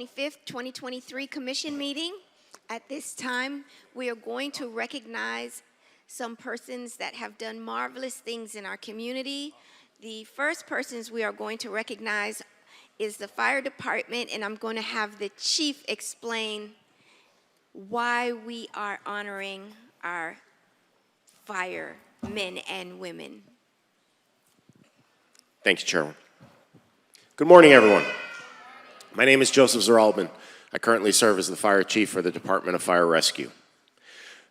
25th, 2023 Commission meeting. At this time, we are going to recognize some persons that have done marvelous things in our community. The first persons we are going to recognize is the fire department, and I'm going to have the chief explain why we are honoring our firemen and women. Thank you, Chairman. Good morning, everyone. My name is Joseph Zeralbin. I currently serve as the fire chief for the Department of Fire Rescue.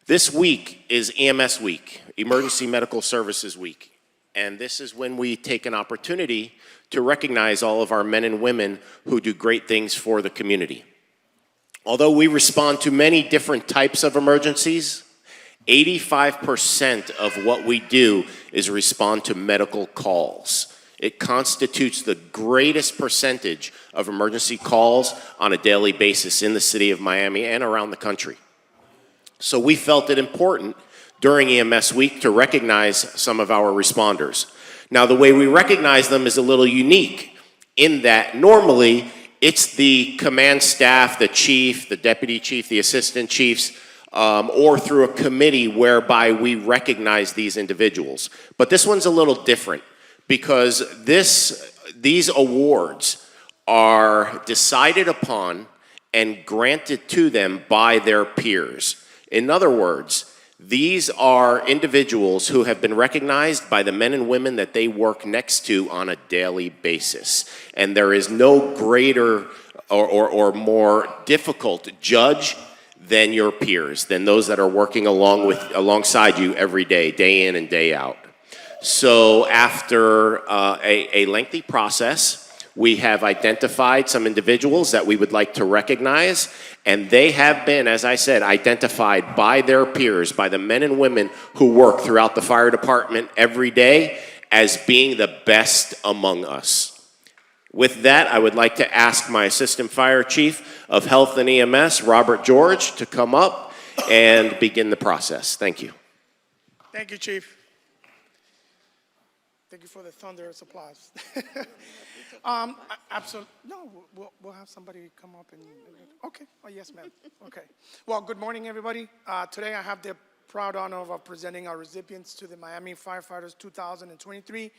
This week is EMS Week, Emergency Medical Services Week, and this is when we take an opportunity to recognize all of our men and women who do great things for the community. Although we respond to many different types of emergencies, 85% of what we do is respond to medical calls. It constitutes the greatest percentage of emergency calls on a daily basis in the city of Miami and around the country. So we felt it important during EMS Week to recognize some of our responders. Now, the way we recognize them is a little unique in that normally it's the command staff, the chief, the deputy chief, the assistant chiefs, or through a committee whereby we recognize these individuals. But this one's a little different because these awards are decided upon and granted to them by their peers. In other words, these are individuals who have been recognized by the men and women that they work next to on a daily basis. And there is no greater or more difficult judge than your peers, than those that are working alongside you every day in and day out. So after a lengthy process, we have identified some individuals that we would like to recognize, and they have been, as I said, identified by their peers, by the men and women who work throughout the fire department every day as being the best among us. With that, I would like to ask my Assistant Fire Chief of Health and EMS, Robert George, to come up and begin the process. Thank you. Thank you, Chief. Thank you for the thunderous applause. Absolutely. No, we'll have somebody come up and. Okay. Oh, yes, ma'am. Okay. Well, good morning, everybody. Today I have the proud honor of presenting our recipients to the Miami Firefighters 2023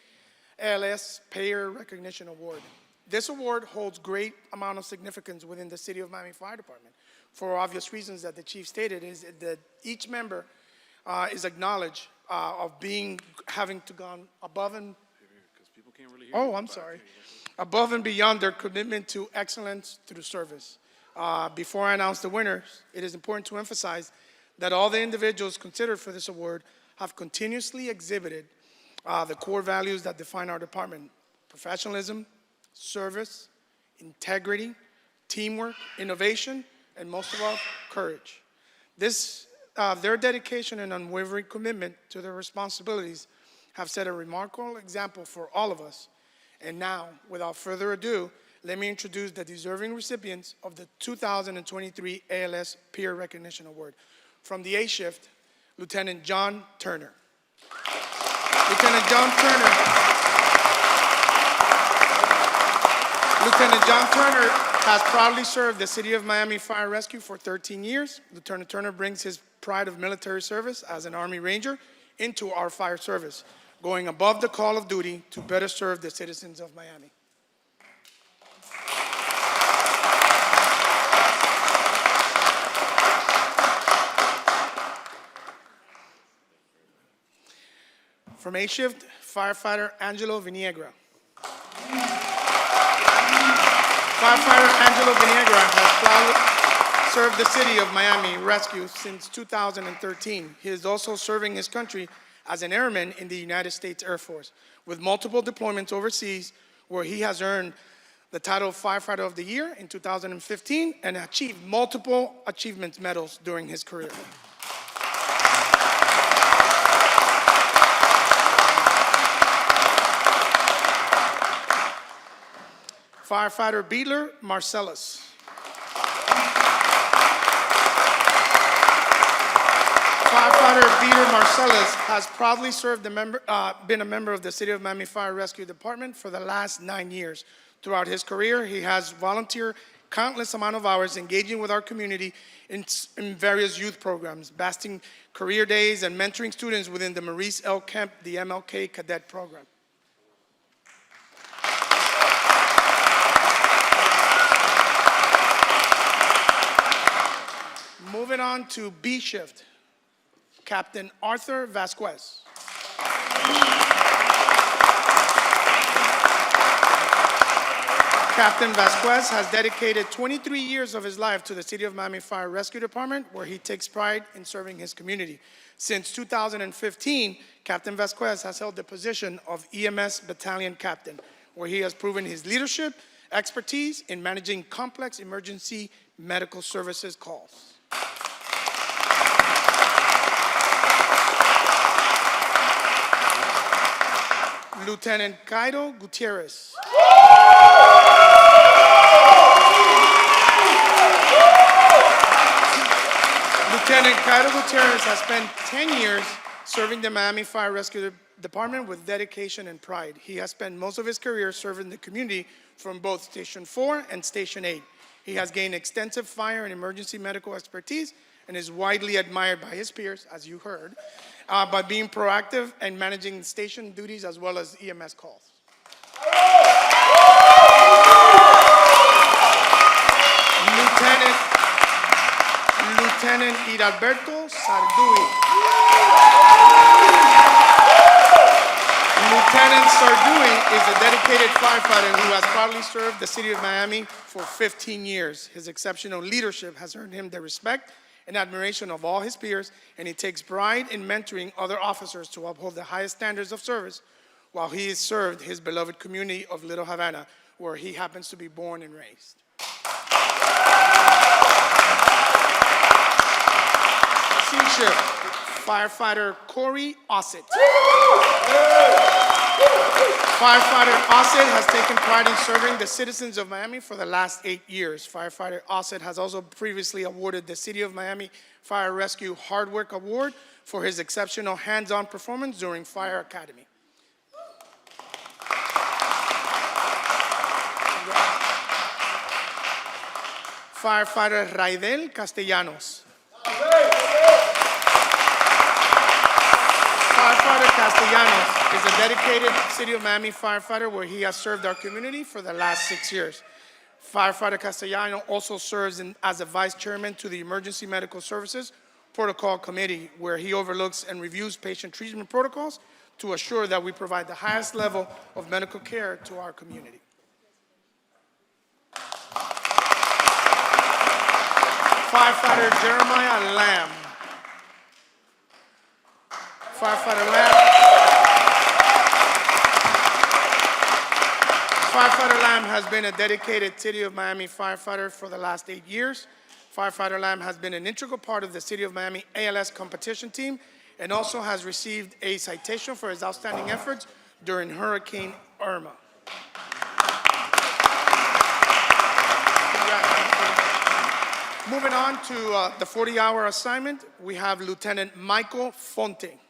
ALS Payer Recognition Award. This award holds great amount of significance within the City of Miami Fire Department. For obvious reasons that the Chief stated, is that each member is acknowledged of having to gone above and above and beyond their commitment to excellence through service. Before I announce the winners, it is important to emphasize that all the individuals considered for this award have continuously exhibited the core values that define our department: professionalism, service, integrity, teamwork, innovation, and most of all, courage. Their dedication and unwavering commitment to their responsibilities have set a remarkable example for all of us. And now, without further ado, let me introduce the deserving recipients of the 2023 ALS Peer Recognition Award. From the A Shift, Lieutenant John Turner. Lieutenant John Turner has proudly served the City of Miami Fire Rescue for 13 years. Lieutenant Turner brings his pride of military service as an Army Ranger into our fire service, going above the call of duty to better serve the citizens of Miami. From A Shift, Firefighter Angelo Viniegra. Firefighter Angelo Viniegra has proudly served the City of Miami Rescue since 2013. He is also serving his country as an airman in the United States Air Force, with multiple deployments overseas, where he has earned the title of Firefighter of the Year in 2015 and achieved multiple achievement medals during his career. Firefighter Beadler Marcellus. Firefighter Beadler Marcellus has proudly been a member of the City of Miami Fire Rescue Department for the last 9 years. Throughout his career, he has volunteered countless amount of hours engaging with our community in various youth programs, basting career days and mentoring students within the Maurice L. Kemp, the MLK Cadet Program. Moving on to B Shift, Captain Arthur Vasquez. Captain Vasquez has dedicated 23 years of his life to the City of Miami Fire Rescue Department, where he takes pride in serving his community. Since 2015, Captain Vasquez has held the position of EMS Battalion Captain, where he has proven his leadership, expertise in managing complex emergency medical services calls. Lieutenant Cairo Gutierrez. Lieutenant Cairo Gutierrez has spent 10 years serving the Miami Fire Rescue department with dedication and pride. He has spent most of his career serving the community from both Station 4 and Station 8. He has gained extensive fire and emergency medical expertise and is widely admired by his peers, as you heard, by being proactive and managing station duties as well as EMS calls. Lieutenant Iralberto Sardui. Lieutenant Sardui is a dedicated firefighter who has proudly served the city of Miami for 15 years. His exceptional leadership has earned him the respect and admiration of all his peers, and he takes pride in mentoring other officers to uphold the highest standards of service while he has served his beloved community of Little Havana, where he happens to be born and raised. C-Ship, firefighter Corey Ossett. Firefighter Ossett has taken pride in serving the citizens of Miami for the last 8 years. Firefighter Ossett has also previously awarded the City of Miami Fire Rescue Hard Work Award for his exceptional hands-on performance during Fire Academy. Firefighter Raidel Castellanos. Firefighter Castellanos is a dedicated City of Miami firefighter where he has served our community for the last 6 years. Firefighter Castellanos also serves as a vice chairman to the Emergency Medical Services Protocol Committee, where he overlooks and reviews patient treatment protocols to assure that we provide the highest level of medical care to our community. Firefighter Jeremiah Lamb. Firefighter Lamb has been a dedicated City of Miami firefighter for the last 8 years. Firefighter Lamb has been an integral part of the City of Miami ALS competition team and also has received a citation for his outstanding efforts during Hurricane Irma. Moving on to the 40-hour assignment, we have Lieutenant Michael Fonte.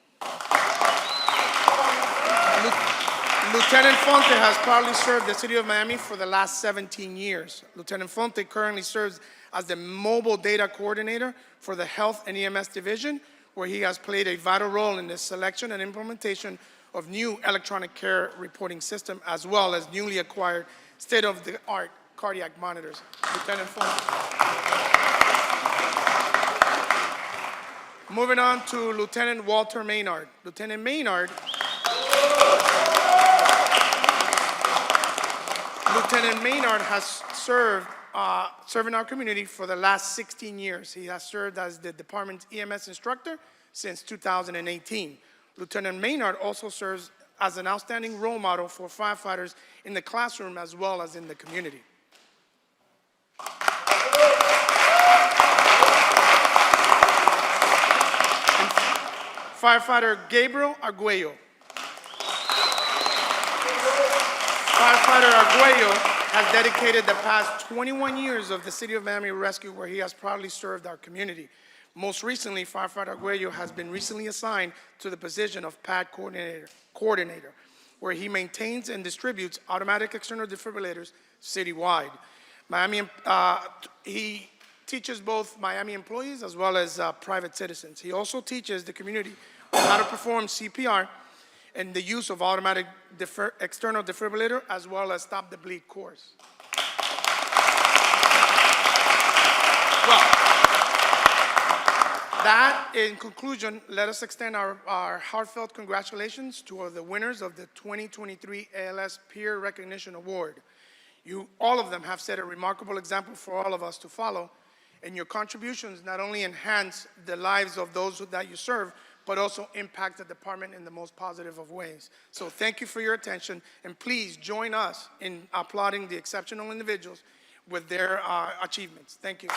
Lieutenant Fonte has proudly served the City of Miami for the last 17 years. Lieutenant Fonte currently serves as the Mobile Data Coordinator for the Health and EMS Division, where he has played a vital role in the selection and implementation of new electronic care reporting system, as well as newly acquired state-of-the-art cardiac monitors. Lieutenant Fonte. Moving on to Lieutenant Walter Maynard. Lieutenant Maynard has served serving our community for the last 16 years. He has served as the department's EMS instructor since 2018. Lieutenant Maynard also serves as an outstanding role model for firefighters in the classroom as well as in the community. Firefighter Gabriel Arguello. Firefighter Arguello has dedicated the past 21 years of the City of Miami Rescue, where he has proudly served our community. Most recently, Firefighter Arguello has been recently assigned to the position of PAD coordinator, where he maintains and distributes automatic external defibrillators citywide. He teaches both Miami employees as well as private citizens. He also teaches the community how to perform CPR and the use of automatic external defibrillator as well as stop the bleed course. Well, that in conclusion, let us extend our heartfelt congratulations to the winners of the 2023 ALS Peer Recognition Award. All of them have set a remarkable example for all of us to follow, and your contributions not only enhance the lives of those that you serve, but also impact the department in the most positive of ways. So thank you for your attention, and please join us in applauding the exceptional individuals with their achievements. Thank you.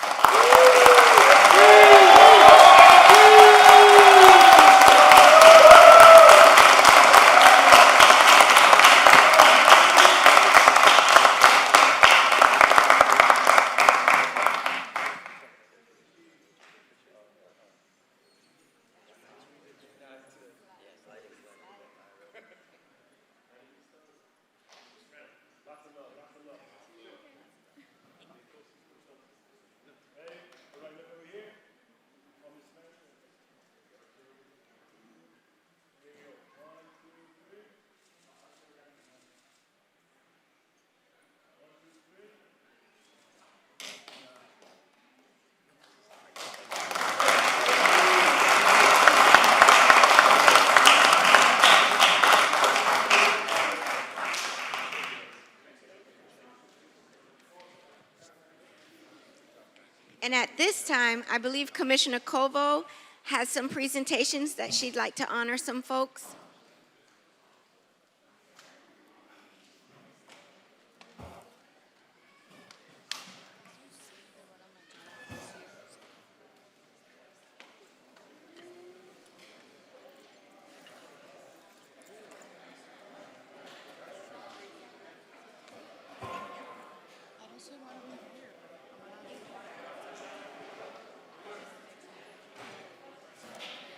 And at this time, I believe Commissioner Kovo has some presentations that she'd like to honor some folks.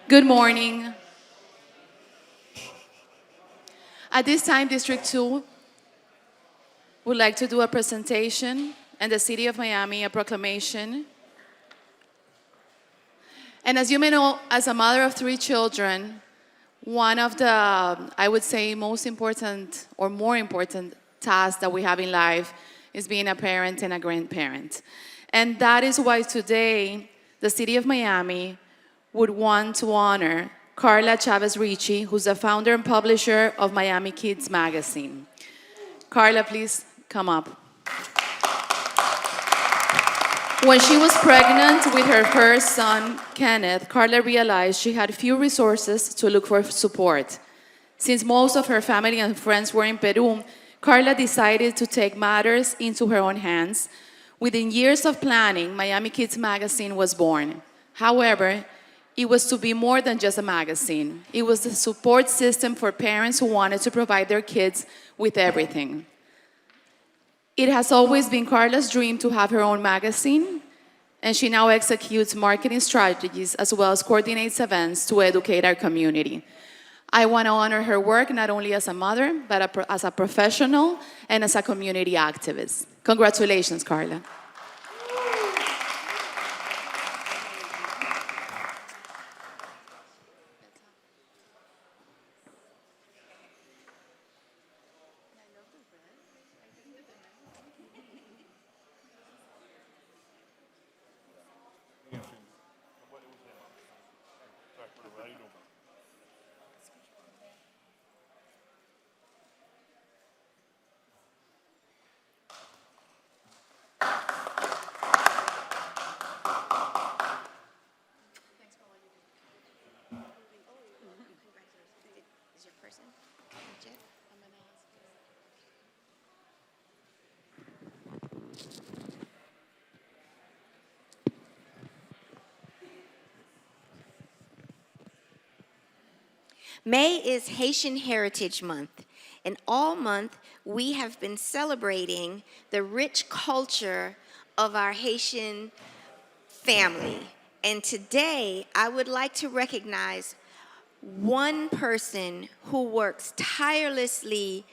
Good morning. At this time, District 2 would like to do a presentation, and the City of Miami a proclamation. And as you may know, as a mother of 3 children, one of the, I would say, most important or more important tasks that we have in life is being a parent and a grandparent. And that is why today, the City of Miami would want to honor Carla Chavez Ricci, who's the founder and publisher of Miami Kids Magazine. Carla, please come up. When she was pregnant with her first son, Kenneth, Carla realized she had few resources to look for support. Since most of her family and friends were in Peru, Carla decided to take matters into her own hands. Within years of planning, Miami Kids Magazine was born. However, it was to be more than just a magazine. It was the support system for parents who wanted to provide their kids with everything. It has always been Carla's dream to have her own magazine, and she now executes marketing strategies as well as coordinates events to educate our community. I want to honor her work not only as a mother, but as a professional and as a community activist. Congratulations, Carla. Is your person? Jeff? May is Haitian Heritage Month, and all month we have been celebrating the rich culture of our Haitian family. And today I would like to recognize one person who works tirelessly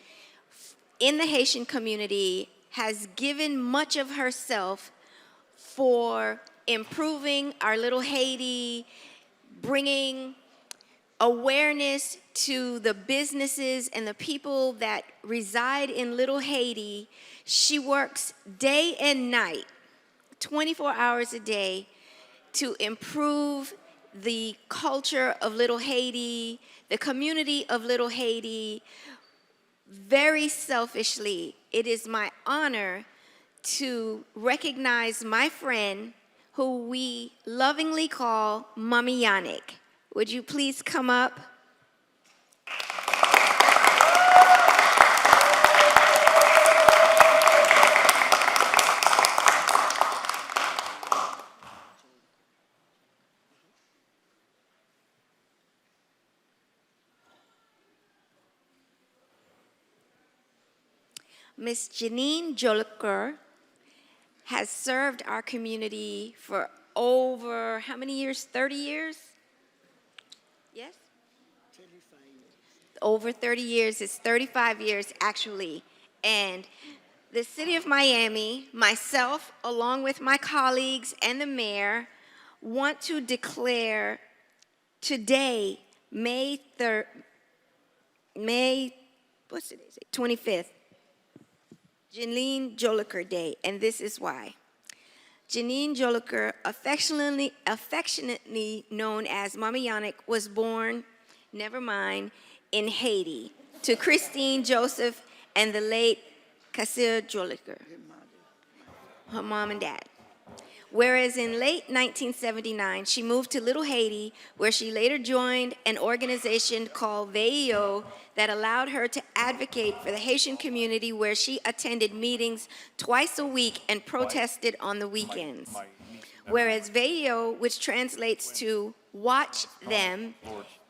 in the Haitian community, has given much of herself for improving our little Haiti, bringing awareness to the businesses and the people that reside in Little Haiti. She works day and night, 24 hours a day, to improve the culture of Little Haiti, the community of Little Haiti. Very selfishly, it is my honor to recognize my friend who we lovingly call Mommy Yannick. Would you please come up? Miss Janine Jolicoeur has served our community for over, how many years? 30 years? Yes? 35 years. Over 30 years. It's 35 years, actually. And the City of Miami, myself, along with my colleagues and the mayor, want to declare today, May 25th, Janine Jolicoeur Day, and this is why. Janine Jolicoeur, affectionately known as Mommy Yannick, was born, never mind, in Haiti to Christine Joseph and the late Cassir Jolicoeur, her mom and dad. Whereas in late 1979, she moved to Little Haiti, where she later joined an organization called VEO that allowed her to advocate for the Haitian community, where she attended meetings twice a week and protested on the weekends. Whereas VEO, which translates to Watch Them,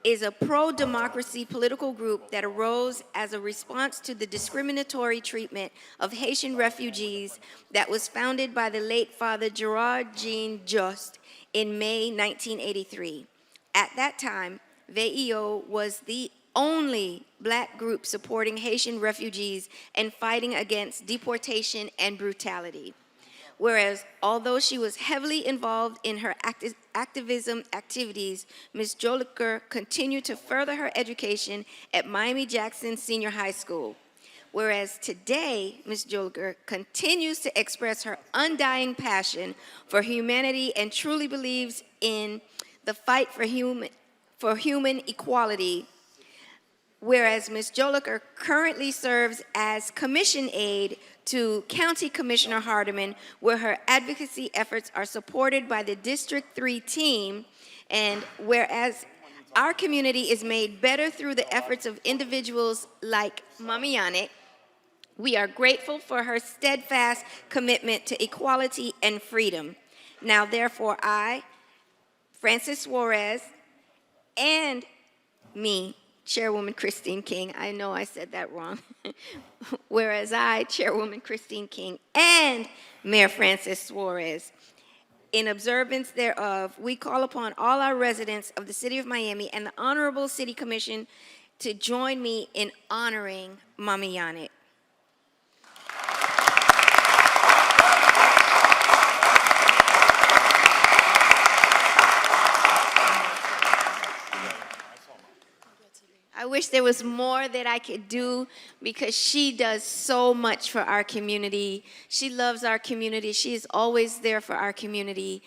is a pro-democracy political group that arose as a response to the discriminatory treatment of Haitian refugees that was founded by the late Father Gerard Jean Just in May 1983. At that time, VEO was the only Black group supporting Haitian refugees and fighting against deportation and brutality. Whereas, although she was heavily involved in her activism activities, Ms. Jolicoeur continued to further her education at Miami-Jackson Senior High School. Whereas today, Ms. Jolicoeur continues to express her undying passion for humanity and truly believes in the fight for human equality. Whereas Ms. Jolicoeur currently serves as commission aide to County Commissioner Hardeman, where her advocacy efforts are supported by the District 3 team, and whereas our community is made better through the efforts of individuals like Mami Yannick, we are grateful for her steadfast commitment to equality and freedom. Now, therefore, I, Francis Suarez, and me, Chairwoman Christine King, I know I said that wrong, whereas I, Chairwoman Christine King, and Mayor Francis Suarez, in observance thereof, we call upon all our residents of the City of Miami and the Honorable City Commission to join me in honoring Mami Yannick. I wish there was more that I could do because she does so much for our community. She loves our community. She is always there for our community.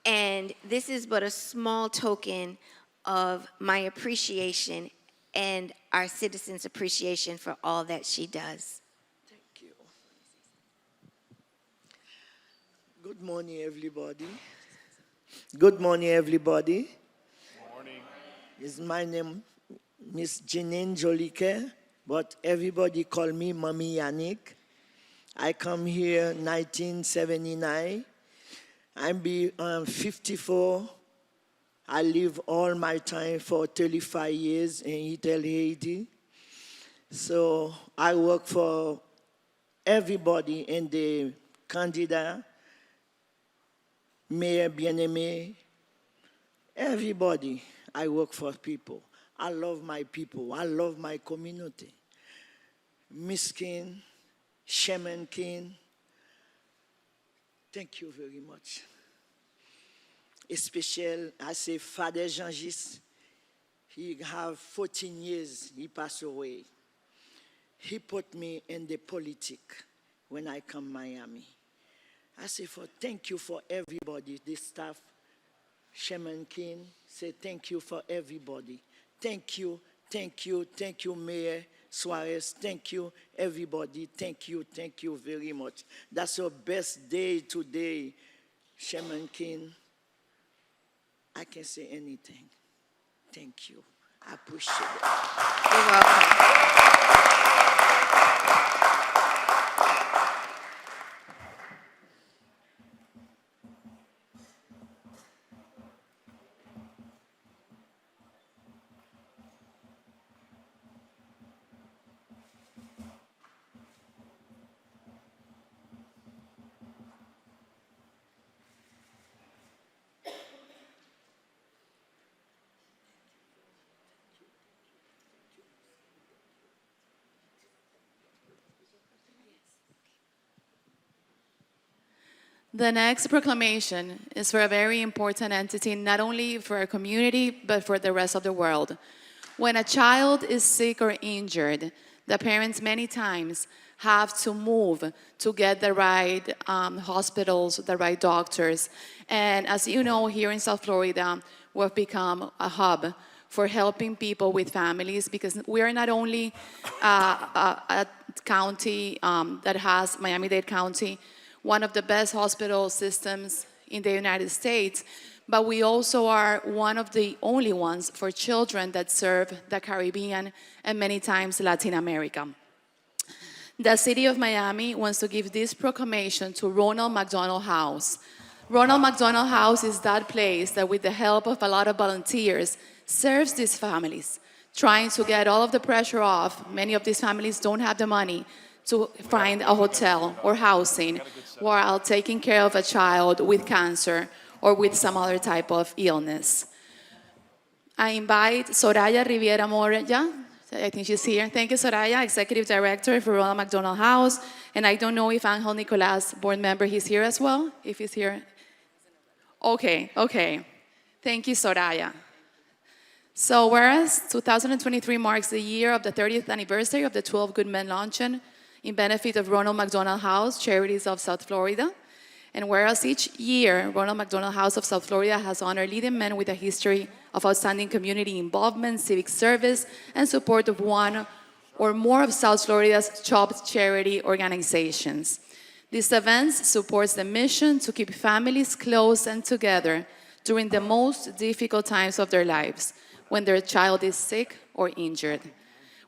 And this is but a small token of my appreciation and our citizens' appreciation for all that she does. Thank you. Good morning, everybody. Good morning, everybody. Good morning. Is my name Miss Janine Jolicoeur, but everybody call me Mami Yannick. I come here 1979. I'm 54. I live all my time for 35 years in Little Haiti. So I work for everybody in the candidate, Mayor Bien-Aimé, everybody. I work for people. I love my people. I love my community. Miss King, Chairman King, thank you very much. Especially, I say Father Jean-Gis, he have 14 years, he passed away. He put me in the politics when I come Miami. I say thank you for everybody, the staff, Chairman King, say thank you for everybody. Thank you, thank you, thank you, Mayor Suarez. Thank you, everybody. Thank you very much. That's your best day today, Chairman King. I can't say anything. Thank you. I appreciate it. You're welcome. The next proclamation is for a very important entity, not only for our community, but for the rest of the world. When a child is sick or injured, the parents many times have to move to get the right hospitals, the right doctors. And as you know, here in South Florida, we've become a hub for helping people with families, because we are not only a county that has Miami-Dade County, one of the best hospital systems in the United States, but we also are one of the only ones for children that serve the Caribbean and many times Latin America. The city of Miami wants to give this proclamation to Ronald McDonald House. Ronald McDonald House is that place that, with the help of a lot of volunteers, serves these families, trying to get all of the pressure off. Many of these families don't have the money to find a hotel or housing while taking care of a child with cancer or with some other type of illness. I invite Soraya Riviera Moya. I think she's here. Thank you, Soraya, Executive Director for Ronald McDonald House. And I don't know if Angel Nicolas, board member, he's here as well, if he's here. Okay. Thank you, Soraya. So whereas 2023 marks the year of the 30th anniversary of the 12 Good Men Luncheon in benefit of Ronald McDonald House, Charities of South Florida, and whereas each year Ronald McDonald House of South Florida has honored leading men with a history of outstanding community involvement, civic service, and support of one or more of South Florida's top charity organizations. This event supports the mission to keep families close and together during the most difficult times of their lives, when their child is sick or injured.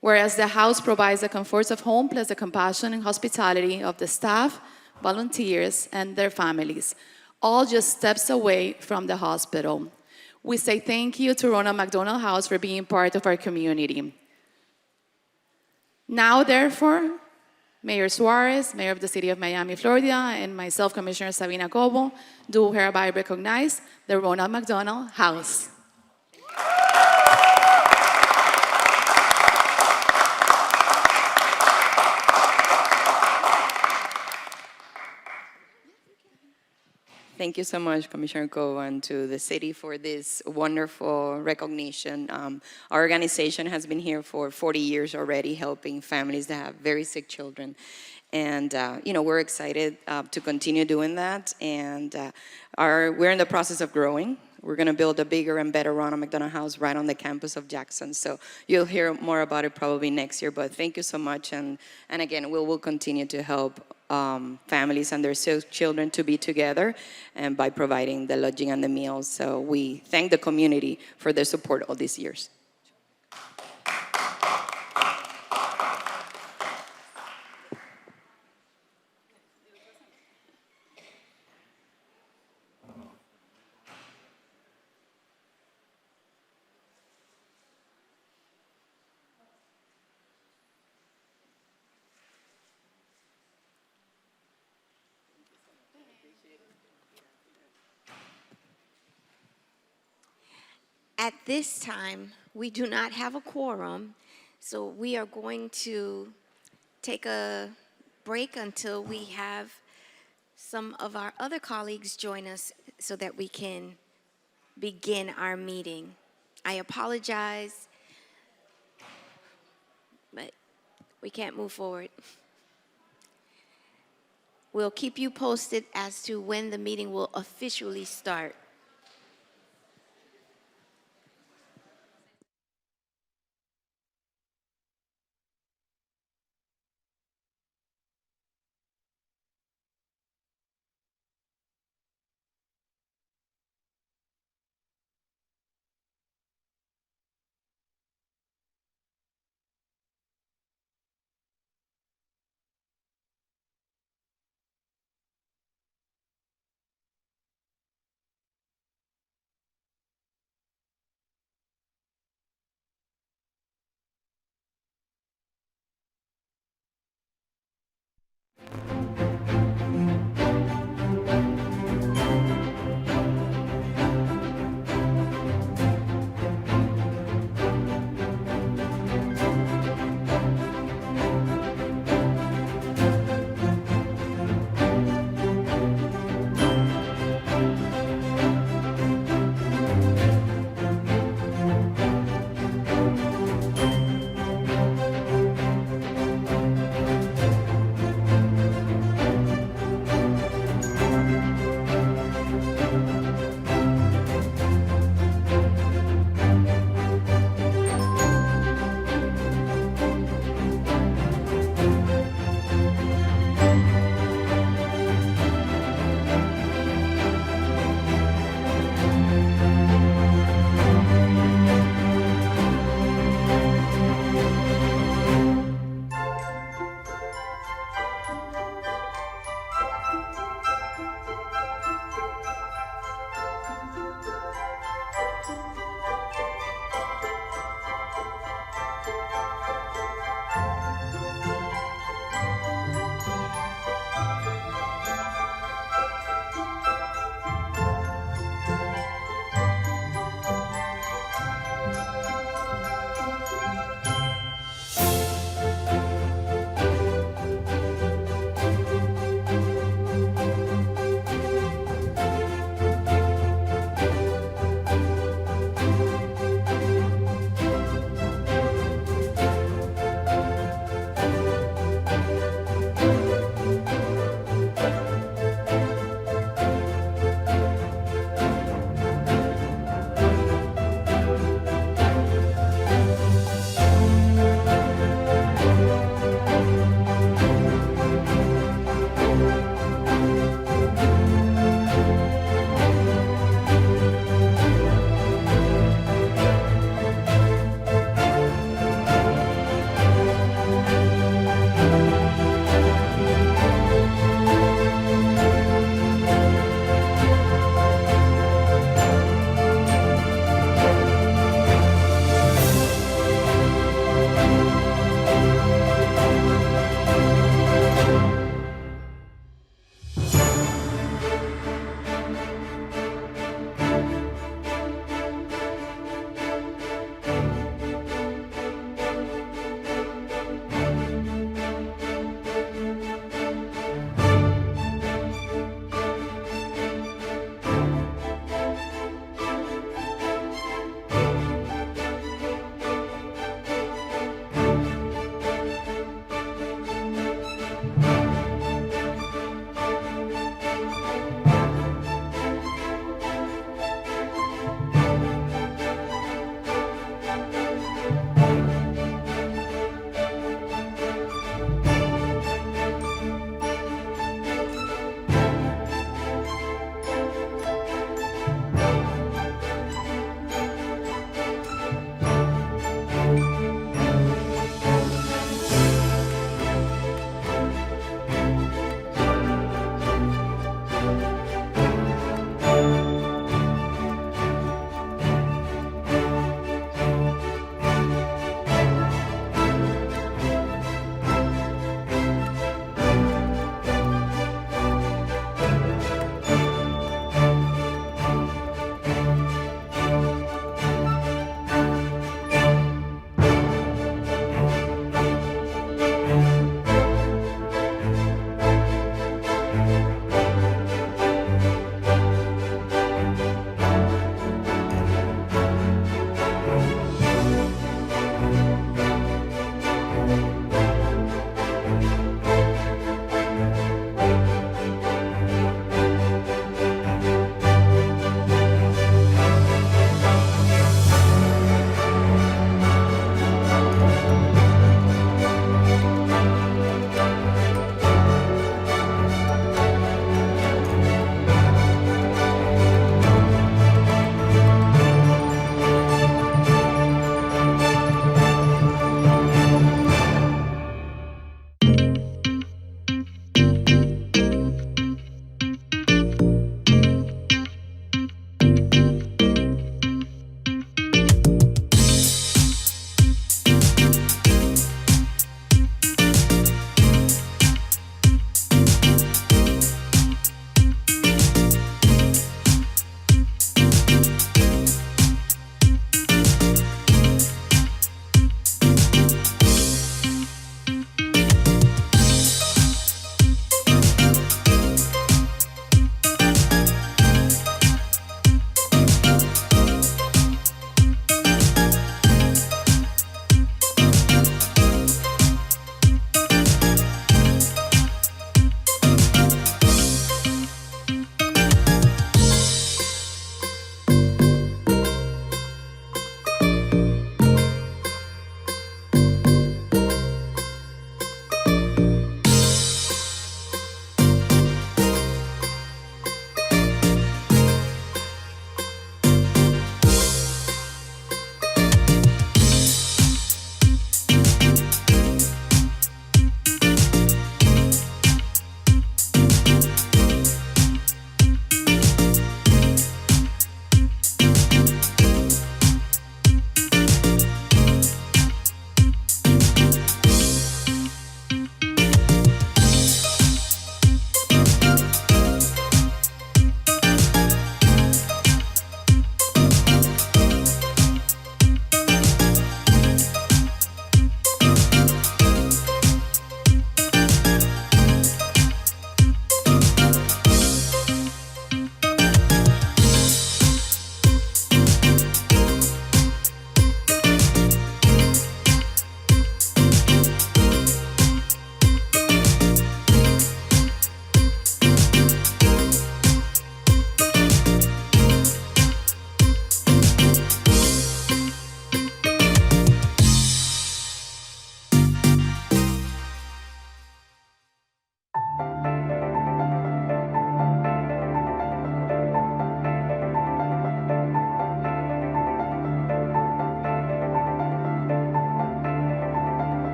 Whereas the house provides the comforts of home plus the compassion and hospitality of the staff, volunteers, and their families, all just steps away from the hospital. We say thank you to Ronald McDonald House for being part of our community. Now, therefore, Mayor Suarez, Mayor of the City of Miami, Florida, and myself, Commissioner Sabina Cobo, do hereby recognize the Ronald McDonald House. Thank you so much, Commissioner Cobo, and to the city for this wonderful recognition. Our organization has been here for 40 years already, helping families that have very sick children. And we're excited to continue doing that. And we're in the process of growing. We're going to build a bigger and better Ronald McDonald House right on the campus of Jackson. So you'll hear more about it probably next year. But thank you so much. And again, we will continue to help families and their children to be together, and by providing the lodging and the meals. So we thank the community for their support all these years. At this time, we do not have a quorum, so we are going to take a break until we have some of our other colleagues join us so that we can begin our meeting. I apologize, but we can't move forward. We'll keep you posted as to when the meeting will officially start.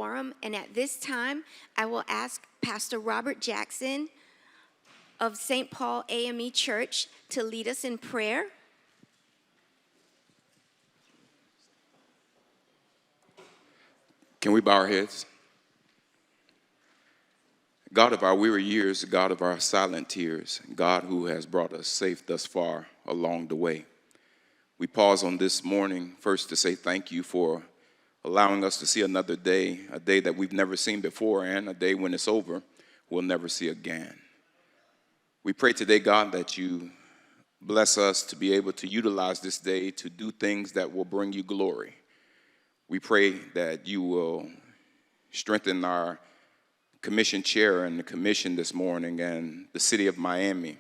quorum, and at this time, I will ask Pastor Robert Jackson of St. Paul AME Church to lead us in prayer. Can we bow our heads? God of our weary years, God of our silent tears, God who has brought us safe thus far along the way. We pause on this morning first to say thank you for allowing us to see another day, a day that we've never seen before, and a day when it's over, we'll never see again. We pray today, God, that you bless us to be able to utilize this day to do things that will bring you glory. We pray that you will strengthen our commission chair and the commission this morning and the city of Miami,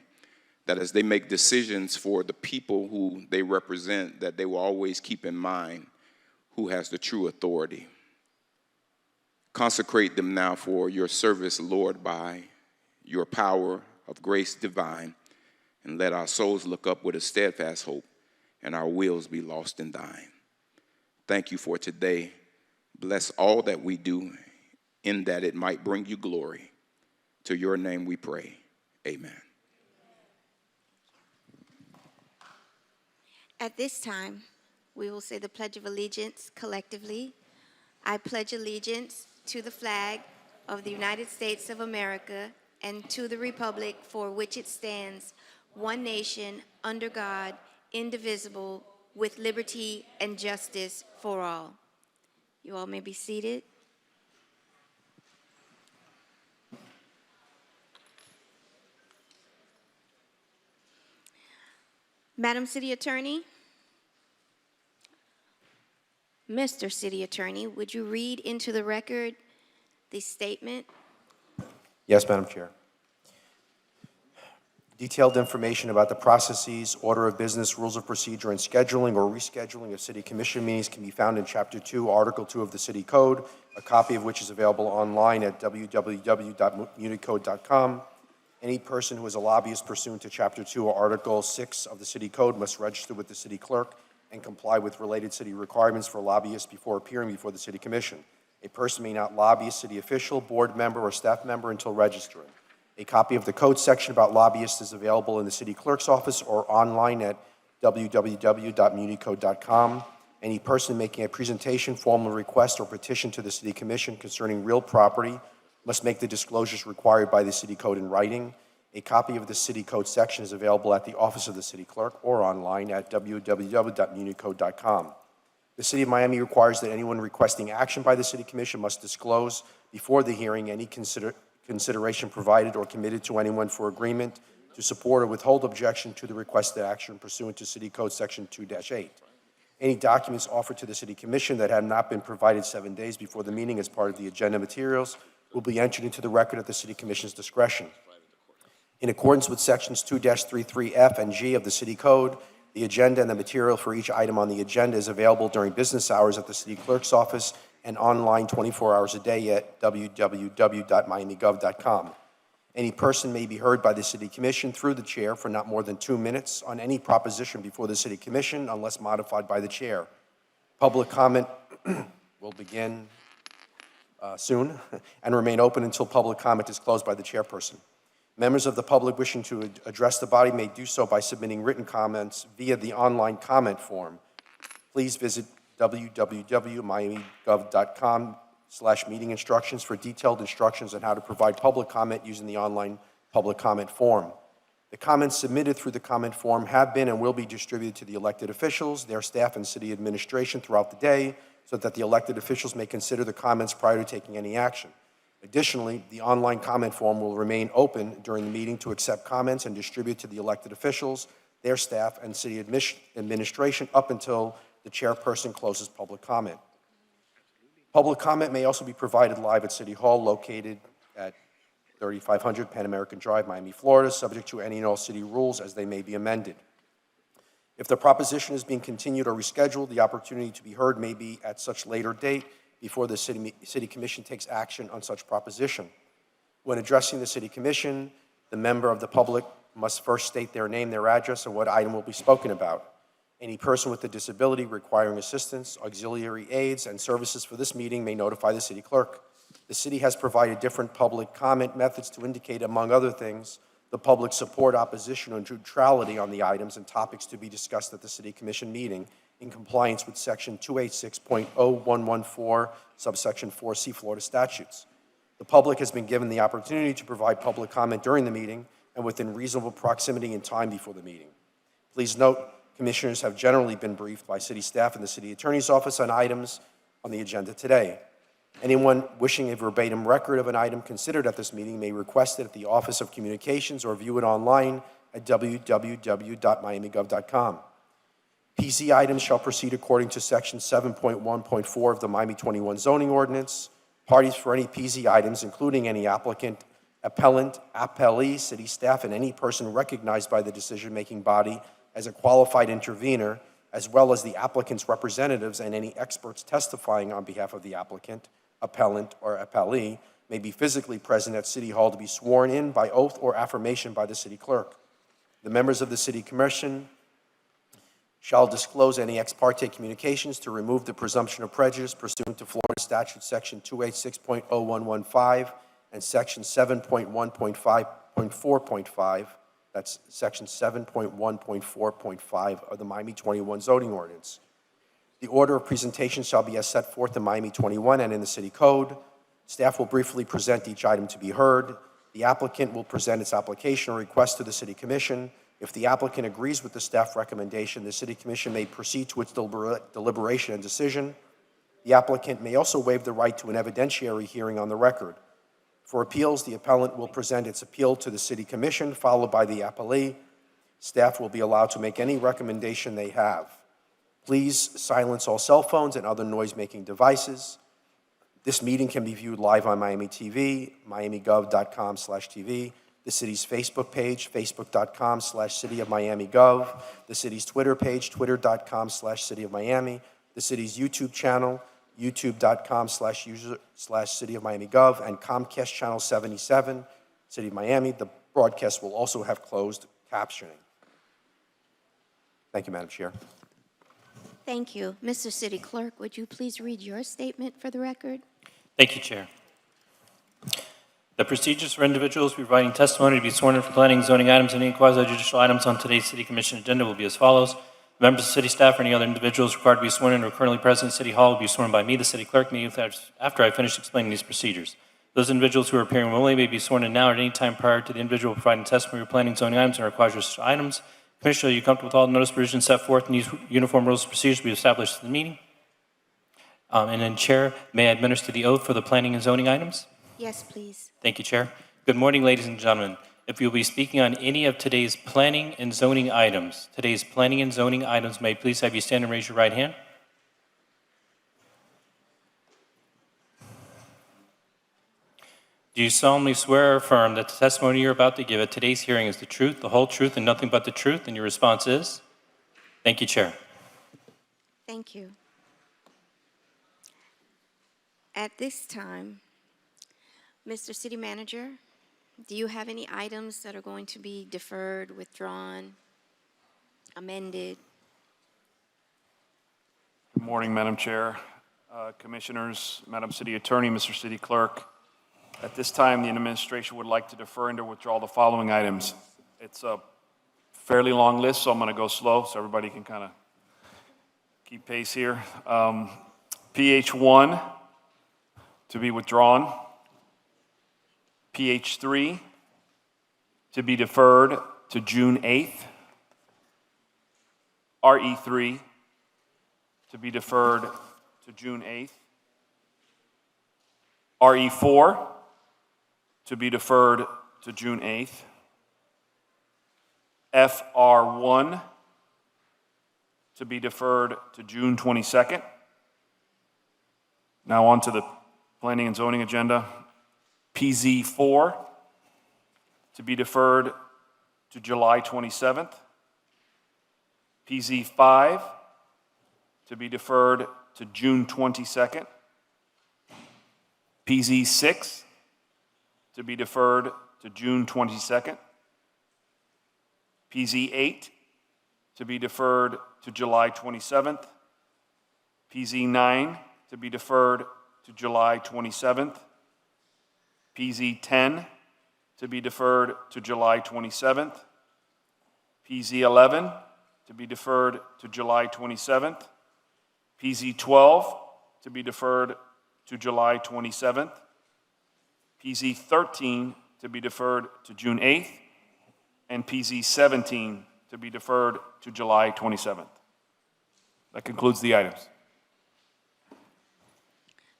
that as they make decisions for the people who they represent, that they will always keep in mind who has the true authority. Consecrate them now for your service, Lord, by your power of grace divine, and let our souls look up with a steadfast hope and our wills be lost in thine. Thank you for today. Bless all that we do, in that it might bring you glory. To your name we pray. Amen. At this time, we will say the Pledge of Allegiance collectively. I pledge allegiance to the flag of the United States of America and to the republic for which it stands, one nation, under God, indivisible, with liberty and justice for all. You all may be seated. Madam City Attorney, Mr. City Attorney, would you read into the record the statement? Yes, Madam Chair. Detailed information about the processes, order of business, rules of procedure, and scheduling or rescheduling of City Commission meetings can be found in Chapter 2, Article 2 of the City Code, a copy of which is available online at www.municode.com. Any person who is a lobbyist pursuant to Chapter 2 or Article 6 of the City Code must register with the City Clerk and comply with related city requirements for lobbyists before appearing before the City Commission. A person may not lobby a city official, board member, or staff member until registering. A copy of the code section about lobbyists is available in the City Clerk's office or online at www.municode.com. Any person making a presentation, formal request, or petition to the City Commission concerning real property must make the disclosures required by the City Code in writing. A copy of the City Code section is available at the office of the City Clerk or online at www.municode.com. The City of Miami requires that anyone requesting action by the City Commission must disclose before the hearing any consideration provided or committed to anyone for agreement to support or withhold objection to the requested action pursuant to City Code Section 2-8. Any documents offered to the City Commission that have not been provided 7 days before the meeting as part of the agenda materials will be entered into the record at the City Commission's discretion. In accordance with Sections 2-33F and G of the City Code, the agenda and the material for each item on the agenda is available during business hours at the City Clerk's office and online 24 hours a day at www.miamigov.com. Any person may be heard by the City Commission through the Chair for not more than 2 minutes on any proposition before the City Commission unless modified by the Chair. Public comment will begin soon and remain open until public comment is closed by the chairperson. Members of the public wishing to address the body may do so by submitting written comments via the online comment form. Please visit www.miamigov.com/meeting instructions for detailed instructions on how to provide public comment using the online public comment form. The comments submitted through the comment form have been and will be distributed to the elected officials, their staff, and city administration throughout the day so that the elected officials may consider the comments prior to taking any action. Additionally, the online comment form will remain open during the meeting to accept comments and distribute to the elected officials, their staff, and city administration up until the chairperson closes public comment. Public comment may also be provided live at City Hall, located at 3500 Pan American Drive, Miami, Florida, subject to any and all city rules as they may be amended. If the proposition is being continued or rescheduled, the opportunity to be heard may be at such later date before the City Commission takes action on such proposition. When addressing the City Commission, the member of the public must first state their name, their address, and what item will be spoken about. Any person with a disability requiring assistance, auxiliary aids, and services for this meeting may notify the city clerk. The city has provided different public comment methods to indicate, among other things, the public support, opposition, or neutrality on the items and topics to be discussed at the City Commission meeting in compliance with Section 286.0114, subsection 4C Florida statutes. The public has been given the opportunity to provide public comment during the meeting and within reasonable proximity and time before the meeting. Please note, commissioners have generally been briefed by city staff and the city attorney's office on items on the agenda today. Anyone wishing a verbatim record of an item considered at this meeting may request it at the Office of Communications or view it online at www.miamigov.com. PZ items shall proceed according to Section 7.1.4 of the Miami 21 zoning ordinance. Parties for any PZ items, including any applicant, appellant, appellee, city staff, and any person recognized by the decision-making body as a qualified intervener, as well as the applicant's representatives and any experts testifying on behalf of the applicant, appellant, or appellee, may be physically present at City Hall to be sworn in by oath or affirmation by the city clerk. The members of the City Commission shall disclose any ex parte communications to remove the presumption of prejudice pursuant to Florida Statute Section 286.0115 and Section 7.1.5.4.5. That's Section 7.1.4.5 of the Miami 21 zoning ordinance. The order of presentation shall be as set forth in Miami 21 and in the city code. Staff will briefly present each item to be heard. The applicant will present its application or request to the City Commission. If the applicant agrees with the staff recommendation, the City Commission may proceed to its deliberation and decision. The applicant may also waive the right to an evidentiary hearing on the record. For appeals, the appellant will present its appeal to the City Commission, followed by the appellee. Staff will be allowed to make any recommendation they have. Please silence all cell phones and other noise-making devices. This meeting can be viewed live on Miami TV, miamigov.com/TV, the city's Facebook page, facebook.com/City of Miami Gov, the city's Twitter page, twitter.com/City of Miami, the city's YouTube channel, youtube.com/City of Miami Gov, and Comcast Channel 77, City of Miami. The broadcast will also have closed captioning. Thank you, Madam Chair. Thank you. Mr. City Clerk, would you please read your statement for the record? Thank you, Chair. The procedures for individuals providing testimony to be sworn in for planning and zoning items and any quasi-judicial items on today's City Commission agenda will be as follows. Members of city staff or any other individuals required to be sworn in or currently present in City Hall will be sworn by me, the City Clerk, after I finish explaining these procedures. Those individuals who are appearing remotely may be sworn in now or at any time prior to the individual providing testimony or planning and zoning items and quasi-judicial items. Commissioner, are you comfortable with all the notice provisions set forth in these uniform rules of procedure to be established in the meeting? And then, Chair, may I administer the oath for the planning and zoning items? Yes, please. Thank you, Chair. Good morning, ladies and gentlemen. If you'll be speaking on any of today's planning and zoning items, may I please have you stand and raise your right hand? Do you solemnly swear or affirm that the testimony you're about to give at today's hearing is the truth, the whole truth, and nothing but the truth? And your response is? Thank you, Chair. Thank you. At this time, Mr. City Manager, do you have any items that are going to be deferred, withdrawn, amended? Good morning, Madam Chair, Commissioners, Madam City Attorney, Mr. City Clerk. At this time, the administration would like to defer and to withdraw the following items. It's a fairly long list, so I'm going to go slow so everybody can kind of keep pace here. PH1 to be withdrawn. PH3 to be deferred to June 8th. RE3 to be deferred to June 8th. RE4 to be deferred to June 8th. FR1 to be deferred to June 22nd. Now on to the planning and zoning agenda. PZ4 to be deferred to July 27th. PZ5 to be deferred to June 22nd. PZ6 to be deferred to June 22nd. PZ8 to be deferred to July 27th. PZ 9 to be deferred to July 27th. PZ 10 to be deferred to July 27th. PZ 11 to be deferred to July 27th. PZ 12 to be deferred to July 27th. PZ 13 to be deferred to June 8th. And PZ 17 to be deferred to July 27th. That concludes the items.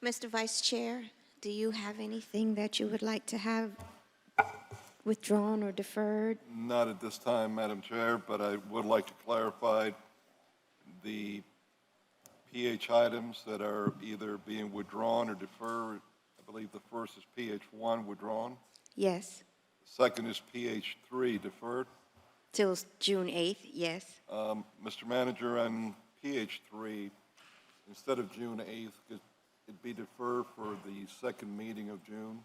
Mr. Vice Chair, do you have anything that you would like to have withdrawn or deferred? Not at this time, Madam Chair, but I would like to clarify the PH items that are either being withdrawn or deferred. I believe the first is PH1 withdrawn. Yes. The second is PH3 deferred. Till June 8th, yes. Mr. Manager, on PH3, instead of June 8th, could it be deferred for the second meeting of June?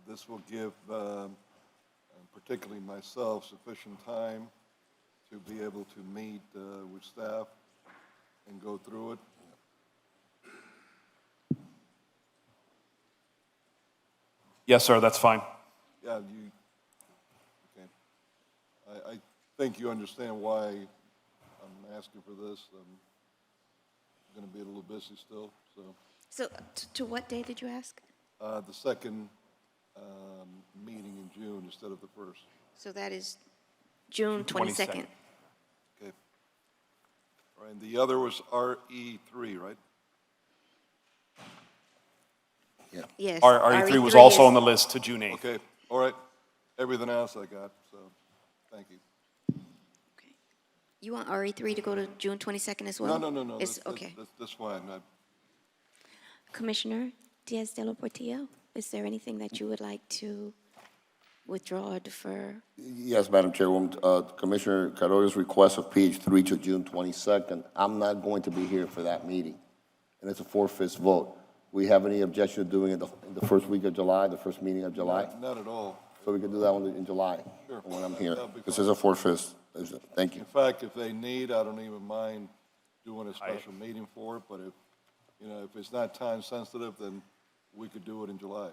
This will give, particularly myself, sufficient time to be able to meet with staff and go through it. Yes, sir, that's fine. Yeah, you, okay. I think you understand why I'm asking for this. I'm going to be a little busy still, so. So to what day did you ask? The second meeting in June instead of the first. So that is June 22nd. Okay. All right, and the other was RE3, right? Yes. RE3 was also on the list to June 8th. Okay, all right. Everything else I got, so thank you. Okay. You want RE3 to go to June 22nd as well? No. It's okay. That's fine. Commissioner Diaz de la Portillo, is there anything that you would like to withdraw or defer? Yes, Madam Chairwoman. Commissioner Carollo's request of PH3 to June 22nd, I'm not going to be here for that meeting, and it's a 4/5 vote. We have any objection to doing it in the first week of July, the first meeting of July? Not at all. So we can do that one in July, Sure. when I'm here. That'll be This fine. is a 4/5. Thank you. In fact, if they need, I don't even mind doing a special meeting for it, but if it's not time sensitive, then we could do it in July.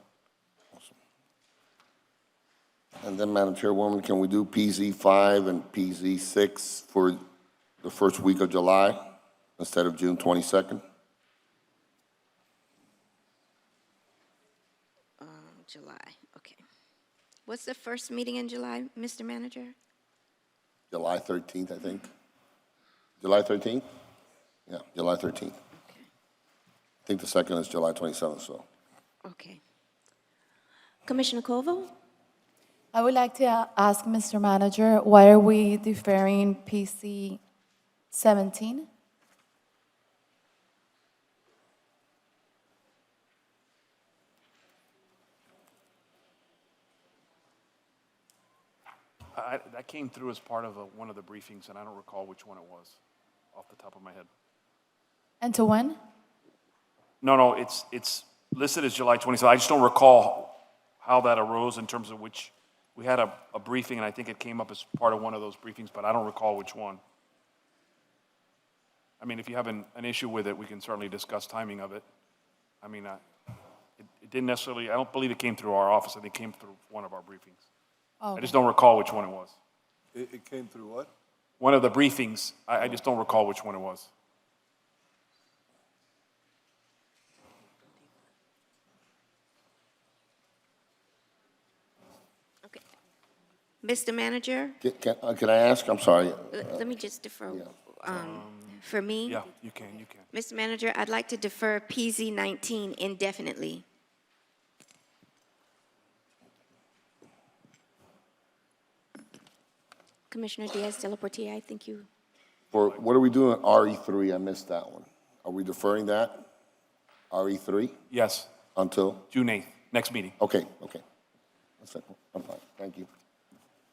And then, Madam Chairwoman, can we do PZ5 and PZ6 for the first week of July instead of June 22nd? July, okay. What's the first meeting in July, Mr. Manager? July 13th, I think. July 13th? Yeah, July 13th. I think the second is July 27th, so. Okay. Commissioner Koval? I would like to ask Mr. Manager, why are we deferring PC 17? That came through as part of one of the briefings, and I don't recall which one it was off the top of my head. And to when? No, it's listed as July 27th. I just don't recall how that arose in terms of which, we had a briefing, and I think it came up as part of one of those briefings, but I don't recall which one. I mean, if you have an issue with it, we can certainly discuss timing of it. I mean, it didn't necessarily, I don't believe it came through our office. I think it came through one of our briefings. I just don't recall which one it was. It came through what? One of the briefings, I just don't recall which one it was. Okay. Mr. Manager, Can I ask? I'm sorry. let me just defer. For me, Yeah, you can. Mr. Manager, I'd like to defer PZ 19 indefinitely. Commissioner Diaz de la Portilla, I think you, For, what are we doing, RE3? I missed that one. Are we deferring that? RE3 Yes, until? June 8th, next meeting. Okay. That's it. I'm fine. Thank you.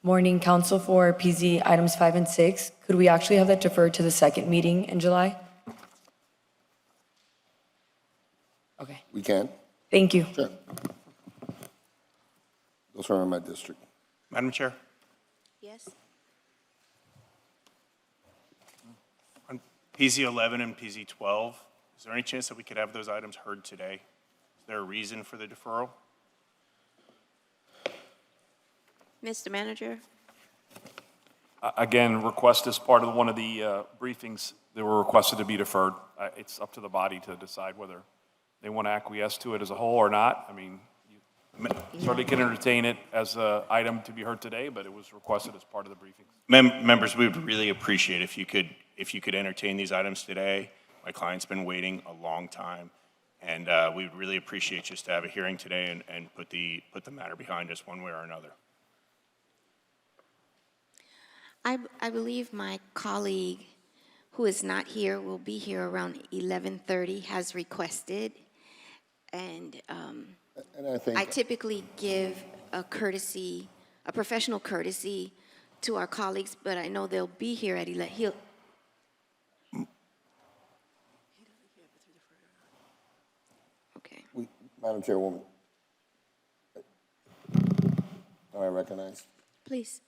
Morning, Council, for PZ items 5 and 6. Could we actually have that deferred to the second meeting in July? Okay, We can? thank you. Sure. Those are in my district. Madam Chair, yes? PZ 11 and PZ 12, is there any chance that we could have those items heard today? Is there a reason for the deferral? Mr. Manager? Again, request as part of one of the briefings that were requested to be deferred. It's up to the body to decide whether they want to acquiesce to it as a whole or not. I mean, you certainly can entertain it as an item to be heard today, but it was requested as part of the briefings. Members, we would really appreciate if you could entertain these items today. My client's been waiting a long time, and we would really appreciate just to have a hearing today and put the matter behind us one way or another. I believe my colleague, who is not here, will be here around 11:30, has requested. And I think I typically give a professional courtesy to our colleagues, but I know they'll be here at 11. Okay. Madam Chairwoman. Am I recognized? Please.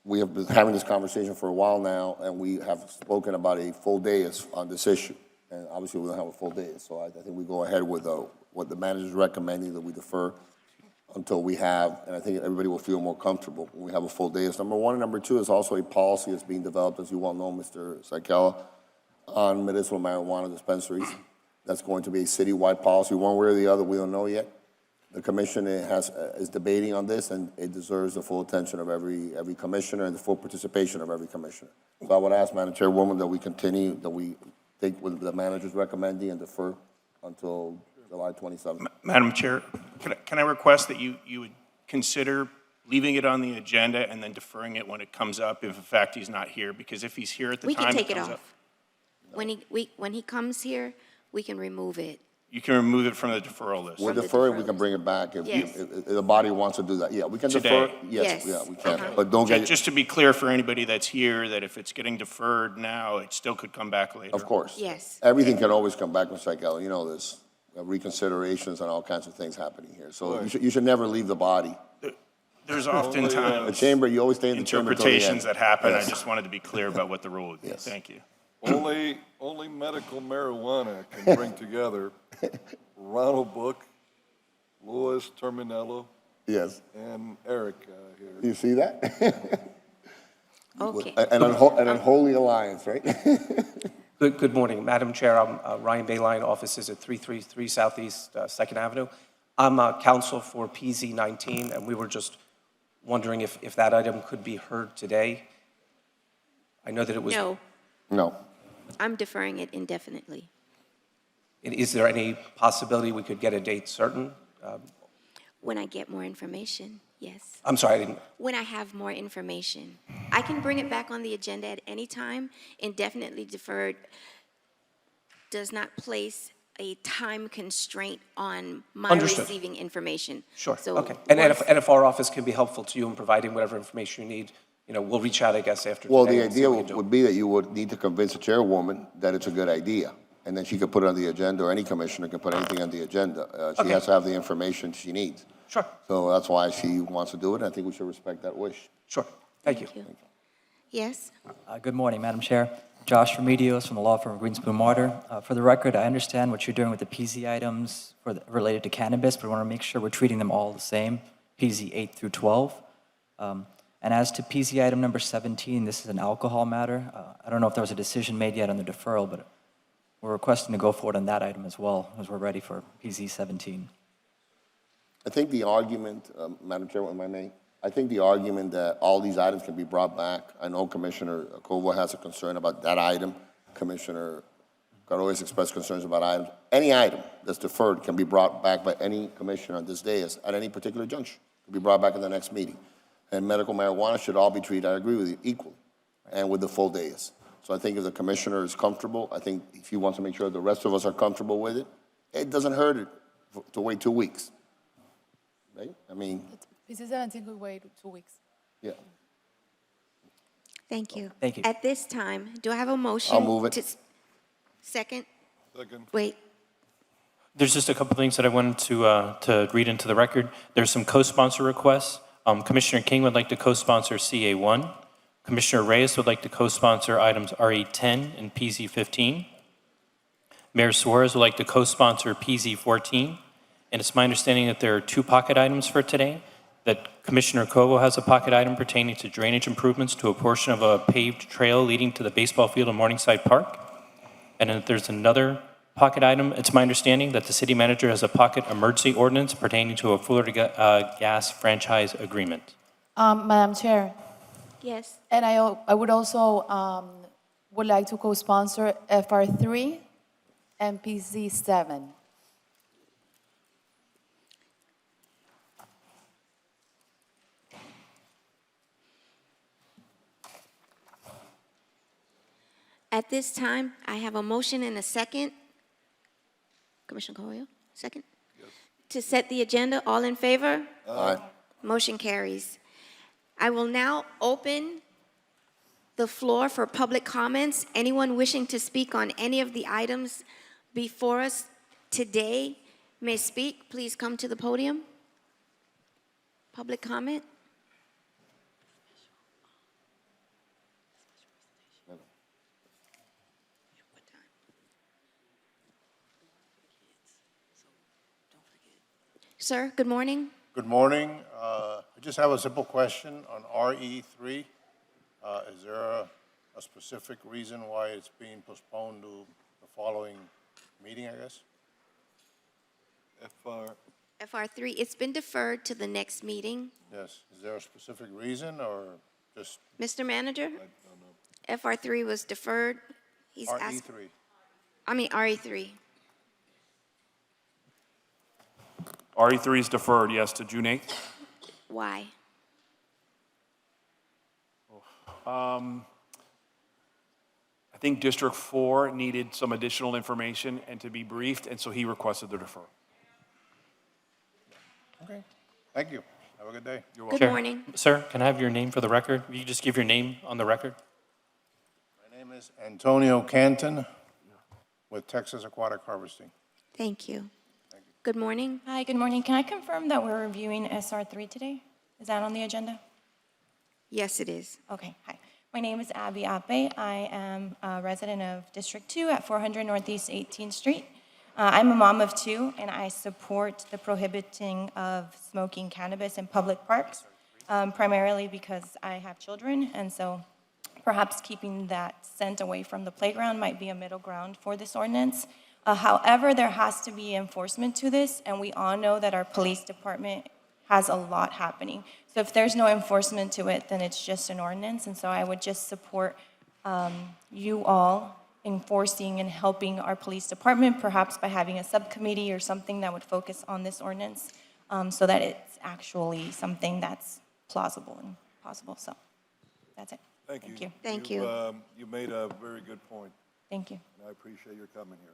We have been having this conversation for a while now, and we have spoken about a full day on this issue. And obviously, we don't have a full day, so I think we go ahead with what the manager is recommending, that we defer until we have, and I think everybody will feel more comfortable when we have a full day. It's number one. And number two is also a policy that's being developed, as you well know, Mr. Sakala, on medicinal marijuana dispensaries. That's going to be a citywide policy, one way or the other, we don't know yet. The commission is debating on this, and it deserves the full attention of every commissioner and the full participation of every commissioner. So I would ask, Madam Chairwoman, that we continue, that we take what the manager is recommending and defer until July 27th. Madam Chair, can I request that you would consider leaving it on the agenda and then deferring it when it comes up if in fact he's not here? Because if he's here at the We time can take it comes off. up, When he comes here, we can remove it. you can remove it from the deferral list. We're deferring, we can bring it back if Yes. if the body wants to do that. Yeah, we can Today. defer. Yes, Yes. yeah, we can. Uh-huh. But don't get, Just to be clear for anybody that's here, that if it's getting deferred now, it still could come back later. of course. Yes. Everything can always come back, Mr. Sakala, you know this. Reconsiderations and all kinds of things happening here. So you should never leave the body. There's The oftentimes chamber, you always stay in the chamber until the end. interpretations that happen. I Yes. just wanted to be clear about what the rule would be. Yes. Thank you. Only medical marijuana can bring together Ronald Book, Louis Terminello, Yes. and Eric here. You see that? Okay. An unholy alliance, right? Good morning, Madam Chair. I'm Ryan Bayline, offices at 333 Southeast 2nd Avenue. I'm counsel for PZ 19, and we were just wondering if that item could be heard today. I know that it was. No, No. I'm deferring it indefinitely. Is there any possibility we could get a date certain? When I get more information, yes. I'm sorry, I didn't. When I have more information. I can bring it back on the agenda at any time. Indefinitely deferred does not place a time constraint on my Understood. receiving information. Sure, So okay. And once- if our office can be helpful to you in providing whatever information you need, we'll reach out, I guess, after Well, today the and see idea what we can do. would be that you would need to convince the chairwoman that it's a good idea. And then she could put it on the agenda, or any commissioner can put anything on the agenda. She Okay. has to have the information she needs. Sure, So that's why she wants to do it, and I think we should respect that wish. sure. Thank you. Yes? Good morning, Madam Chair. Josh Remedios from the law firm of Greenspoon Martyr. For the record, I understand what you're doing with the PZ items related to cannabis, but I want to make sure we're treating them all the same, PZ 8 through 12. And as to PZ item number 17, this is an alcohol matter. I don't know if there was a decision made yet on the deferral, but we're requesting to go forward on that item as well, as we're ready for PZ 17. I think the argument, Madam Chairwoman, if I may, I think the argument that all these items can be brought back, I know Commissioner Cova has a concern about that item. Commissioner Caroes expressed concerns about items. Any item that's deferred can be brought back by any commissioner on this dais at any particular juncture. Can be brought back at the next meeting. And medical marijuana should all be treated, I agree with you, equally, and with the full dais. So I think if the commissioner is comfortable, I think if he wants to make sure the rest of us are comfortable with it, it doesn't hurt it to wait 2 weeks. Right? I mean, PZ 17 could wait 2 weeks. yeah. Thank you. Thank you. At this time, do I have a motion? I'll move it. Second? Second. Wait. There's just a couple things that I wanted to read into the record. There's some co-sponsor requests. Commissioner King would like to co-sponsor CA1. Commissioner Reyes would like to co-sponsor items RE10 and PZ15. Mayor Suarez would like to co-sponsor PZ14. And it's my understanding that there are 2 pocket items for today, that Commissioner Covo has a pocket item pertaining to drainage improvements to a portion of a paved trail leading to the baseball field in Morningside Park. And then there's another pocket item. It's my understanding that the city manager has a pocket emergency ordinance pertaining to a Florida gas franchise agreement. Madam Chair, Yes. and I would also would like to co-sponsor FR3 and PZ7. At this time, I have a motion and a second. Commissioner Coyle, second? Yes. To set the agenda, all in favor? Aye. Motion carries. I will now open the floor for public comments. Anyone wishing to speak on any of the items before us today may speak. Please come to the podium. Public comment? Sir, good morning. Good morning. I just have a simple question on RE3. Is there a specific reason why it's being postponed to the following meeting, I guess? FR3, it's been deferred to the next meeting. Yes. Is there a specific reason or just Mr. Manager? FR3 was deferred. He's RE3? RE3. RE3 is deferred, yes, to June 8th. Why? I think District 4 needed some additional information and to be briefed, and so he requested the deferral. Okay. Thank you. Have a good day. You're Good welcome. morning. Sir, can I have your name for the record? Will you just give your name on the record? My name is Antonio Canton with Texas Aquatic Harvesting. Thank you. Good morning. Hi, good morning. Can I confirm that we're reviewing SR3 today? Is that on the agenda? Yes, it is. Okay, hi. My name is Abby Ape. I am a resident of District 2 at 400 Northeast 18th Street. I'm a mom of 2, and I support the prohibiting of smoking cannabis in public parks, primarily because I have children, and so perhaps keeping that scent away from the playground might be a middle ground for this ordinance. However, there has to be enforcement to this, and we all know that our police department has a lot happening. So if there's no enforcement to it, then it's just an ordinance, and so I would just support you all enforcing and helping our police department, perhaps by having a subcommittee or something that would focus on this ordinance, so that it's actually something that's plausible and possible. So that's it. Thank you. Thank you. You made a very good point. Thank you. And I appreciate your coming here.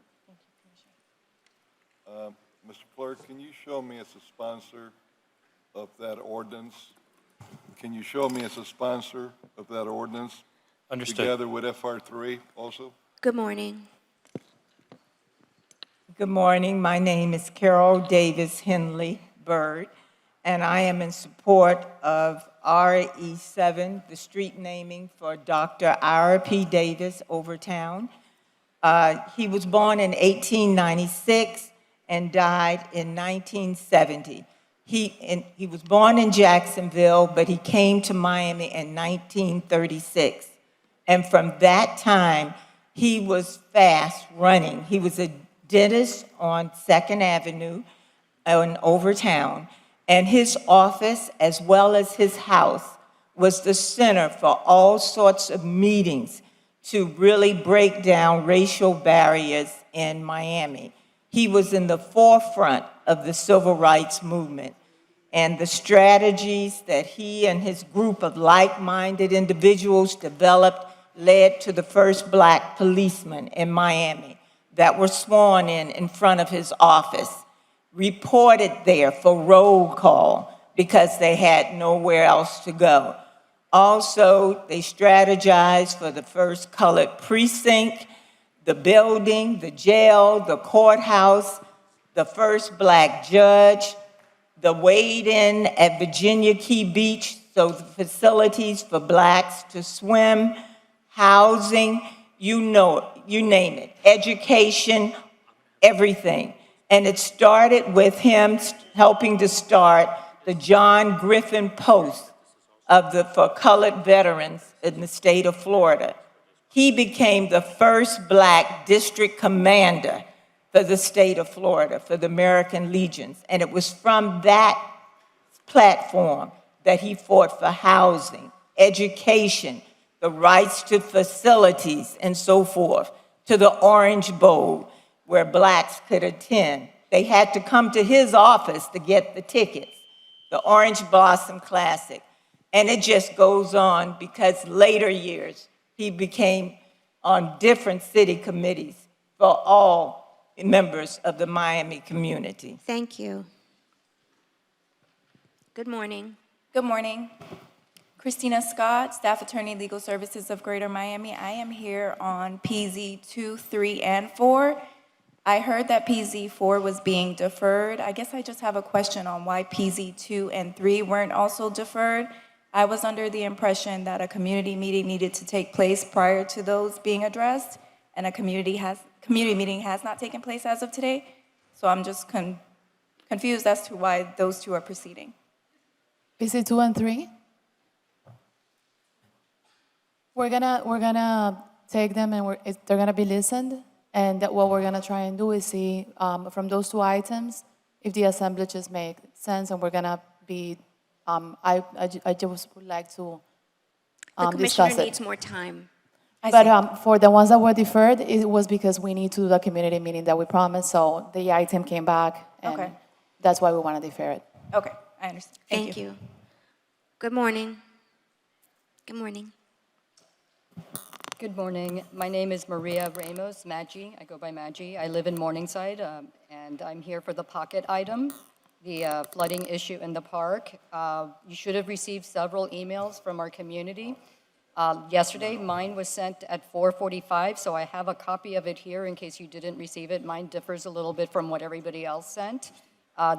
Mr. Clerk, can you show me as a sponsor of that ordinance? Can you show me as a sponsor of that ordinance? Understood. Together with FR3 also? Good morning. Good morning. My name is Carol Davis Henley Bird, and I am in support of RE7, the street naming for Dr. Ira P. Davis, Overtown. He was born in 1896 and died in 1970. He was born in Jacksonville, but he came to Miami in 1936. And from that time, he was fast running. He was a dentist on 2nd Avenue in Overtown, and his office, as well as his house, was the center for all sorts of meetings to really break down racial barriers in Miami. He was in the forefront of the civil rights movement, and the strategies that he and his group of like-minded individuals developed led to the first black policemen in Miami that were sworn in front of his office, reported there for roll call because they had nowhere else to go. Also, they strategized for the first colored precinct, the building, the jail, the courthouse, the first black judge, the wade-in at Virginia Key Beach so the facilities for blacks to swim, housing, you name it, education, everything. And it started with him helping to start the John Griffin Post for colored veterans in the state of Florida. He became the first black district commander for the state of Florida, for the American Legions. And it was from that platform that he fought for housing, education, the rights to facilities, and so forth, to the Orange Bowl, where blacks could attend. They had to come to his office to get the tickets, the Orange Blossom Classic. And it just goes on because later years, he became on different city committees for all members of the Miami community. Thank you. Good morning. Good morning. Christina Scott, Staff Attorney, Legal Services of Greater Miami. I am here on PZ 2, 3, and 4. I heard that PZ 4 was being deferred. I guess I just have a question on why PZ 2 and 3 weren't also deferred. I was under the impression that a community meeting needed to take place prior to those being addressed, and a community meeting has not taken place as of today. So I'm just confused as to why those two are proceeding. Is it 2 and 3? We're gonna take them and they're gonna be listened. And what we're gonna try and do is see from those two items if the assemblages make sense, and we're gonna be. I just would like to The commissioner discuss it. needs more time. But for the ones that were deferred, it was because we need to do the community meeting that we promised. So the item came back, and Okay. that's why we want to defer it. Okay, I understand. Thank you. Good morning. Good morning. Good morning. My name is Maria Ramos Maggi. I go by Maggi. I live in Morningside, and I'm here for the pocket item, the flooding issue in the park. You should have received several emails from our community. Yesterday, mine was sent at 4:45, so I have a copy of it here in case you didn't receive it. Mine differs a little bit from what everybody else sent.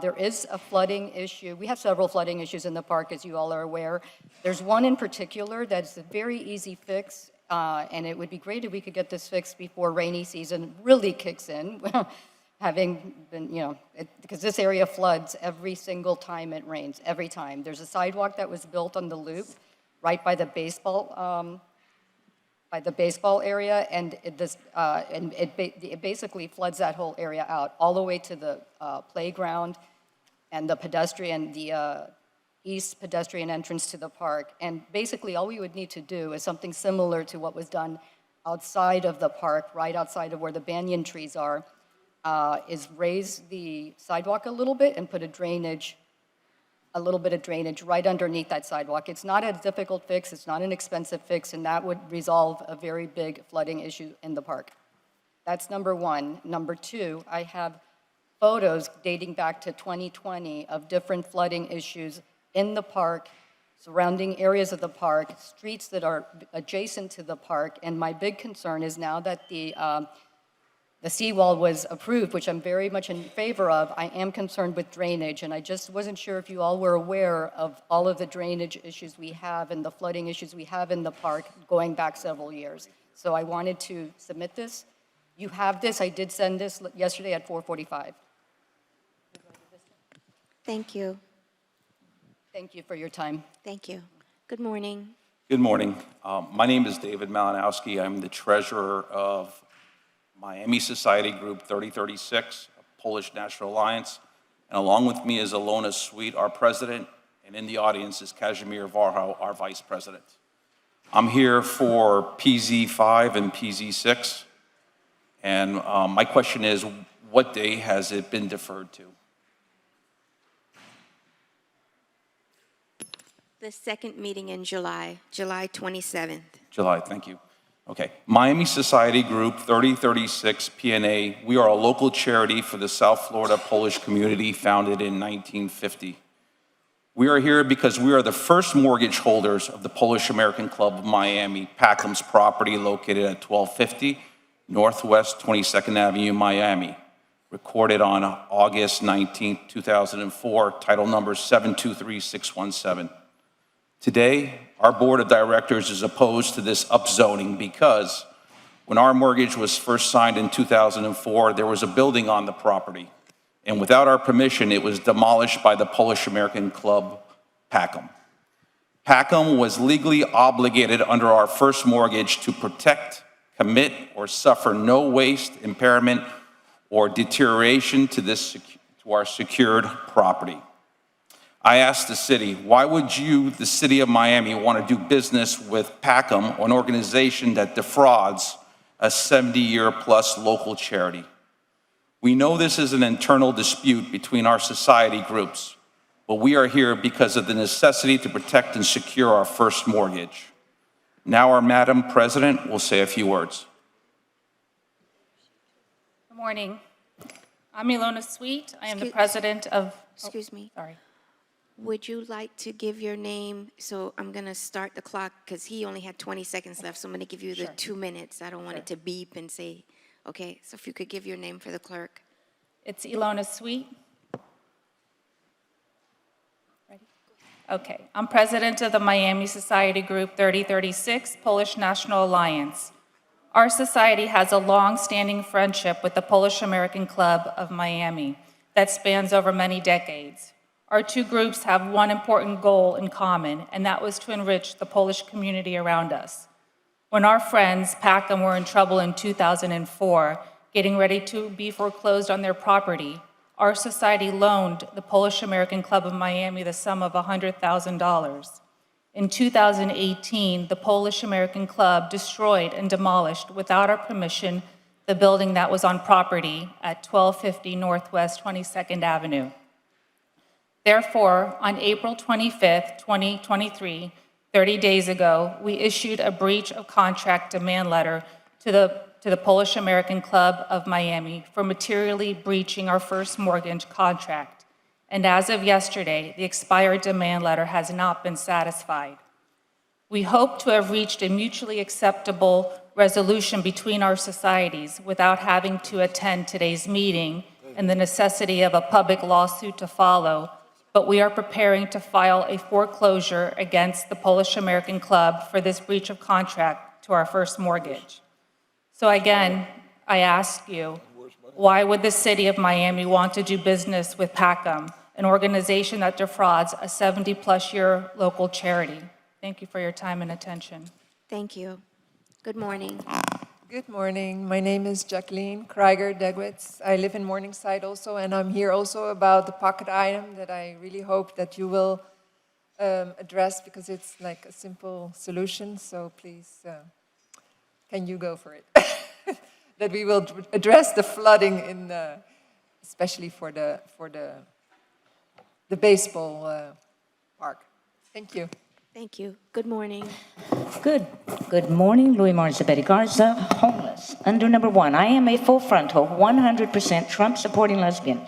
There is a flooding issue. We have several flooding issues in the park, as you all are aware. There's one in particular that's a very easy fix, and it would be great if we could get this fixed before rainy season really kicks in, having been, because this area floods every single time it rains, every time. There's a sidewalk that was built on the loop right by the baseball area, and it basically floods that whole area out, all the way to the playground and the east pedestrian entrance to the park. And basically, all we would need to do is something similar to what was done outside of the park, right outside of where the banyan trees are, is raise the sidewalk a little bit and put a little bit of drainage right underneath that sidewalk. It's not a difficult fix, it's not an expensive fix, and that would resolve a very big flooding issue in the park. That's number one. Number two, I have photos dating back to 2020 of different flooding issues in the park, surrounding areas of the park, streets that are adjacent to the park, and my big concern is now that the seawall was approved, which I'm very much in favor of, I am concerned with drainage, and I just wasn't sure if you all were aware of all of the drainage issues we have and the flooding issues we have in the park going back several years. So I wanted to submit this. You have this. I did send this yesterday at 4:45. Thank you. Thank you for your time. Thank you. Good morning. Good morning. My name is David Malinowski. I'm the treasurer of Miami Society Group 3036, a Polish National Alliance. And along with me is Ilona Sweet, our president, and in the audience is Kazimir Varho, our vice president. I'm here for PZ5 and PZ6. And my question is, what day has it been deferred to? The second meeting in July, July 27th. July, thank you. Okay, Miami Society Group 3036 PNA. We are a local charity for the South Florida Polish community founded in 1950. We are here because we are the first mortgage holders of the Polish American Club of Miami, Packham's property located at 1250 Northwest 22nd Avenue, Miami. Recorded on August 19, 2004, title number 723617. Today, our board of directors is opposed to this upzoning because when our mortgage was first signed in 2004, there was a building on the property. And without our permission, it was demolished by the Polish American Club, Pacom. Pacom was legally obligated under our first mortgage to protect, commit, or suffer no waste, impairment, or deterioration to our secured property. I asked the city, why would you, the city of Miami, want to do business with Pacom, an organization that defrauds a 70-year-plus local charity? We know this is an internal dispute between our society groups, but we are here because of the necessity to protect and secure our first mortgage. Now our Madam President will say a few words. Good morning. I'm Ilona Sweet. I am the president of... Excuse me. Sorry. Would you like to give your name? So I'm going to start the clock because he only had 20 seconds left. So I'm going to give you the 2 minutes. I don't want it to beep and say, okay. So if you could give your name for the clerk. It's Ilona Sweet. Ready? Okay. I'm president of the Miami Society Group 3036, Polish National Alliance. Our society has a long-standing friendship with the Polish American Club of Miami that spans over many decades. Our two groups have one important goal in common, and that was to enrich the Polish community around us. When our friends, Pacom, were in trouble in 2004, getting ready to be foreclosed on their property, our society loaned the Polish American Club of Miami the sum of $100,000. In 2018, the Polish American Club destroyed and demolished, without our permission, the building that was on property at 1250 Northwest 22nd Avenue. Therefore, on April 25th, 2023, 30 days ago, we issued a breach of contract demand letter to the Polish American Club of Miami for materially breaching our first mortgage contract. And as of yesterday, the expired demand letter has not been satisfied. We hope to have reached a mutually acceptable resolution between our societies without having to attend today's meeting and the necessity of a public lawsuit to follow, but we are preparing to file a foreclosure against the Polish American Club for this breach of contract to our first mortgage. So again, I ask you, why would the city of Miami want to do business with Pacom, an organization that defrauds a 70-plus year local charity? Thank you for your time and attention. Thank you. Good morning. Good morning. My name is Jacqueline Krieger Degwitz. I live in Morningside also, and I'm here also about the pocket item that I really hope that you will address because it's like a simple solution. So please, can you go for it? That we will address the flooding in, especially for the baseball park. Thank you. Thank you. Good morning. Good morning, Louis Marzabetti Garza, homeless. Under number 1, I am a full frontal, 100% Trump supporting lesbian.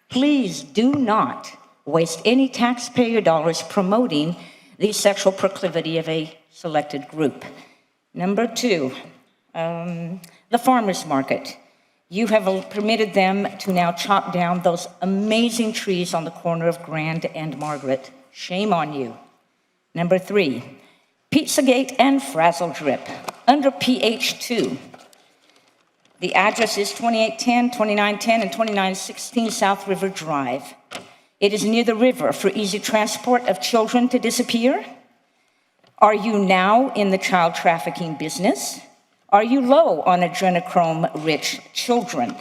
Please do not waste any taxpayer dollars promoting the sexual proclivity of a selected group. Number 2, the farmers market. You have permitted them to now chop down those amazing trees on the corner of Grand and Margaret. Shame on you. Number 3, Pizzagate and Frazzle Drip. Under PH2, the address is 2810, 2910, and 2916 South River Drive. It is near the river for easy transport of children to disappear. Are you now in the child trafficking business? Are you low on adrenochrome-rich children?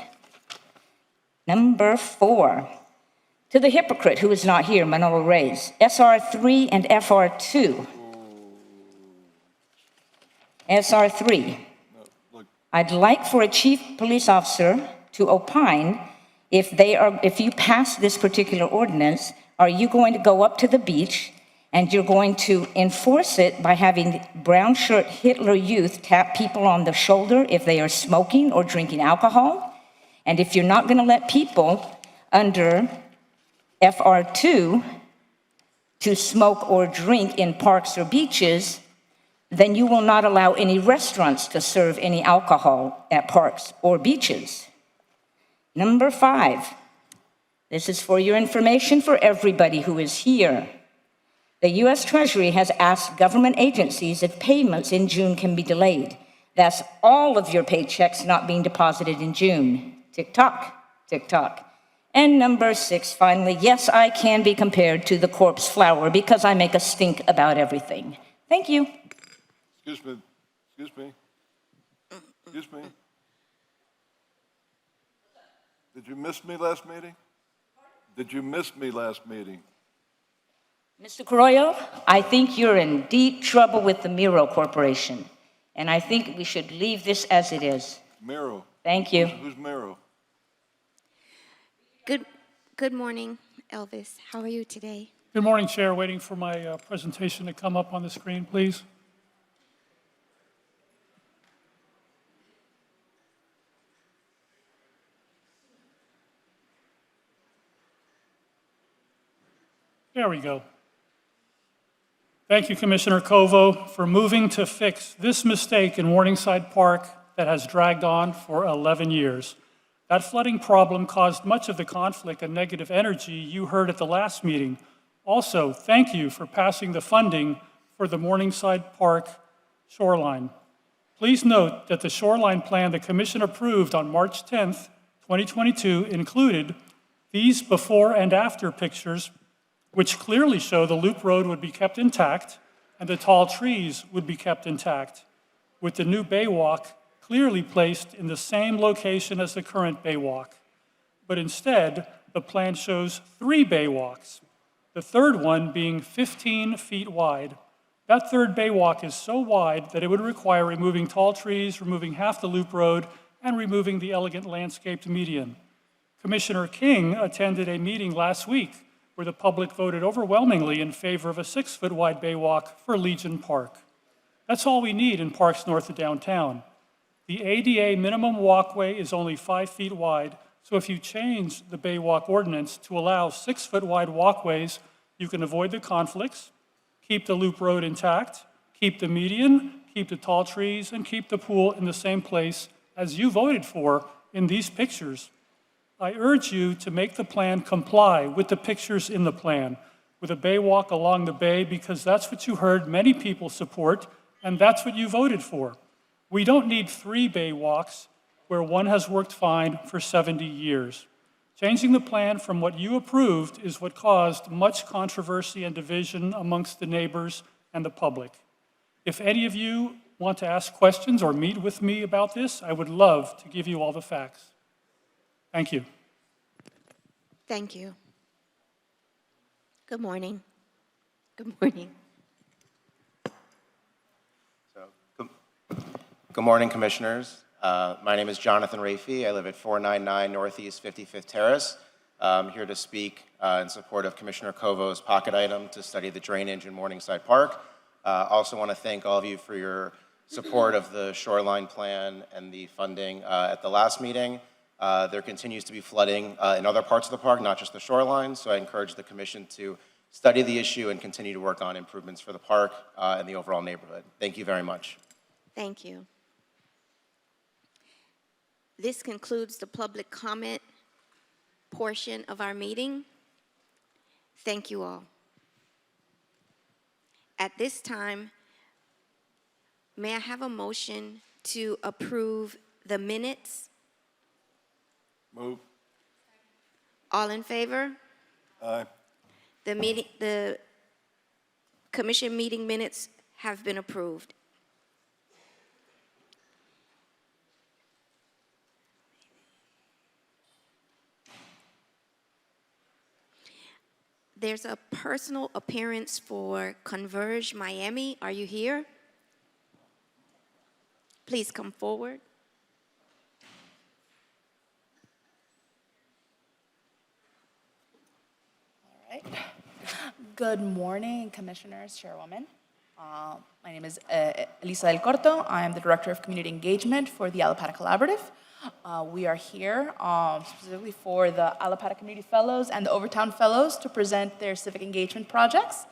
Number 4, to the hypocrite who is not here, Manolo Reyes, SR3 and FR2. SR3. I'd like for a chief police officer to opine if you pass this particular ordinance, are you going to go up to the beach and you're going to enforce it by having brown shirt Hitler Youth tap people on the shoulder if they are smoking or drinking alcohol? And if you're not going to let people under FR2 to smoke or drink in parks or beaches, then you will not allow any restaurants to serve any alcohol at parks or beaches. Number 5, this is for your information for everybody who is here. The U.S. Treasury has asked government agencies if payments in June can be delayed. That's all of your paychecks not being deposited in June. Tick-tock, tick-tock. And number 6, finally, yes, I can be compared to the corpse flower because I make a stink about everything. Thank you. Excuse me, excuse me, excuse me. Did you miss me last meeting? Did you miss me last meeting? Mr. Carollo, I think you're in deep trouble with the Miro Corporation, and I think we should leave this as it is. Miro. Thank you. Who's Miro? Good morning, Elvis. How are you today? Good morning, Chair. Waiting for my presentation to come up on the screen, please. There we go. Thank you, Commissioner Covo, for moving to fix this mistake in Morningside Park that has dragged on for 11 years. That flooding problem caused much of the conflict and negative energy you heard at the last meeting. Also, thank you for passing the funding for the Morningside Park shoreline. Please note that the shoreline plan the Commission approved on March 10th, 2022 included these before and after pictures, which clearly show the loop road would be kept intact and the tall trees would be kept intact, with the new baywalk clearly placed in the same location as the current baywalk. But instead, the plan shows 3 baywalks, the third one being 15 feet wide. That third baywalk is so wide that it would require removing tall trees, removing half the loop road, and removing the elegant landscaped median. Commissioner King attended a meeting last week where the public voted overwhelmingly in favor of a 6-foot wide baywalk for Legion Park. That's all we need in parks north of downtown. The ADA minimum walkway is only 5 feet wide, so if you change the baywalk ordinance to allow 6-foot wide walkways, you can avoid the conflicts, keep the loop road intact, keep the median, keep the tall trees, and keep the pool in the same place as you voted for in these pictures. I urge you to make the plan comply with the pictures in the plan, with a baywalk along the bay, because that's what you heard many people support, and that's what you voted for. We don't need 3 baywalks where one has worked fine for 70 years. Changing the plan from what you approved is what caused much controversy and division amongst the neighbors and the public. If any of you want to ask questions or meet with me about this, I would love to give you all the facts. Thank you. Thank you. Good morning. Good morning. Good morning, Commissioners. My name is Jonathan Rafi. I live at 499 Northeast 55th Terrace. I'm here to speak in support of Commissioner Covo's pocket item to study the drainage in Morningside Park. Also want to thank all of you for your support of the shoreline plan and the funding at the last meeting. There continues to be flooding in other parts of the park, not just the shoreline, so I encourage the Commission to study the issue and continue to work on improvements for the park and the overall neighborhood. Thank you very much. Thank you. This concludes the public comment portion of our meeting. Thank you all. At this time, may I have a motion to approve the minutes? Move. All in favor? Aye. The commission meeting minutes have been approved. There's a personal appearance for Converge Miami. Are you here? Please come forward. Good morning, Commissioners, Chairwoman. My name is Elisa Del Corto. I am the Director of Community Engagement for the Allapattah Collaborative. We are here specifically for the Allapattah Community Fellows and the Overtown Fellows to present their civic engagement projects.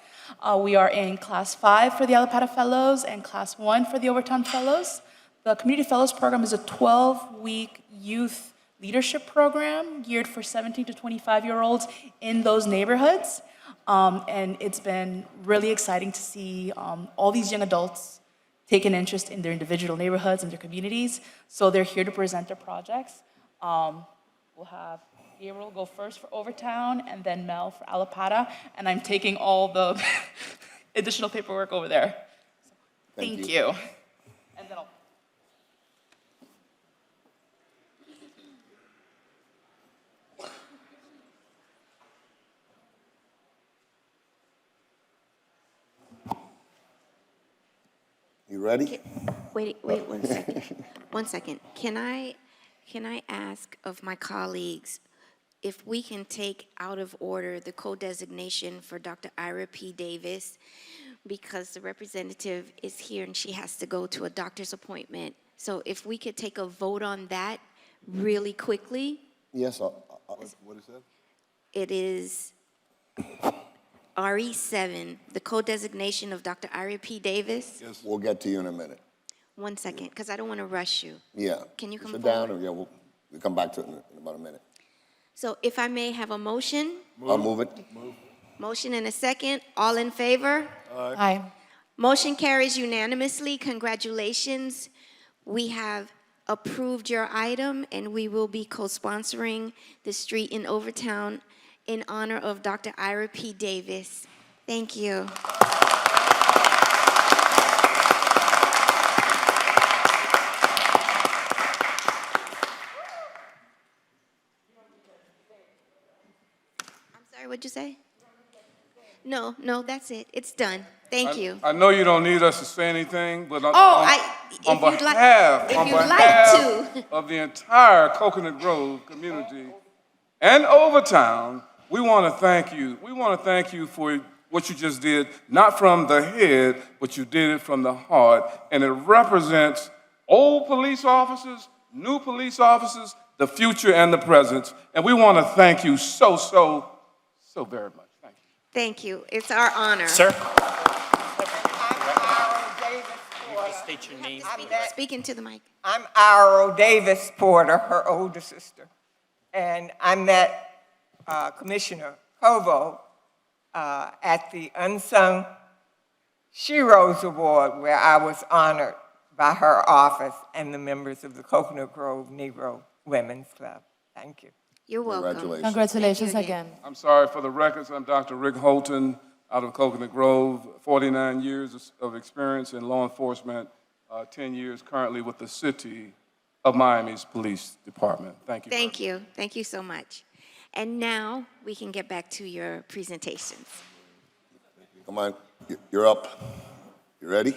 We are in Class 5 for the Allapattah Fellows and Class 1 for the Overtown Fellows. The Community Fellows Program is a 12-week youth leadership program geared for 17 to 25-year-olds in those neighborhoods. And it's been really exciting to see all these young adults take an interest in their individual neighborhoods and their communities. So they're here to present their projects. We'll have Gabriel go first for Overtown, and then Mel for Alapata. And I'm taking all the additional paperwork over there. Thank you. And then I'll You ready? Wait 1 second. 1 second. Can I ask of my colleagues if we can take out of order the co-designation for Dr. Ira P. Davis, because the representative is here and she has to go to a doctor's appointment. So if we could take a vote on that really quickly. Yes, What is that? It is RE7, the co-designation of Dr. Ira P. Davis. Yes. we'll get to you in a minute. 1 second, because I don't want to rush you. Yeah. Can you come Sit forward? down, and yeah, we'll come back to it in about a minute. So if I may have a motion, I'll move it. motion and a second, all in favor? Aye. Motion carries unanimously. Congratulations. We have approved your item, and we will be co-sponsoring the street in Overtown in honor of Dr. Ira P. Davis. Thank you. I'm sorry, what'd you say? No, that's it. It's done. Thank you. I know you don't need us to say anything, but on if you'd like- behalf if you'd like to. of the entire Coconut Grove community and Overtown, we want to thank you. We want to thank you for what you just did, not from the head, but you did it from the heart, and it represents old police officers, new police officers, the future and the present, and we want to thank you so very much. Thank you. It's our honor. Sir? State your name. Speak into the mic. I'm Ira Davis Porter, her older sister. And I met Commissioner Kovo at the Unsung Sheroes Award, where I was honored by her office and the members of the Coconut Grove Negro Women's Club. Thank you. You're welcome. Congratulations Thank you again. I'm sorry for the records. I'm Dr. Rick Holton out of Coconut Grove, 49 years of experience in law enforcement, 10 years currently with the City of Miami's Police Department. Thank you. Thank you. Thank you so much. And now we can get back to your presentations. Come on, you're up. You ready?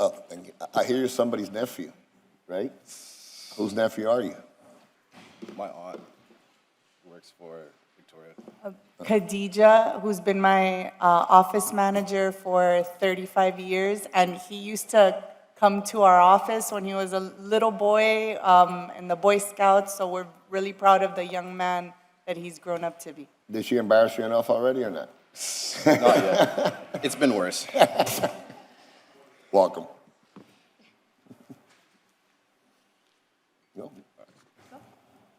Oh, thank you. I hear you're somebody's nephew, right? Whose nephew are you? My aunt works for Victoria. Khadija, who's been my office manager for 35 years, and he used to come to our office when he was a little boy in the Boy Scouts, so we're really proud of the young man that he's grown up to be. Did she embarrass you enough already or not? Not yet. It's been worse. Welcome. Good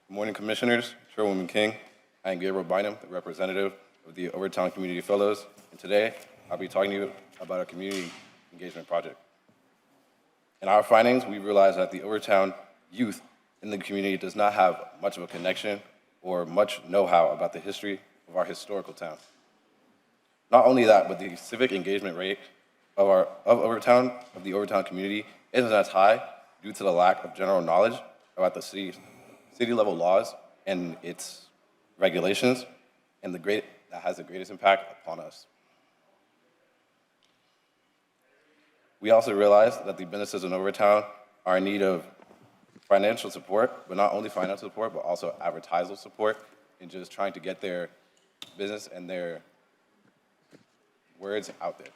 morning, Commissioners, Chairwoman King. I am Gabriel Bynum, the representative of the Overtown Community Fellows, and today I'll be talking to you about our community engagement project. In our findings, we realized that the Overtown youth in the community does not have much of a connection or much know-how about the history of our historical town. Not only that, but the civic engagement rate of the Overtown community isn't as high due to the lack of general knowledge about the city level laws and its regulations, and that has the greatest impact upon us. We also realized that the businesses in Overtown are in need of financial support, but not only financial support, but also advertising support in just trying to get their business and their words out there.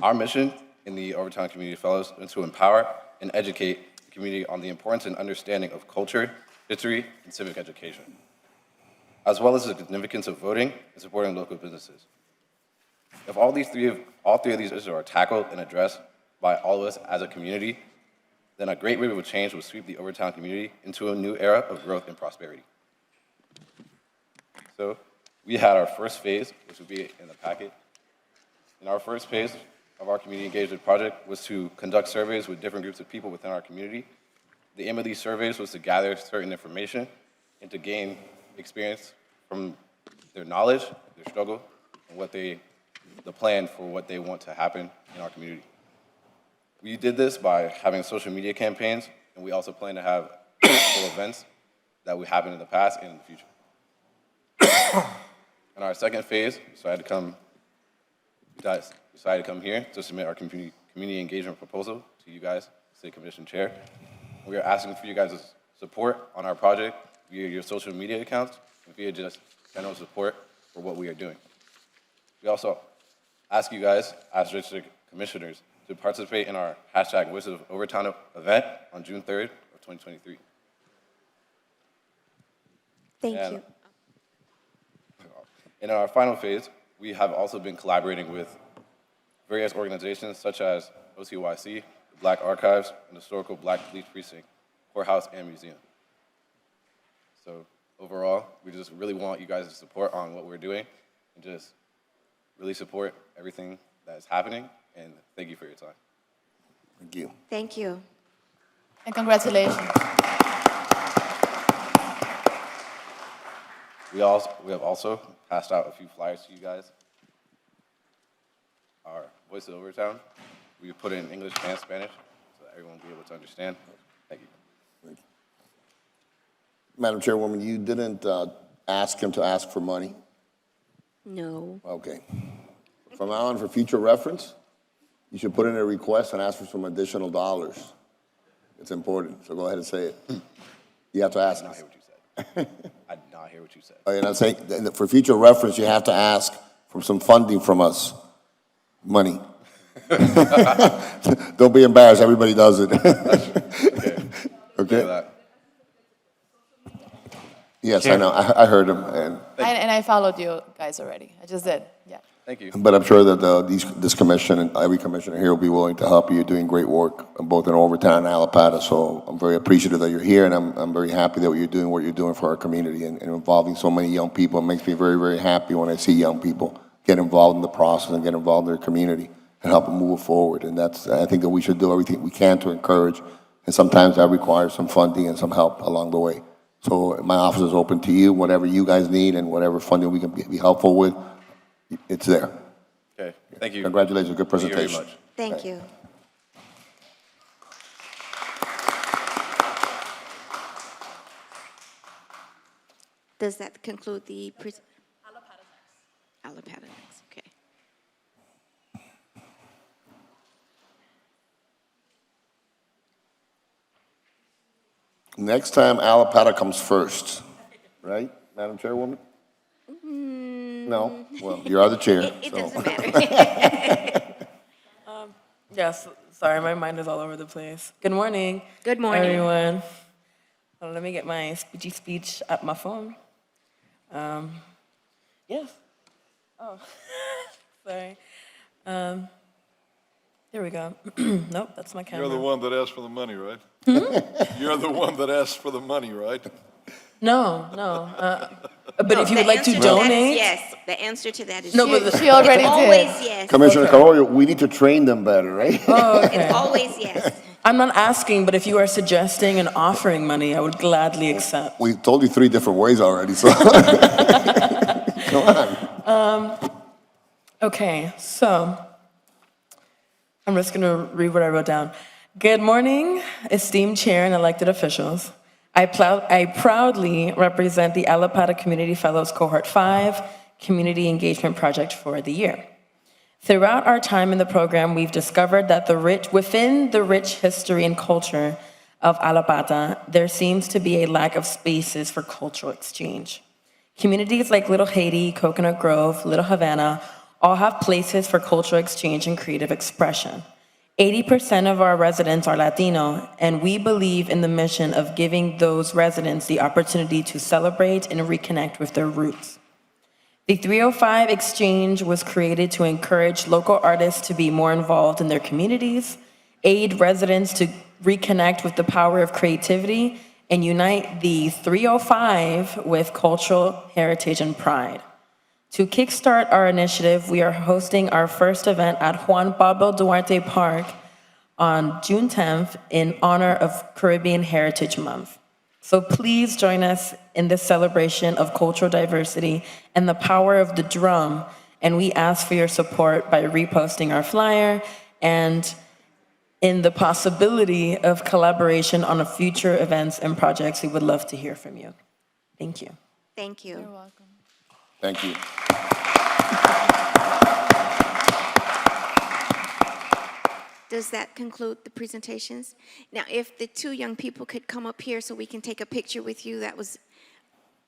Our mission in the Overtown Community Fellows is to empower and educate the community on the importance and understanding of culture history, and civic education, as well as the significance of voting and supporting local businesses. If all three of these issues are tackled and addressed by all of us as a community, then a great wave of change will sweep the Overtown community into a new era of growth and prosperity. So we had our first phase, which will be in the packet. And our first phase of our community engagement project was to conduct surveys with different groups of people within our community. The aim of these surveys was to gather certain information and to gain experience from their knowledge, their struggle, and the plan for what they want to happen in our community. We did this by having social media campaigns, and we also plan to have multiple events that will happen in the past and in the future. In our second phase, we decided to come here to submit our community engagement proposal to you guys, City Commission Chair. We are asking for you guys' support on our project via your social media accounts and via just general support for what we are doing. We also ask you guys, as registered commissioners, to participate in our hashtag Voices of Overtown event on June 3rd of 2023. Thank you. In our final phase, we have also been collaborating with various organizations such as OCYC, the Black Archives, and Historical Black Police Precinct, Courthouse, and Museum. So overall, we just really want you guys to support on what we're doing and just really support everything that is happening, and thank you for your time. Thank you. Thank you. And congratulations. We have also passed out a few flyers to you guys. Our Voice of Overtown, we put it in English and Spanish so that everyone will be able to understand. Thank you. Thank you. Madam Chairwoman, you didn't ask him to ask for money? No. Okay. From now on, for future reference, you should put in a request and ask for some additional dollars. It's important, so go ahead and say it. You have to ask. I did not hear what you said. I did not hear what you said. Oh, you're not saying, for future reference, you have to ask for some funding from us. Money. Don't be embarrassed, everybody does it. Okay? Yes, I know, I heard him, and I followed you guys already. I just did, yeah. Thank you. but I'm sure that this commission and every commissioner here will be willing to help you. You're doing great work, both in Overtown and Alapata, so I'm very appreciative that you're here, and I'm very happy that you're doing what you're doing for our community and involving so many young people. It makes me very, very happy when I see young people get involved in the process and get involved in their community and help them move forward. And I think that we should do everything we can to encourage, and sometimes that requires some funding and some help along the way. So my office is open to you, whatever you guys need and whatever funding we can be helpful with, it's there. Okay, thank you. Congratulations, good Thank you very presentation. much. Thank you. Does that conclude the Alapata next, okay. Next time, Alapata comes first, right, Madam Chairwoman? No? Well, you are the chair. It so. doesn't matter. Yes, sorry, my mind is all over the place. Good morning. Good morning. Everyone. Well, let me get my speechy speech at my phone. Yes. Oh, sorry. There we go. Nope, that's my camera. You're the one that asked for the money, right? You're the one that asked for the money, right? No. But if you would like to donate. Yes, the answer to that is No, yes. but she already It's did. always yes. Commissioner Carollo, we need to train them better, right? Oh, okay. It's always yes. I'm not asking, but if you are suggesting and offering money, I would gladly accept. We told you 3 different ways already, so. Come on. Okay, so I'm just going to read what I wrote down. Good morning, esteemed chair and elected officials. I proudly represent the Alapata Community Fellows Cohort 5 Community Engagement Project for the year. Throughout our time in the program, we've discovered that within the rich history and culture of Alapata, there seems to be a lack of spaces for cultural exchange. Communities like Little Haiti, Coconut Grove, Little Havana all have places for cultural exchange and creative expression. 80% of our residents are Latino, and we believe in the mission of giving those residents the opportunity to celebrate and reconnect with their roots. The 305 Exchange was created to encourage local artists to be more involved in their communities, aid residents to reconnect with the power of creativity, and unite the 305 with cultural heritage and pride. To kickstart our initiative, we are hosting our first event at Juan Pablo Duarte Park on June 10th in honor of Caribbean Heritage Month. So please join us in this celebration of cultural diversity and the power of the drum, and we ask for your support by reposting our flyer and in the possibility of collaboration on future events and projects. We would love to hear from you. Thank you. Thank you. You're welcome. Thank you. Does that conclude the presentations? Now, if the two young people could come up here so we can take a picture with you, that was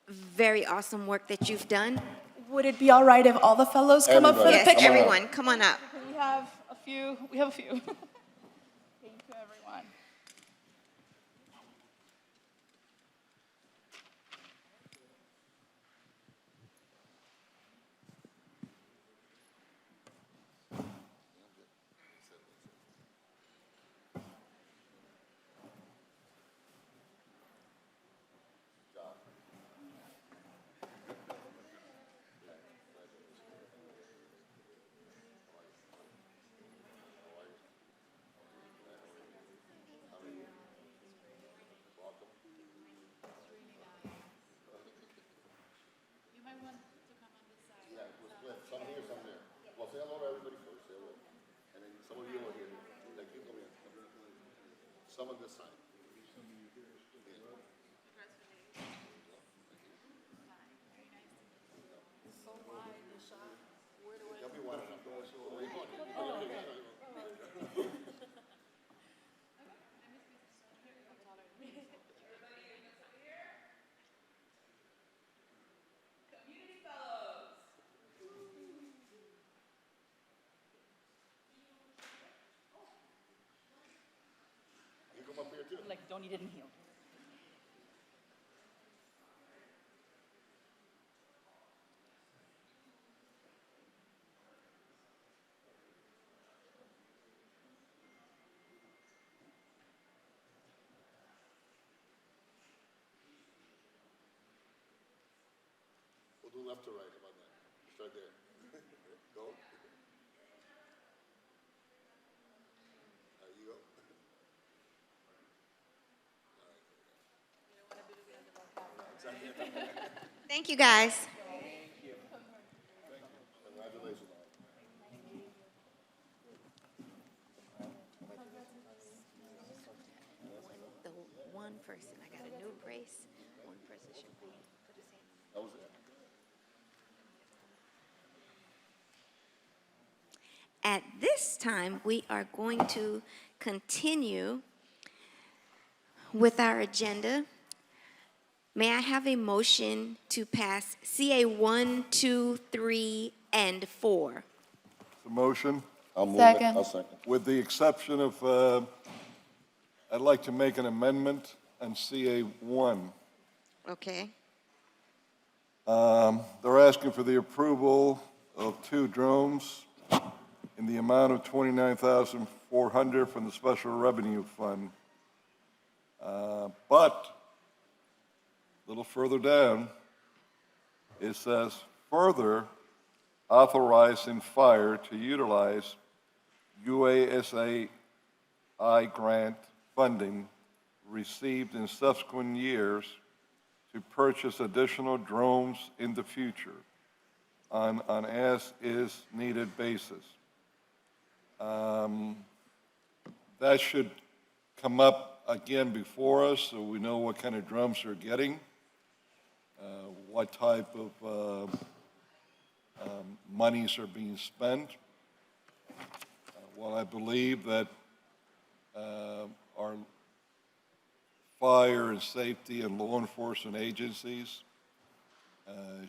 very awesome work that you've done. Would it be all right if all the fellows come up for the Yes, picture? everyone, come on up. We have a few. Thank you, everyone. Some of this side. Like, don't eat it in here. We'll do left to right, how about that? Start there. Go. There you go. Thank you, guys. Congratulations. The one person, I got a new brace. One person should put his hand on. That was it. At this time, we are going to continue with our agenda. May I have a motion to pass CA 1, 2, 3, and 4? The motion, I'll move it. Second. I'll second. with the exception of, I'd like to make an amendment on CA 1. Okay. They're asking for the approval of 2 drones in the amount of $29,400 from the Special Revenue Fund. But, a little further down, it says, further authorizing fire to utilize UASAI grant funding received in subsequent years to purchase additional drones in the future on as-is-needed basis. That should come up again before us, so we know what kind of drums they're getting, what type of monies are being spent. While I believe that our fire and safety and law enforcement agencies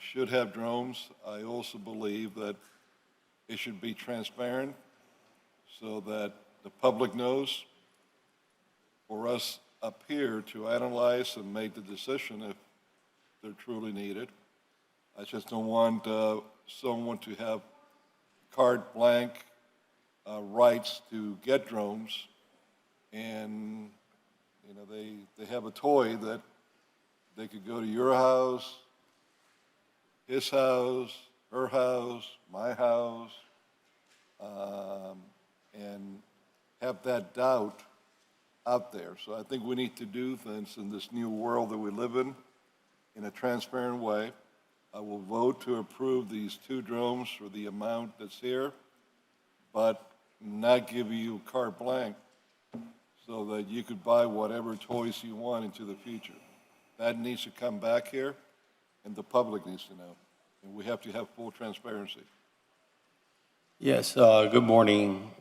should have drones, I also believe that it should be transparent so that the public knows, for us up here to analyze and make the decision if they're truly needed. I just don't want someone to have carte blanche rights to get drones, and they have a toy that they could go to your house, his house, her house, my house, and have that doubt out there. So I think we need to do things in this new world that we live in a transparent way. I will vote to approve these 2 drones for the amount that's here, but not give you carte blanche so that you could buy whatever toys you want into the future. That needs to come back here, and the public needs to know. And we have to have full transparency. Yes, good morning,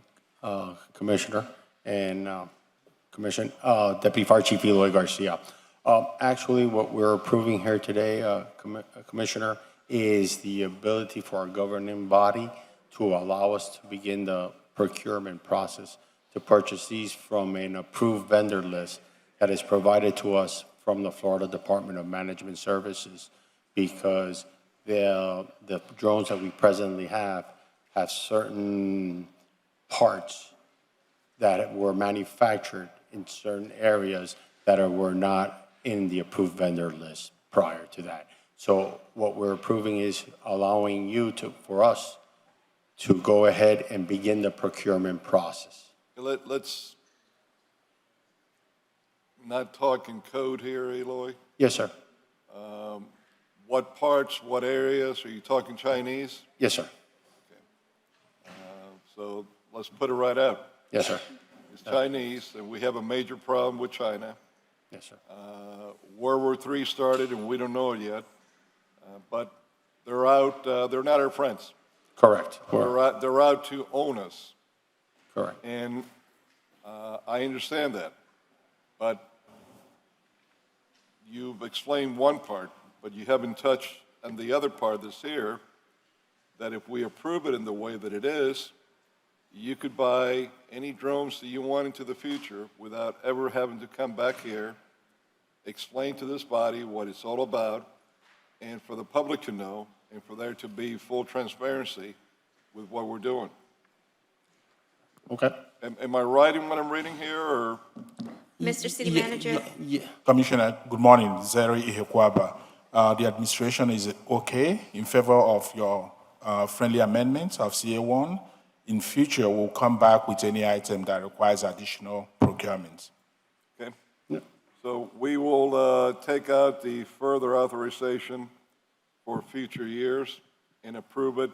Commissioner and Deputy Fire Chief Eloy Garcia. Actually, what we're approving here today, Commissioner, is the ability for our governing body to allow us to begin the procurement process to purchase these from an approved vendor list that is provided to us from the Florida Department of Management Services, because the drones that we presently have certain parts that were manufactured in certain areas that were not in the approved vendor list prior to that. So what we're approving is allowing you for us to go ahead and begin the procurement process. Let's not talk in code here, Eloy. Yes, sir. What parts, what areas? Are you talking Chinese? Yes, sir. So let's put it right out. Yes, sir. It's Chinese, and we have a major problem with China. Yes, sir. World War III started, and we don't know it yet. But they're out. They're not our friends. Correct. They're out to own us. Correct. And I understand that. But you've explained one part, but you haven't touched on the other part that's here, that if we approve it in the way that it is, you could buy any drones that you want into the future without ever having to come back here, explain to this body what it's all about, and for the public to know, and for there to be full transparency with what we're doing. Okay. Am I right in what I'm reading here, or? Mr. City Manager? Commissioner, good morning. Zeri Ihekwaba. The administration is okay in favor of your friendly amendments of CA1. In future, we'll come back with any item that requires additional procurement. Okay. So we will take out the further authorization for future years and approve it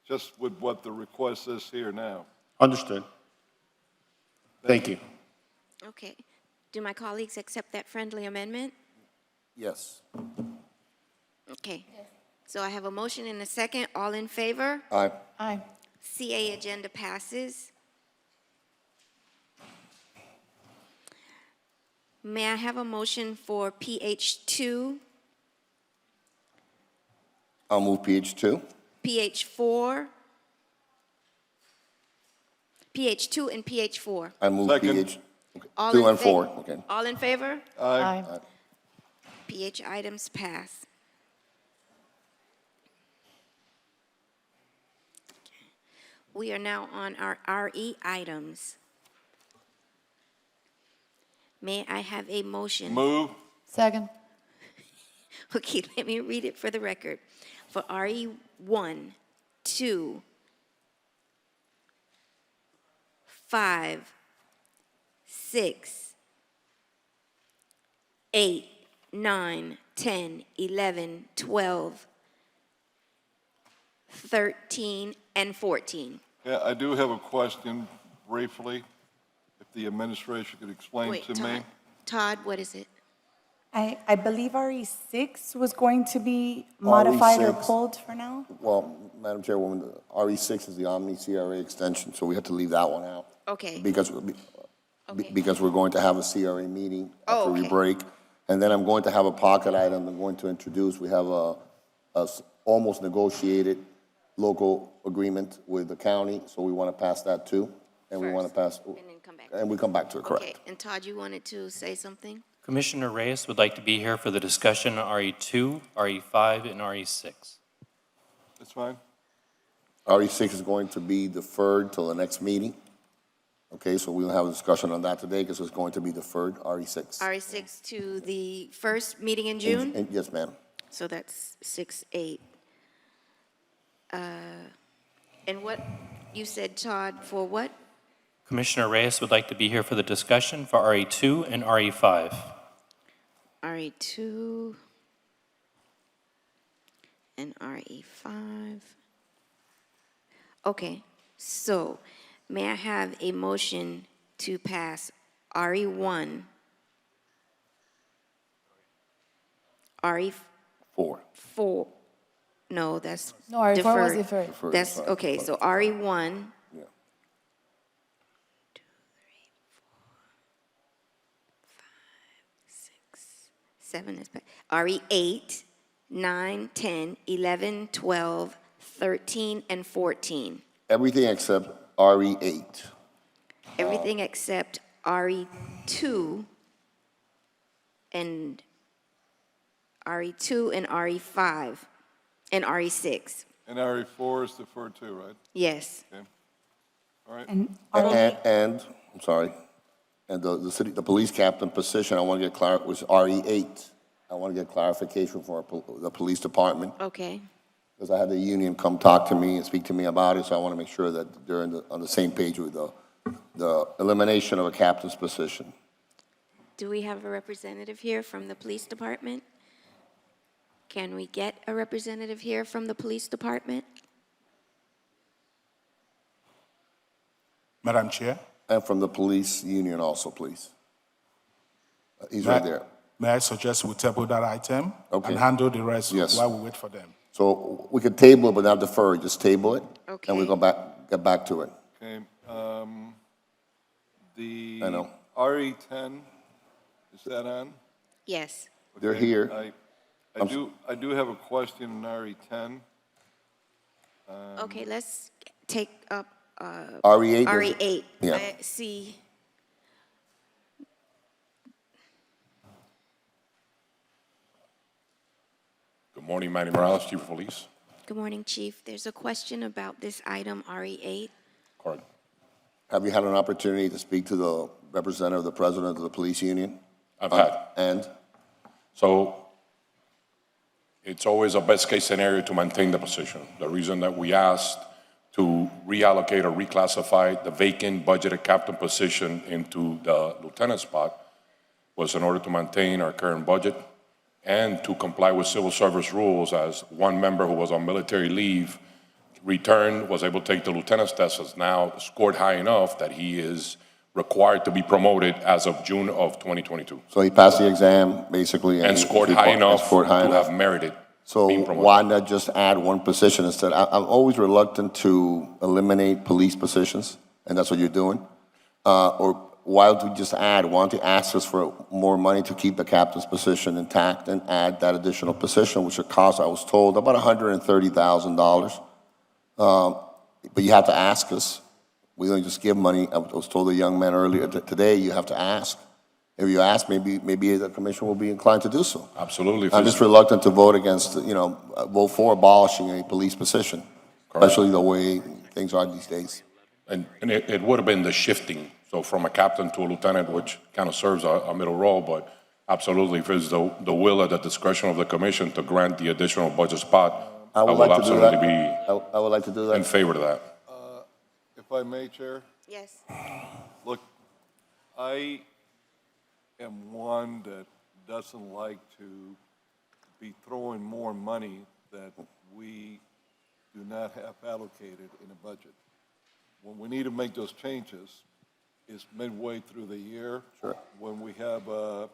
just with what the request is here now. Understood. Thank you. Okay. Do my colleagues accept that friendly amendment? Yes. Okay. So I have a motion and a second. All in favor? Aye. Aye. CA agenda passes. May I have a motion for PH2, I'll move PH2. PH4, PH2 and PH4? I move Second. PH, All 2 in and 4, fa- okay. All in favor? Aye. PH items pass. We are now on our RE items. May I have a motion? Move. Second. Okay, let me read it for the record. For RE 1, 2, 5, 6, 8, 9, 10, 11, 12, 13, and 14. Yeah, I do have a question briefly, if the administration could explain Wait, to Todd. me. Todd, what is it? I believe RE6 was going to be modified or RE6. pulled for now. Well, Madam Chairwoman, the RE6 is the Omni CRA extension, so we have to leave that one out. Okay. Because we're going to have a CRA meeting Oh, after we okay. break. And then I'm going to have a pocket item I'm going to introduce. We have a almost negotiated local agreement with the county, so we want to pass that too. and we want to pass, and then come back. and we come back to it, Okay, correct? and Todd, you wanted to say something? Commissioner Reyes would like to be here for the discussion on RE2, RE5, and RE6. That's fine. RE6 is going to be deferred till the next meeting. Okay, so we'll have a discussion on that today because it's going to be deferred, RE6. RE6 to the first meeting in June? Yes, ma'am. So that's 6/8. And what, you said, Todd, for what? Commissioner Reyes would like to be here for the discussion for RE2 and RE5. RE2 and RE5. Okay, so may I have a motion to pass RE1, Four. RE4, no, that's No, RE4 was deferred. deferred. Deferred, That's, sorry, okay, so RE1, Yeah. 7 is, RE8, 9, 10, 11, 12, 13, and 14. Everything except RE8. Everything except RE2 and RE2 and RE5 and RE6. And RE4 is deferred too, right? Yes. Okay. All right. And, I'm sorry, and the police captain position, I want to get was RE8. I want to get clarification from the police department, Okay. because I had the union come talk to me and speak to me about it, so I want to make sure that they're on the same page with the elimination of a captain's position. Do we have a representative here from the police department? Can we get a representative here from the police department? Madam Chair? And from the police union also, please. He's right there. May I suggest we table that item Okay. and handle the rest Yes. while we wait for them? So we could table it, but not defer it, just table it. Okay. And we get back to it. Okay, the I know. RE10, is that on? Yes. They're Okay, here. I do have a question in RE10. Okay, let's take up RE8? RE8. Yeah. Let's see. Good morning, Manny Morales, Chief of Police. Good morning, Chief. There's a question about this item, RE8. Correct. Have you had an opportunity to speak to the representative, the president of the police union? I've had. And? So it's always a best-case scenario to maintain the position. The reason that we asked to reallocate or reclassify the vacant budgeted captain position into the lieutenant spot was in order to maintain our current budget and to comply with civil service rules, as one member who was on military leave returned, was able to take the lieutenant's test, has now scored high enough that he is required to be promoted as of June of 2022. So he passed the exam, basically. And scored high enough scored high to enough. have merited So being promoted. why not just add one position instead? I'm always reluctant to eliminate police positions, and that's what you're doing. Or why don't we just add, why don't you ask us for more money to keep the captain's position intact and add that additional position, which would cost, I was told, about $130,000. But you have to ask us. We don't just give money. I was told a young man earlier today, you have to ask. If you ask, maybe the commission will be inclined to do so. Absolutely. I'm just reluctant to vote against, vote for abolishing a police position, especially the way things are these days. And it would have been the shifting, so from a captain to a lieutenant, which kind of serves a middle role, but absolutely, if it's the will at the discretion of the commission to grant the additional budget spot, I would will like to do absolutely that. be I would like to do that. in favor of that. If I may, Chair? Yes. Look, I am one that doesn't like to be throwing more money that we do not have allocated in a budget. When we need to make those changes is midway through the year. Sure. When we have a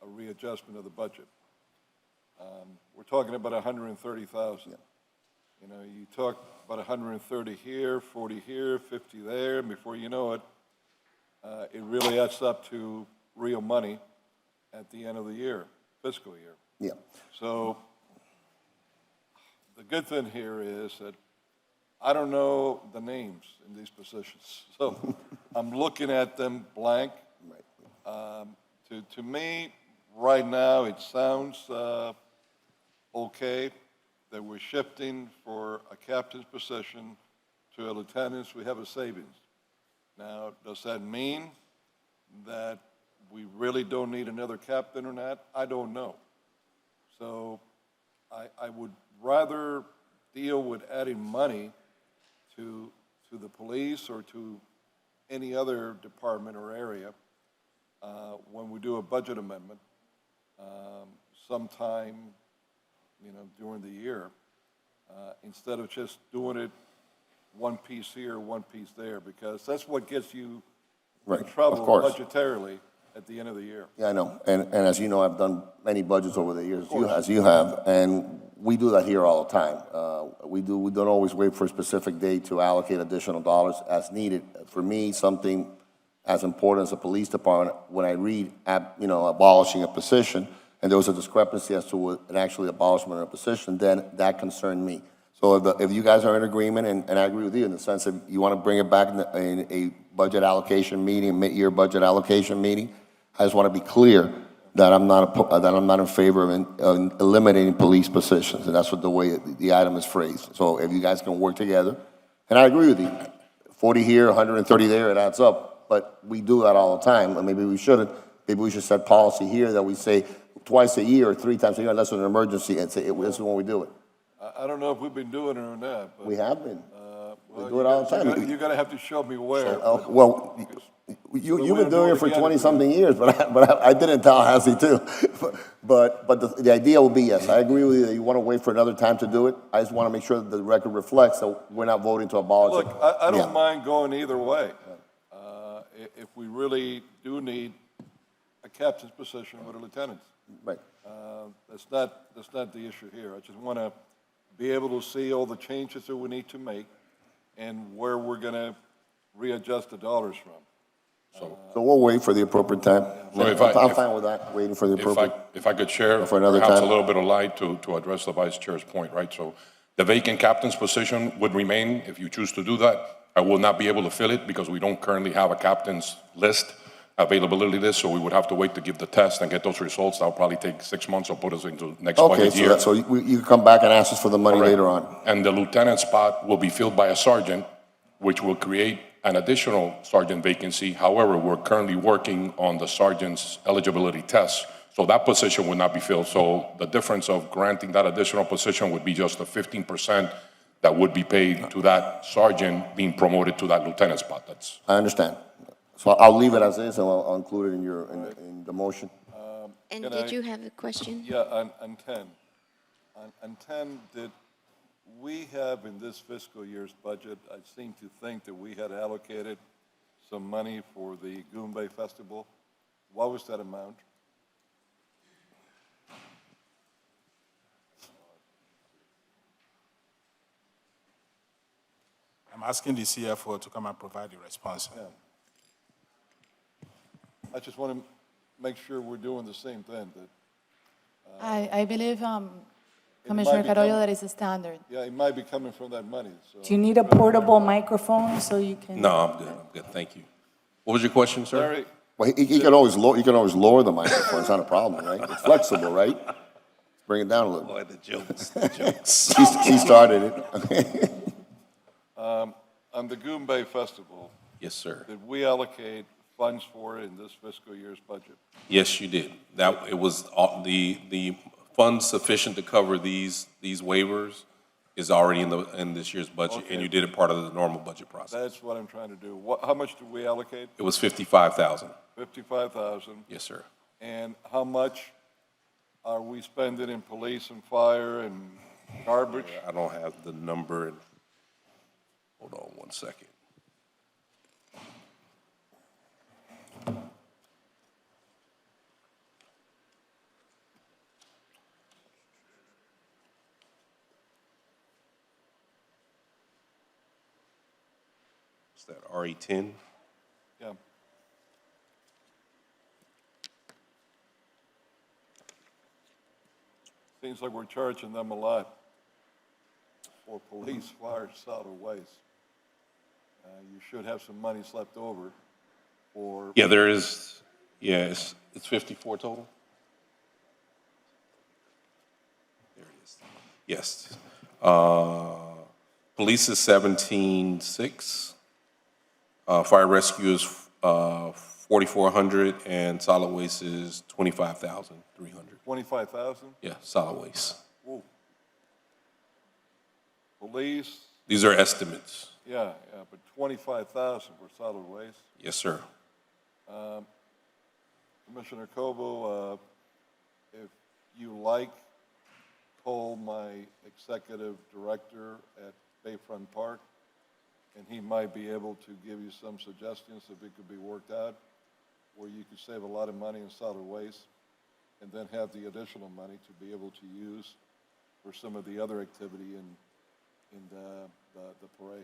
readjustment of the budget. We're talking about 130,000. Yeah. You talk about 130 here, 40 here, 50 there, and before you know it, it really adds up to real money at the end of the year, fiscal year. Yeah. So the good thing here is that I don't know the names in these positions, so I'm looking at them blank. To me, right now, it sounds okay that we're shifting for a captain's position to a lieutenant's. We have a savings. Now, does that mean that we really don't need another captain or not? I don't know. So I would rather deal with adding money to the police or to any other department or area when we do a budget amendment sometime, during the year, instead of just doing it one piece here, one piece there, because that's what gets you in Right, trouble of course. budgetarily at the end of the year. Yeah, I know. And as you know, I've done many budgets over the years, as you have, and we do that here all the time. We don't always wait for a specific day to allocate additional dollars as needed. For me, something as important as a police department, when I read, abolishing a position, and there was a discrepancy as to an actually abolishment of a position, then that concerned me. So if you guys are in agreement, and I agree with you in the sense that you want to bring it back in a budget allocation meeting, mid-year budget allocation meeting, I just want to be clear that I'm not in favor of eliminating police positions, and that's what the way the item is phrased. So if you guys can work together, and I agree with you, 40 here, 130 there, it adds up, but we do that all the time, and maybe we shouldn't. Maybe we should set policy here that we say twice a year or 3 times a year, unless it's an emergency, and say, this is when we do it. I don't know if we've been doing it or not, but. We have been. We Well, do it all the time. You're gonna have to show me where. Well, you've been doing it for 20-something years, but I did it in Tallahassee too. But the idea will be, yes, I agree with you that you want to wait for another time to do it. I just want to make sure that the record reflects that we're not voting to abolish it. Look, I don't Yeah. mind going either way. If we really do need a captain's position with a lieutenant. Right. That's not the issue here. I just want to be able to see all the changes that we need to make and where we're going to readjust the dollars from. So we'll wait for the appropriate time. So I'm fine with that, waiting for the appropriate. If I could share For another perhaps a time. little bit of light to address the vice chair's point, right? So the vacant captain's position would remain if you choose to do that. I will not be able to fill it because we don't currently have a captain's list, availability list, so we would have to wait to give the test and get those results. That'll probably take 6 months or put us into next Okay, budget year. so you can come back and ask us for the money Correct. later on. And the lieutenant spot will be filled by a sergeant, which will create an additional sergeant vacancy. However, we're currently working on the sergeant's eligibility test, so that position would not be filled. So the difference of granting that additional position would be just the 15% that would be paid to that sergeant being promoted to that lieutenant spot. That's I understand. So I'll leave it as is, and I'll include it in the motion. And Can did I- you have a question? Yeah, on 10. On 10, did we have in this fiscal year's budget, I seem to think that we had allocated some money for the Goombay Festival. What was that amount? I'm asking the CFO to come and provide the response. I just want to make sure we're doing the same thing, that. I believe, might Commissioner be Carollo, coming- that is a standard. Yeah, it might be coming from that money, so. Do you need a portable microphone so you can? No, I'm good, thank you. What was your question, sir? Larry, Well, he can always lower the microphone. It's not a problem, right? It's flexible, right? Bring it down a little. Boy, the jokes, the jokes. She started it. on the Goombay Festival, Yes, sir. did we allocate funds for it in this fiscal year's budget? Yes, you did. That, it was, the funds sufficient to cover these waivers is already in this year's budget, and you did it part of the normal budget process. That's what I'm trying to do. How much did we allocate? It was 55,000. 55,000. Yes, sir. And how much are we spending in police and fire and garbage? I don't have the number. Hold on one second. Is that RE10? Yeah. Seems like we're charging them a lot. for police, fire, solid waste. You should have some monies left over for. Yeah, there is, yeah, it's 54 total? There it is. Yes. Police is 17.6. Fire rescue is 4,400, and solid waste is 25,300. 25,000? Yeah, solid waste. Ooh. Police, These are estimates. yeah, but 25,000 for solid waste. Yes, sir. Commissioner Cobo, if you like, call my executive director at Bayfront Park, and he might be able to give you some suggestions if it could be worked out, where you could save a lot of money in solid waste, and then have the additional money to be able to use for some of the other activity in the parade.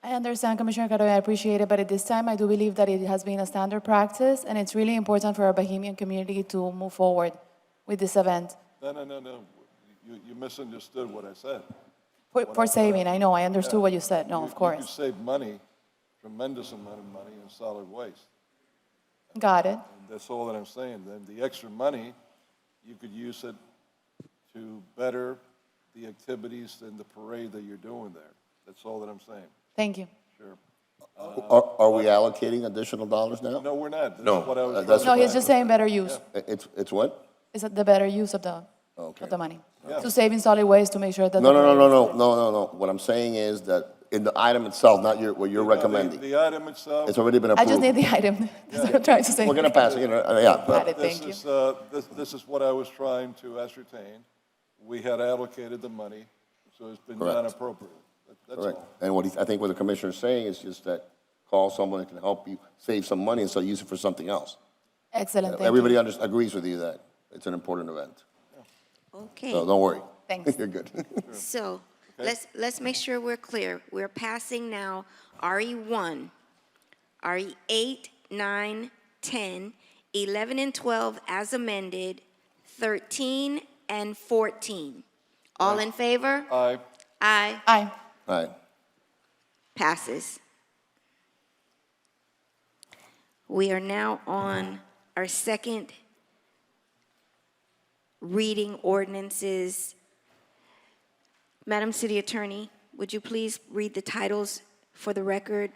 I understand, Commissioner Carollo, I appreciate it, but at this time, I do believe that it has been a standard practice, and it's really important for our Bahamian community to move forward with this event. No. You misunderstood what I said. For saving, I know, I understood what you said, no, of You course. could save money, tremendous amount of money in solid waste. Got it. And that's all that I'm saying. Then the extra money, you could use it to better the activities in the parade that you're doing there. That's all that I'm saying. Thank you. Sure. Are we allocating additional dollars now? No, we're not. No. That's what I was That's trying No, to he's just saying better use. It's what? Is it the better use of the money? Yeah. To save in solid waste to make sure that. No. the- What I'm saying is that in the item itself, not what you're recommending. The item itself. It's already been I approved. just need the item. That's what I'm trying to say. We're gonna pass it, yeah. Got it, thank you. This is what I was trying to ascertain. We had allocated the money, so it's been done Correct. appropriately. That's Correct. all. And I think what the commissioner's saying is just that call someone that can help you save some money and so use it for something else. Excellent, thank you. Everybody agrees with you that it's an important event. Okay. So don't worry. Thanks. You're good. So let's make sure we're clear. We're passing now RE1, RE8, 9, 10, 11 and 12 as amended, 13 and 14. All in favor? Aye. Aye. Aye. All right. Passes. We are now on our second reading ordinances. Madam City Attorney, would you please read the titles for the record?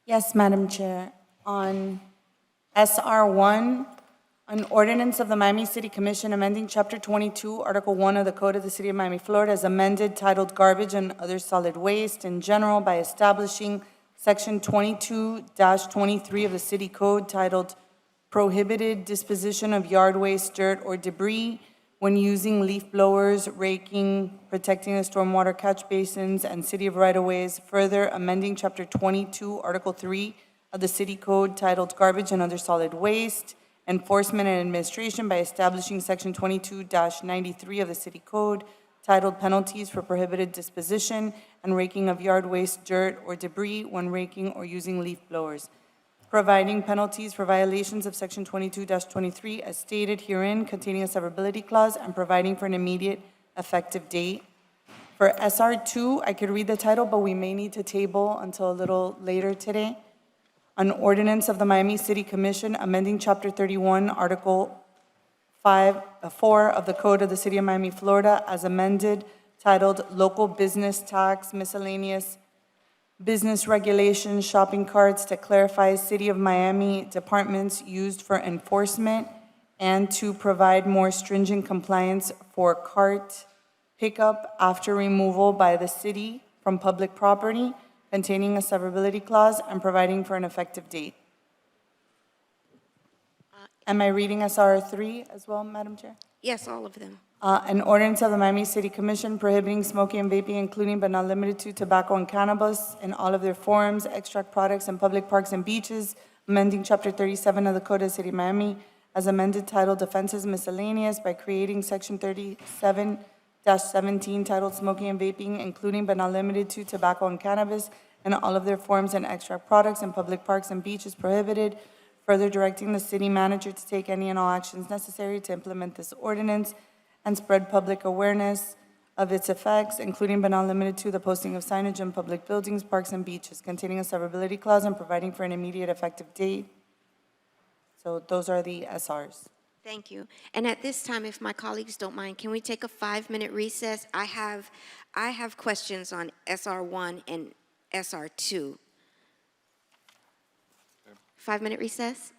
Yes, Madam Chair. On SR1, an ordinance of the Miami City Commission amending Chapter 22, Article 1 of the Code of the City of Miami, Florida, as amended titled Garbage and Other Solid Waste in General by establishing Section 22-23 of the City Code titled Prohibited Disposition of Yard Waste, Dirt, or Debris when using leaf blowers, raking, protecting the stormwater catch basins, and city of right-of-ways, further amending Chapter 22, Article 3 of the City Code titled Garbage and Other Solid Waste, Enforcement and Administration by establishing Section 22-93 of the City Code titled Penalties for Prohibited Disposition and Raking of Yard Waste, Dirt, or Debris when raking or using leaf blowers, providing penalties for violations of Section 22-23 as stated herein, containing a severability clause, and providing for an immediate effective date. For SR2, I could read the title, but we may need to table until a little later today. An ordinance of the Miami City Commission amending Chapter 31, Article 4 of the Code of the City of Miami, Florida, as amended, titled Local Business Tax Miscellaneous Business Regulations, Shopping Carts, to clarify City of Miami departments used for enforcement and to provide more stringent compliance for cart pickup after removal by the city from public property, containing a severability clause and providing for an effective date. Am I reading SR3 as well, Madam Chair? Yes, all of them. An ordinance of the Miami City Commission prohibiting smoking and vaping, including but not limited to tobacco and cannabis in all of their forms, extract products in public parks and beaches, amending Chapter 37 of the Code of the City of Miami as amended titled Offenses Miscellaneous by creating Section 37-17 titled Smoking and Vaping, including but not limited to tobacco and cannabis in all of their forms and extract products in public parks and beaches prohibited, further directing the city manager to take any and all actions necessary to implement this ordinance, and spread public awareness of its effects, including but not limited to the posting of signage in public buildings, parks, and beaches containing a severability clause and providing for an immediate effective date. So those are the SRs. Thank you. And at this time, if my colleagues don't mind, can we take a 5-minute recess? I have questions on SR1 and SR2. 5-minute recess?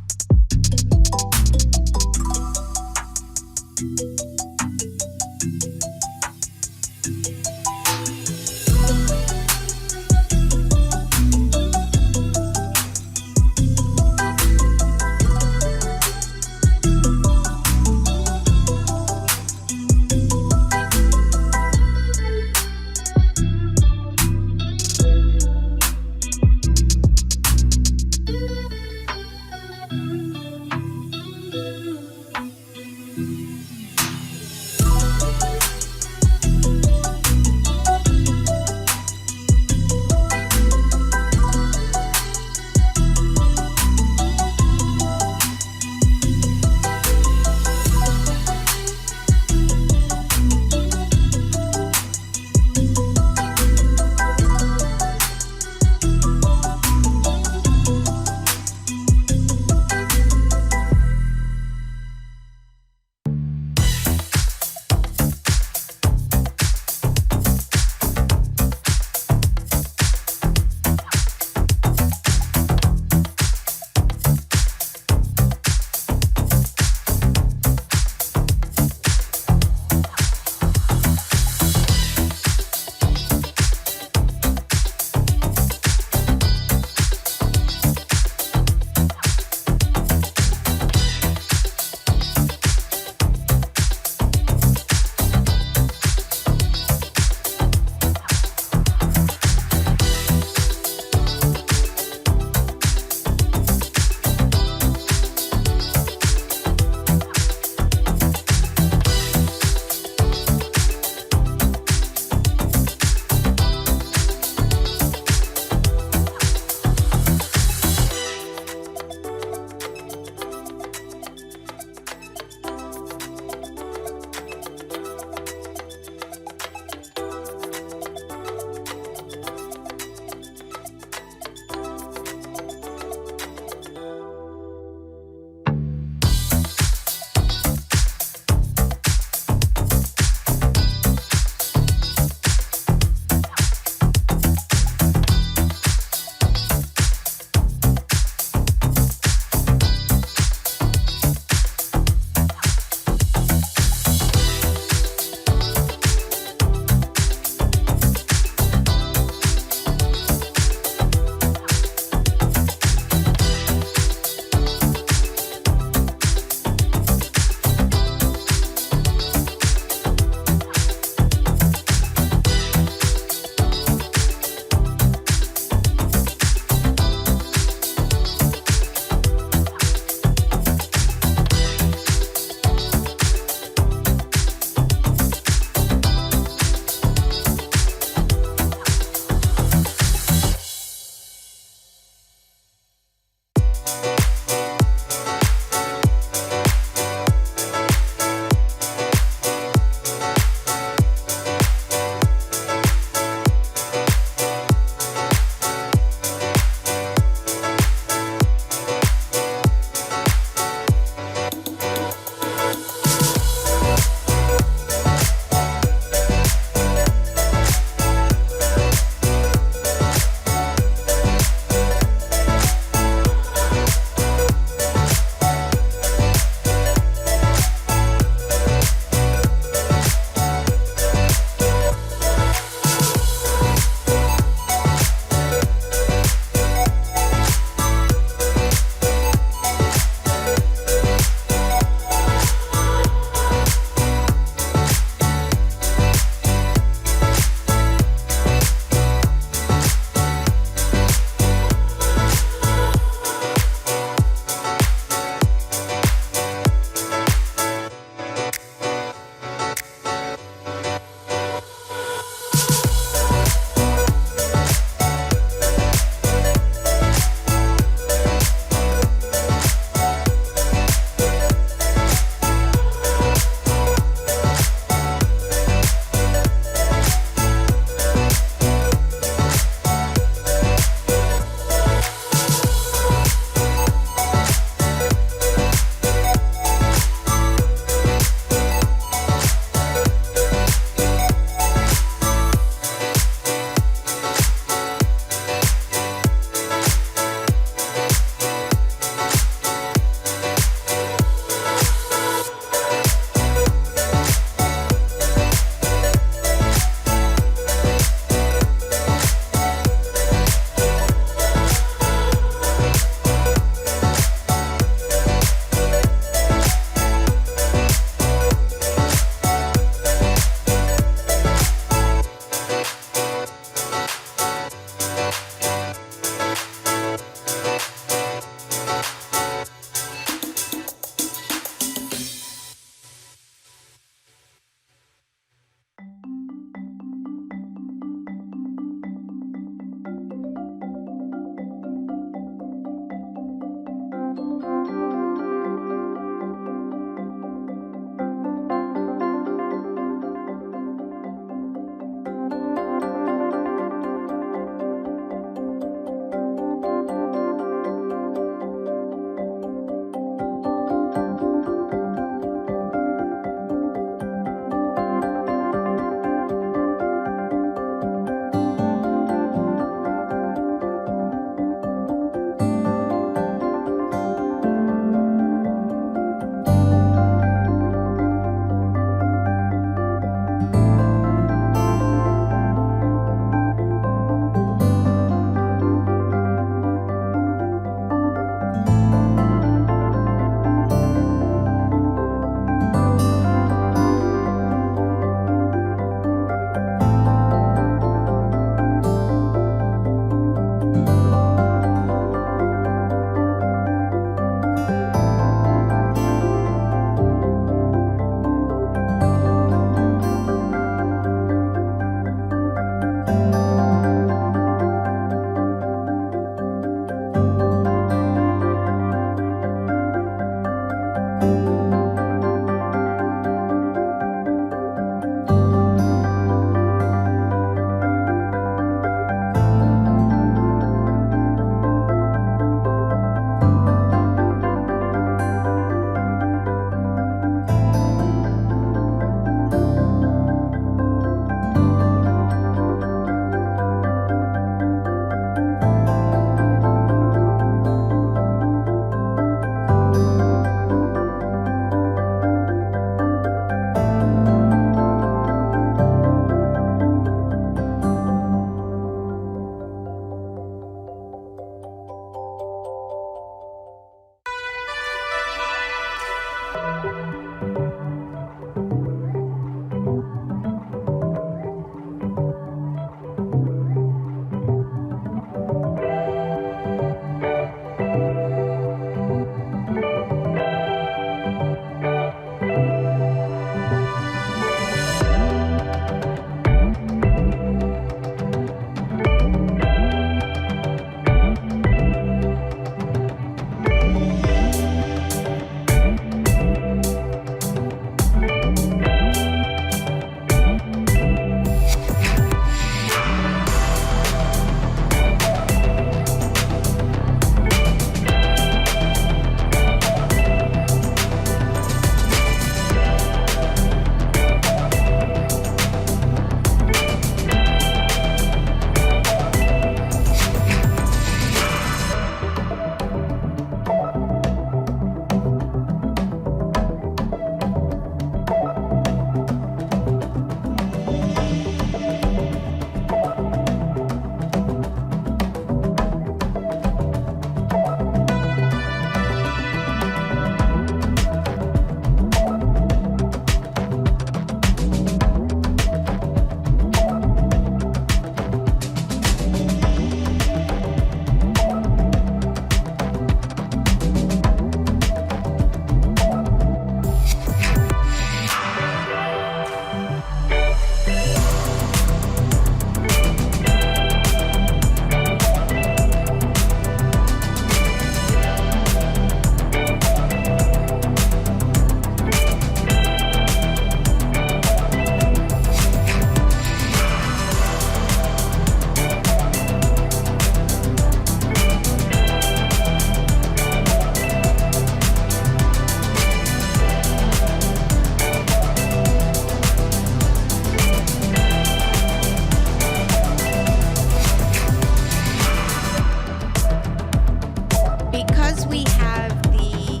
because we have the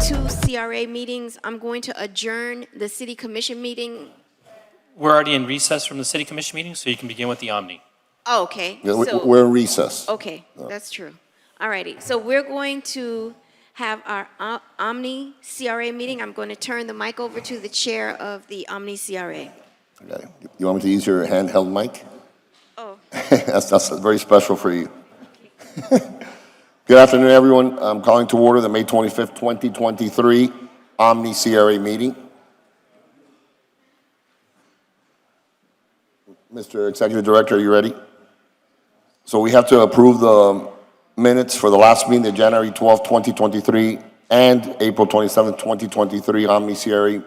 2 CRA meetings, I'm going to adjourn the city commission meeting. We're already in recess from the city commission meeting, so you can begin with the Omni. Oh, okay. Yeah, So- we're in recess. Okay, that's true. All righty, so we're going to have our Omni CRA meeting. I'm going to turn the mic over to the chair of the Omni CRA. Okay. You want me to use your handheld mic? Oh. That's very special for you. Good afternoon, everyone. I'm calling to order the May 25th, 2023 Omni CRA meeting. Mr. Executive Director, are you ready? So we have to approve the minutes for the last meeting, the January 12th, 2023, and April 27th, 2023 Omni CRA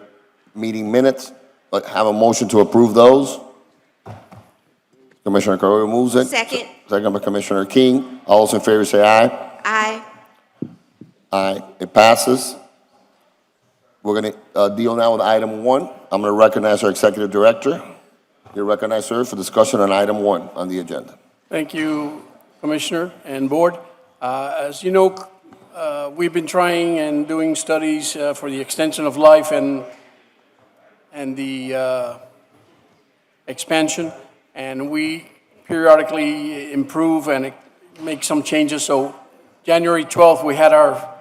meeting minutes. But have a motion to approve those. Commissioner Carrero moves it. Second. Second by Commissioner King. All those in favor say aye. Aye. Aye. It passes. We're going to deal now with item 1. I'm going to recognize our Executive Director. You're recognized, sir, for discussion on item 1 on the agenda. Thank you, Commissioner and Board. As you know, we've been trying and doing studies for the extension of life and the expansion, and we periodically improve and make some changes. So January 12th, we had our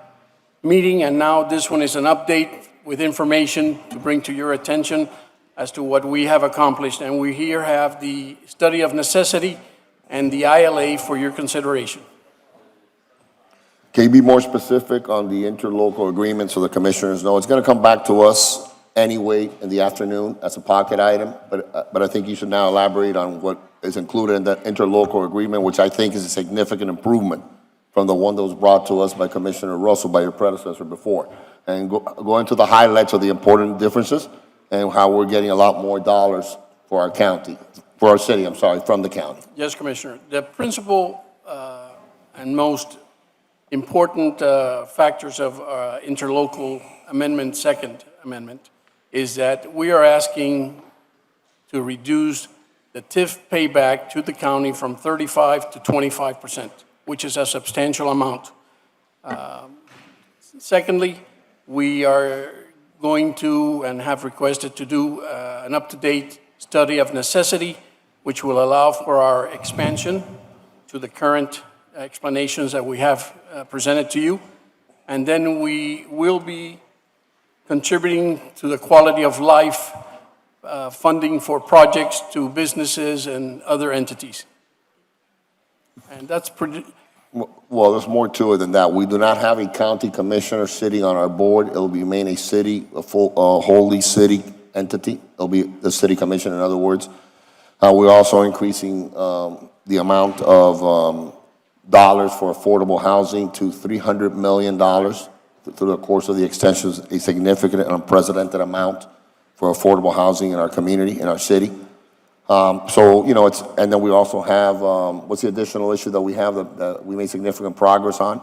meeting, and now this one is an update with information to bring to your attention as to what we have accomplished. And we here have the study of necessity and the ILA for your consideration. Can you be more specific on the interlocal agreement so the commissioners know? It's going to come back to us anyway in the afternoon as a pocket item, but I think you should now elaborate on what is included in that interlocal agreement, which I think is a significant improvement from the one that was brought to us by Commissioner Russell, by your predecessor before. And go into the highlights of the important differences and how we're getting a lot more dollars for our county, for our city, I'm sorry, from the county. Yes, Commissioner. The principal and most important factors of interlocal amendment, second amendment, is that we are asking to reduce the TIF payback to the county from 35% to 25%, which is a substantial amount. Secondly, we are going to and have requested to do an up-to-date study of necessity, which will allow for our expansion to the current explanations that we have presented to you. And then we will be contributing to the quality of life funding for projects to businesses and other entities. And that's pretty... Well, there's more to it than that. We do not have a county commissioner sitting on our board. It'll remain a city, a full, wholly city entity. It'll be the city commission, in other words. We're also increasing the amount of dollars for affordable housing to $300 million through the course of the extension, a significant and unprecedented amount for affordable housing in our community, in our city. So, you know, it's, and then we also have, what's the additional issue that we have that we made significant progress on?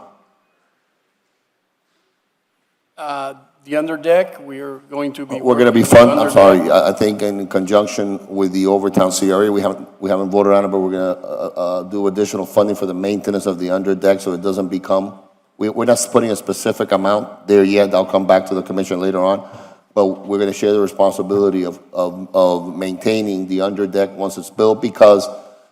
The underdeck, we're going to be... We're going to be I'm sorry, I think in conjunction with the Overtown CRA, we haven't voted on it, but we're going to do additional funding for the maintenance of the underdeck so it doesn't become, we're not putting a specific amount there yet. I'll come back to the commission later on. But we're going to share the responsibility of maintaining the underdeck once it's built, because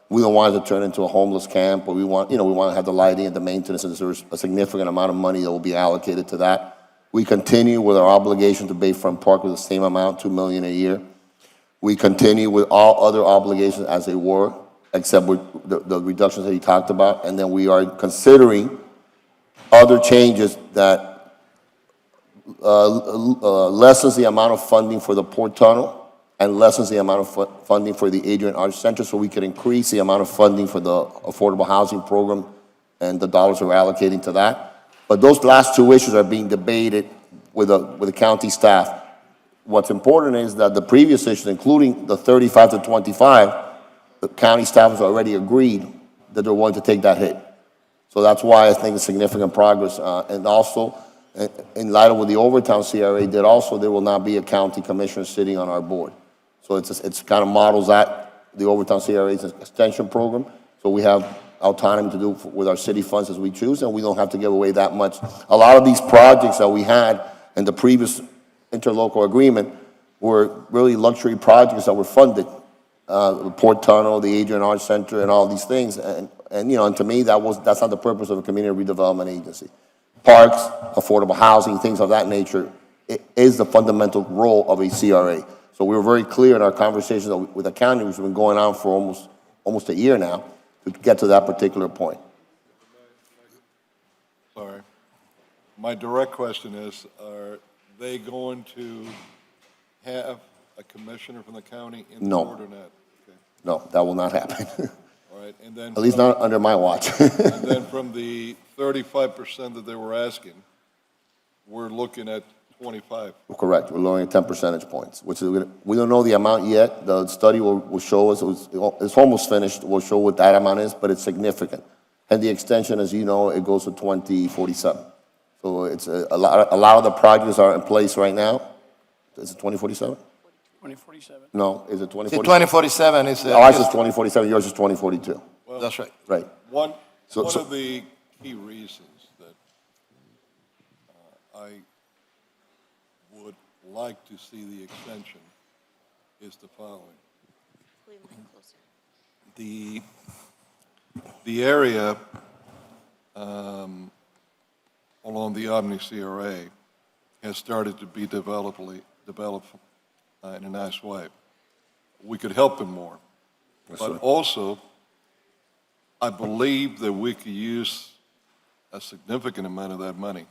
we don't want it to turn into a homeless camp, or we want to have the lighting and the maintenance, and there's a significant amount of money that will be allocated to that. We continue with our obligation to Bayfront Park with the same amount, $2 million a year. We continue with all other obligations as they were, except with the reductions that he talked about, and then we are considering other changes that lessens the amount of funding for the Port Tunnel and lessens the amount of funding for the Adrian Arts Center, so we can increase the amount of funding for the affordable housing program and the dollars we're allocating to that. But those last two issues are being debated with the county staff. What's important is that the previous issues, including the 35 to 25, the county staff has already agreed that they're willing to take that hit. So that's why I think it's significant progress. And also, in light of what the Overtown CRA did also, there will not be a county commissioner sitting on our board. So it's kind of models that, the Overtown CRA's extension program. So we have autonomy to do with our city funds as we choose, and we don't have to give away that much. A lot of these projects that we had in the previous interlocal agreement were really luxury projects that were funded. The Port Tunnel, the Adrian Arts Center, and all these things. And to me, that's not the purpose of a community redevelopment agency. Parks, affordable housing, things of that nature, it is the fundamental role of a CRA. So we were very clear in our conversations with the county, which has been going on for almost a year now, to get to that particular point. Sorry. My direct question is, are they going to have a commissioner from the county in the No. board or not? Okay. No, that will not happen. All right, and then. At least not under my watch. And then from the 35% that they were asking, we're looking at 25. Correct. We're lowering 10 percentage points, which is, we don't know the amount yet. The study will show us, it's almost finished. We'll show what that amount is, but it's significant. And the extension, as you know, it goes to 2047. So it's a lot of the projects are in place right now. Is it 2047? 2047. No, is it 2047? 2047 is. Ours is 2047, yours is 2042. That's right. Right. One So- of the key reasons that I would like to see the extension is the following. The area along the Omni CRA has started to be developed in a nice way. We could help them more. Yes, But sir. also, I believe that we could use a significant amount of that money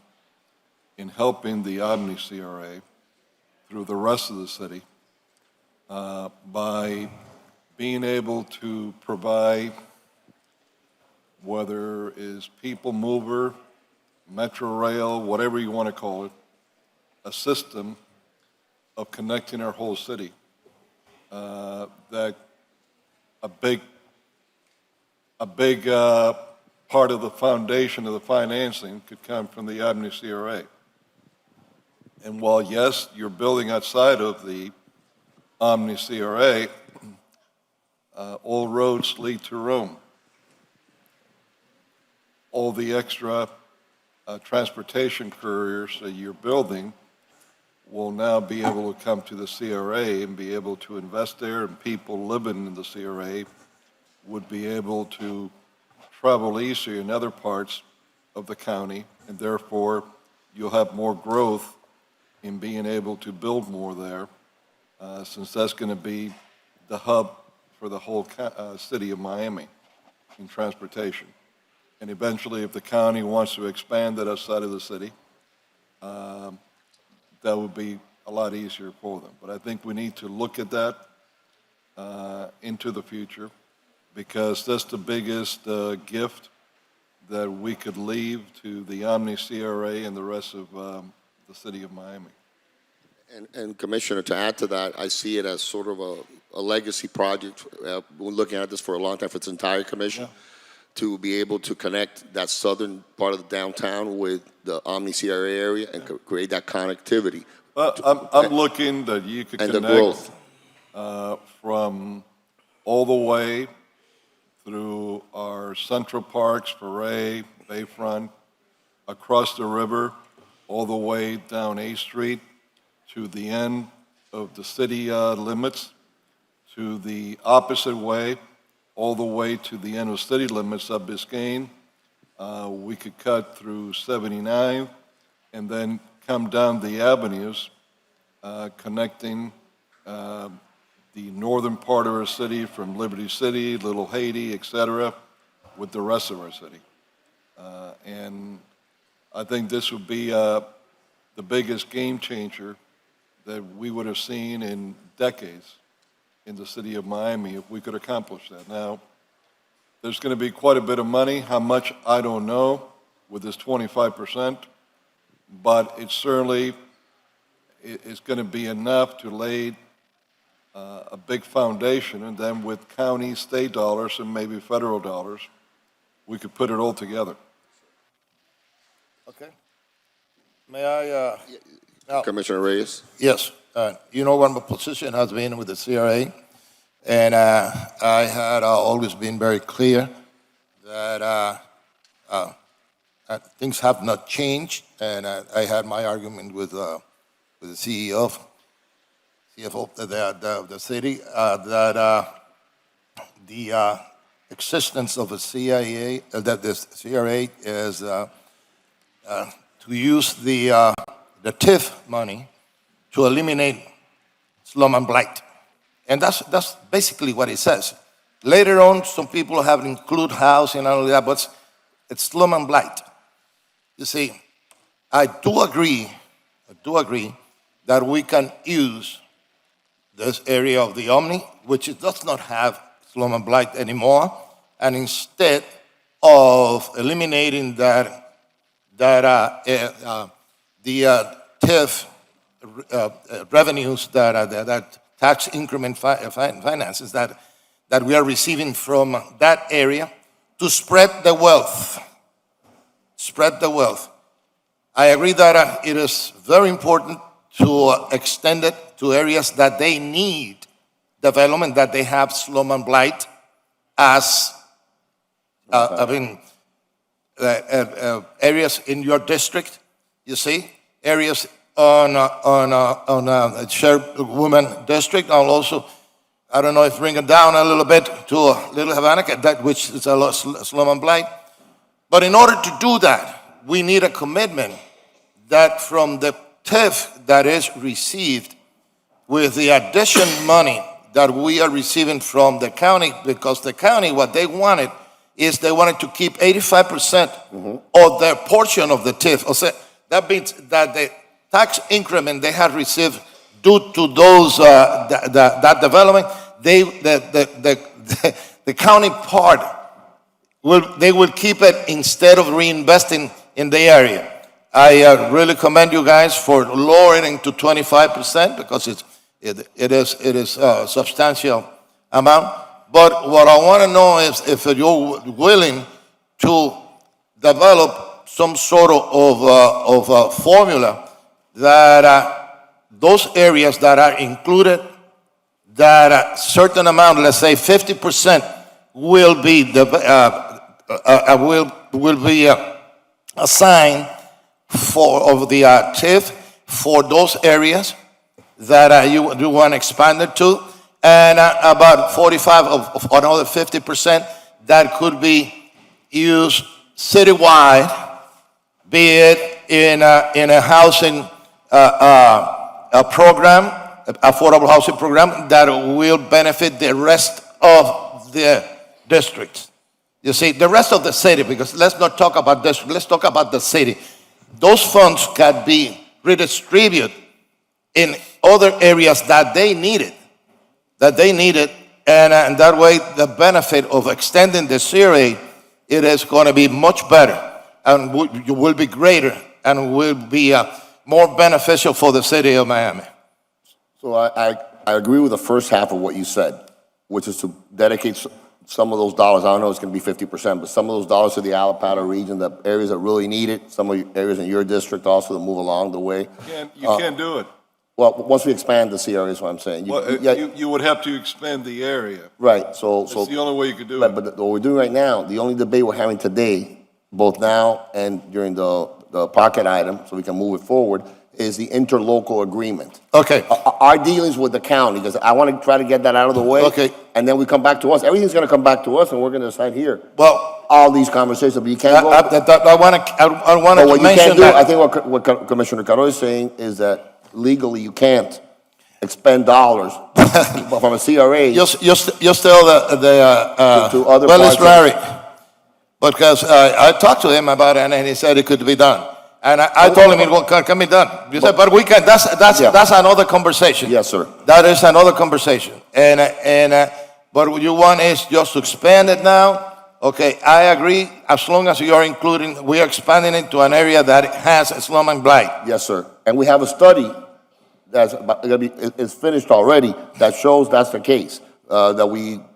in helping the Omni CRA through the rest of the city by being able to provide, whether it's people mover, Metro Rail, whatever you want to call it, a system of connecting our whole city. That a big part of the foundation of the financing could come from the Omni CRA. And while, yes, you're building outside of the Omni CRA, all roads lead to Rome. All the extra transportation couriers that you're building will now be able to come to the CRA and be able to invest there, and people living in the CRA would be able to travel easier in other parts of the county, and therefore you'll have more growth in being able to build more there, since that's going to be the hub for the whole city of Miami in transportation. And eventually, if the county wants to expand that outside of the city, that would be a lot easier for them. But I think we need to look at that into the future, because that's the biggest gift that we could leave to the Omni CRA and the rest of the city of Miami. And Commissioner, to add to that, I see it as sort of a legacy project. We're looking at this for a long time for its entire commission, to be able to connect that southern part of the downtown with the Omni CRA area and create that connectivity. I'm looking that you could And the connect growth. from all the way through our Central Parks, Parade, Bayfront, across the river, all the way down A Street to the end of the city limits, to the opposite way, all the way to the end of city limits of Biscayne. We could cut through 79 and then come down the avenues, connecting the northern part of our city from Liberty City, Little Haiti, et cetera, with the rest of our city. And I think this would be the biggest game changer that we would have seen in decades in the city of Miami if we could accomplish that. Now, there's going to be quite a bit of money. How much, I don't know, with this 25%, but it certainly is going to be enough to lay a big foundation, and then with county, state dollars, and maybe federal dollars, we could put it all together. Okay. May I? Now, Commissioner Reyes? yes. You know what my position has been with the CRA, and I had always been very clear that things have not changed, and I had my argument with the CFO of the city, that the existence of a CIA, that this CRA is to use the TIF money to eliminate slum and blight. And that's basically what it says. Later on, some people have included housing and all of that, but it's slum and blight. You see, I do agree that we can use this area of the Omni, which it does not have slum and blight anymore, and instead of eliminating the TIF revenues that tax increment finances that we are receiving from that area, to spread the wealth. Spread the wealth. I agree that it is very important to extend it to areas that they need development, that they have slum and blight as areas in your district, you see, areas on Chairwoman district, and also, I don't know if bring it down a little bit to Little Havana, that which is a slum and blight. But in order to do that, we need a commitment that from the TIF that is received, with the addition money that we are receiving from the county, because the county, what they wanted is they wanted to keep 85% of their portion of the TIF. That means that the tax increment they had received due to those that development, the county part they will keep it instead of reinvesting in the area. I really commend you guys for lowering to 25% because it is a substantial amount. But what I want to know is if you're willing to develop some sort of formula that those areas that are included, that a certain amount, let's say 50%, will be assigned of the TIF for those areas that you want to expand it to, and about 45 of another 50% that could be used citywide, be it in a housing program, affordable housing program that will benefit the rest of the districts. You see, the rest of the city, because let's not talk about this, let's talk about the city. Those funds can be redistributed in other areas that they need it, and that way the benefit of extending the CRA, it is going to be much better and will be greater and will be more beneficial for the city of Miami. So I agree with the first half of what you said, which is to dedicate some of those dollars. I don't know if it's going to be 50%, but some of those dollars to the Alapata region, the areas that really need it, some of the areas in your district also to move along the way. You can't do it. Well, once we expand the CRA is what I'm saying. You would have to expand the area. Right, so. That's the only way you could do it. But what we're doing right now, the only debate we're having today, both now and during the pocket item, so we can move it forward, is the interlocal agreement. Okay. Our dealings with the county, because I want to try to get that out of the way. Okay. And then we come back to us. Everything's going to come back to us, and we're going to decide here. Well, all these conversations, but you can't go. I want to mention that. I think what Commissioner Caro is saying is that legally you can't expend dollars from a CRA. Just tell to other well, it's parts of- Larry, because I talked to him about it, and he said it could be done. And I told him it can be done. You said, but we can. That's another conversation. Yes, sir. That is another conversation. And what you want is just to expand it now. Okay, I agree. As long as you are including, we are expanding it to an area that has slum and blight. Yes, sir. And we have a study it's finished already that shows that's the case. That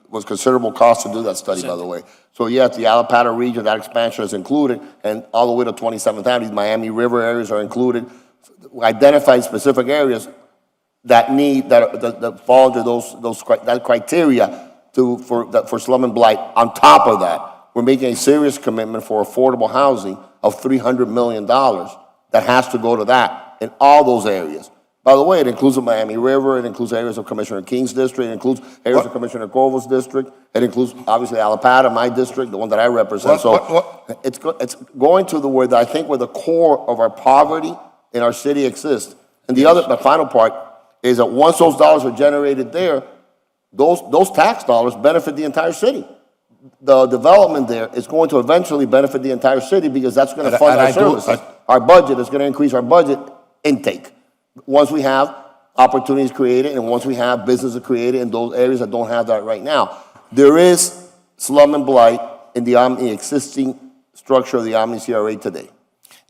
was considerable cost to do that study, by the way. So yes, the Alapata region, that expansion is included, and all the way to 27th Avenue, Miami River areas are included. We identified specific areas that fall under that criteria for slum and blight. On top of that, we're making a serious commitment for affordable housing of $300 million that has to go to that in all those areas. By the way, it includes the Miami River, it includes areas of Commissioner King's district, it includes areas of Commissioner Covo's district, it includes obviously Alapata, my district, the one that I represent. It's going to the where I think where the core of our poverty in our city exists. And the final part is that once those dollars are generated there, those tax dollars benefit the entire city. The development there is going to eventually benefit the entire city because that's going to fund our services. Our budget is going to increase our budget intake. Once we have opportunities created and once we have businesses created in those areas that don't have that right now. There is slum and blight in the existing structure of the Omni CRA today.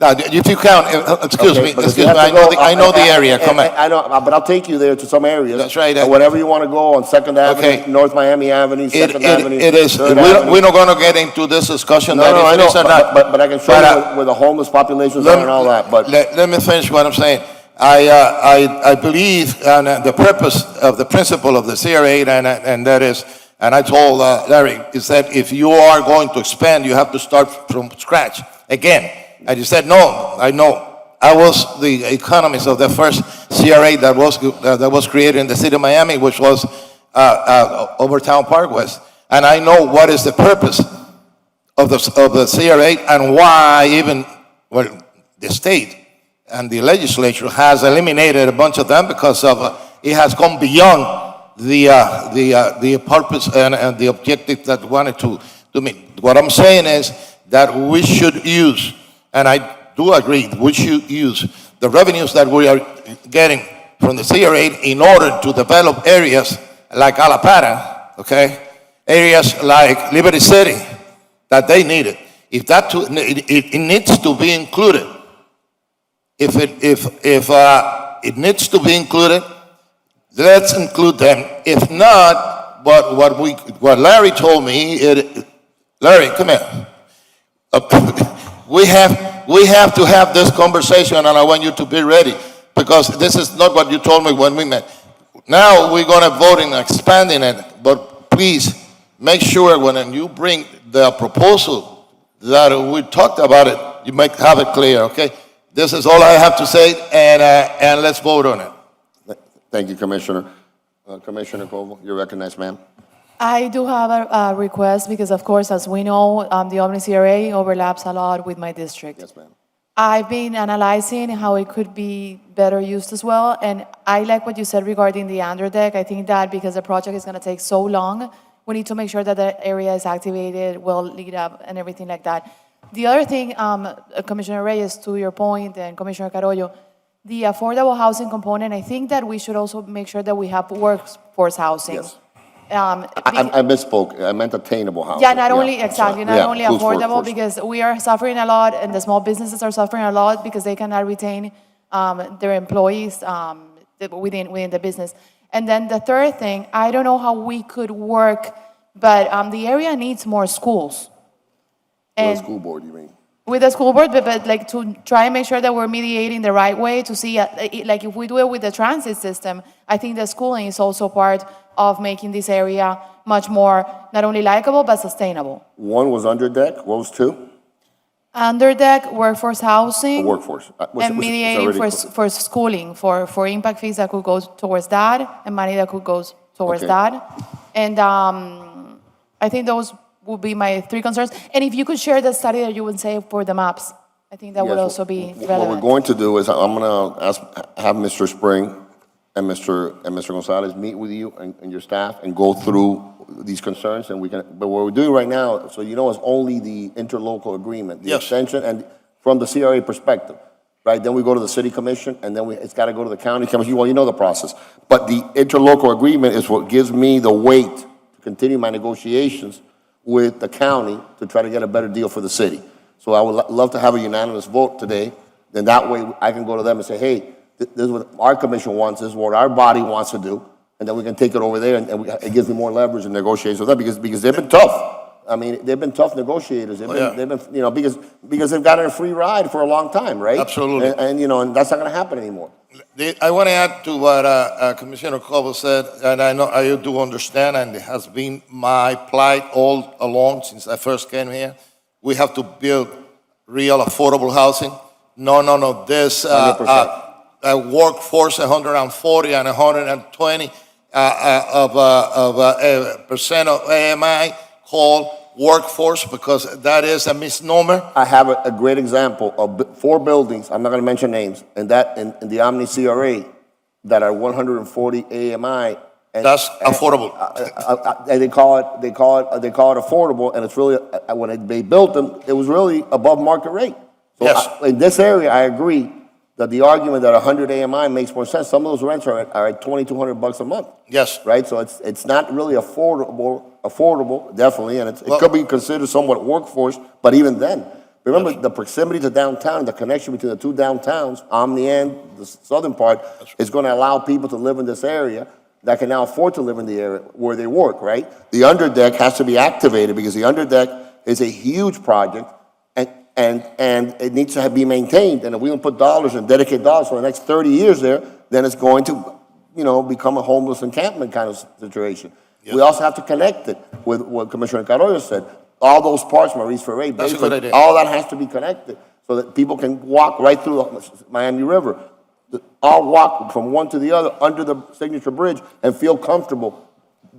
Now, if you count, excuse me, I know the area, come on. I know, but I'll take you there to some areas. That's right. And whenever you want to go on 2nd Avenue, North Miami Avenue, 2nd Avenue. It is, 3rd Avenue. we're not going to get into this discussion. No, I know, but I can show you where the homeless populations are and all that. But let me finish what I'm saying. I believe in the purpose of the principle of the CRA, and that is, and I told Larry, is that if you are going to expand, you have to start from scratch again. I just said, no, I know. I was the economist of the first CRA that was created in the city of Miami, which was Overtown Park West. And I know what is the purpose of the CRA and why even the state and the legislature has eliminated a bunch of them because of it has gone beyond the purpose and the objective that wanted to meet. What I'm saying is that we should use, and I do agree, we should use the revenues that we are getting from the CRA in order to develop areas like Alapata, okay? Areas like Liberty City that they need it. If that it needs to be included. If it needs to be included, let's include them. If not, what Larry told me, Larry, come here. We have to have this conversation, and I want you to be ready because this is not what you told me when we met. Now we're going to vote in expanding it, but please make sure when you bring the proposal that we talked about it, you make have it clear, okay? This is all I have to say, and let's vote on it. thank you, Commissioner. Commissioner Covo, you're recognized, ma'am. I do have a request because, of course, as we know, the Omni CRA overlaps a lot with my district. Yes, ma'am. I've been analyzing how it could be better used as well, and I like what you said regarding the underdeck. I think that because the project is going to take so long, we need to make sure that the area is activated, well lit up, and everything like that. The other thing, Commissioner Reyes, to your point, and Commissioner Carollo, the affordable housing component, I think that we should also make sure that we have workforce housing. Yes. I misspoke. I meant attainable housing. Yeah, not only, exactly, not only who's affordable, workforce? because we are suffering a lot, and the small businesses are suffering a lot because they cannot retain their employees within the business. And then the third thing, I don't know how we could work, but the area needs more schools. Well, school board, you mean? With the school board, but like to try and make sure that we're mediating the right way to see, like if we do it with the transit system, I think the schooling is also part of making this area much more, not only likable, but sustainable. One was under deck. What was two? Under deck, workforce housing. The workforce. And mediating for schooling, for impact fees that could go towards that, and money that could go towards that. And I think those would be my three concerns. And if you could share the study that you would say for the maps, I think that would also be relevant. What we're going to do is I'm going to have Mr. Spring and Mr. Gonzalez meet with you and your staff and go through these concerns. And but what we're doing right now, so you know, is only the interlocal agreement, the extension, and from the CRA perspective, right? Then we go to the city commission, and then it's got to go to the county commission. Well, you know the process. But the interlocal agreement is what gives me the weight to continue my negotiations with the county to try to get a better deal for the city. So I would love to have a unanimous vote today. Then that way I can go to them and say, hey, this is what our commission wants, this is what our body wants to do, and then we can take it over there, and it gives me more leverage in negotiations with them because they've been tough. I mean, they've been tough negotiators. Oh, yeah. They've been, you know, because they've gotten a free ride for a long time, right? Absolutely. And you know, and that's not going to happen anymore. I want to add to what Commissioner Cobo said, and I know I do understand, and it has been my plight all along since I first came here. We have to build real affordable housing. No, this 100%. workforce 140 and 120 percent of AMI called workforce, because that is a misnomer. I have a great example of 4 buildings, I'm not going to mention names, and that in the Omni CRA that are 140 AMI. And, That's affordable. And they call it affordable, and it's really, when they built them, it was really above market rate. So Yes. in this area, I agree that the argument that 100 AMI makes more sense. Some of those rents are at $2,200 a month. Yes. Right? So it's not really affordable, definitely, and it could be considered somewhat workforce, but even then, remember the proximity to downtown, the connection between the 2 downtowns, Omni and the southern part, is going to allow people to live in this area that can now afford to live in the area where they work, right? The underdeck has to be activated because the underdeck is a huge project, and it needs to be maintained. And if we don't put dollars and dedicate dollars for the next 30 years there, then it's going to, you know, become a homeless encampment kind of situation. Yes. We also have to connect it with what Commissioner Carollo said. All those parts, Maurice Ferre, That's a good idea. all that has to be connected so that people can walk right through the Miami River. All walk from one to the other under the Signature Bridge and feel comfortable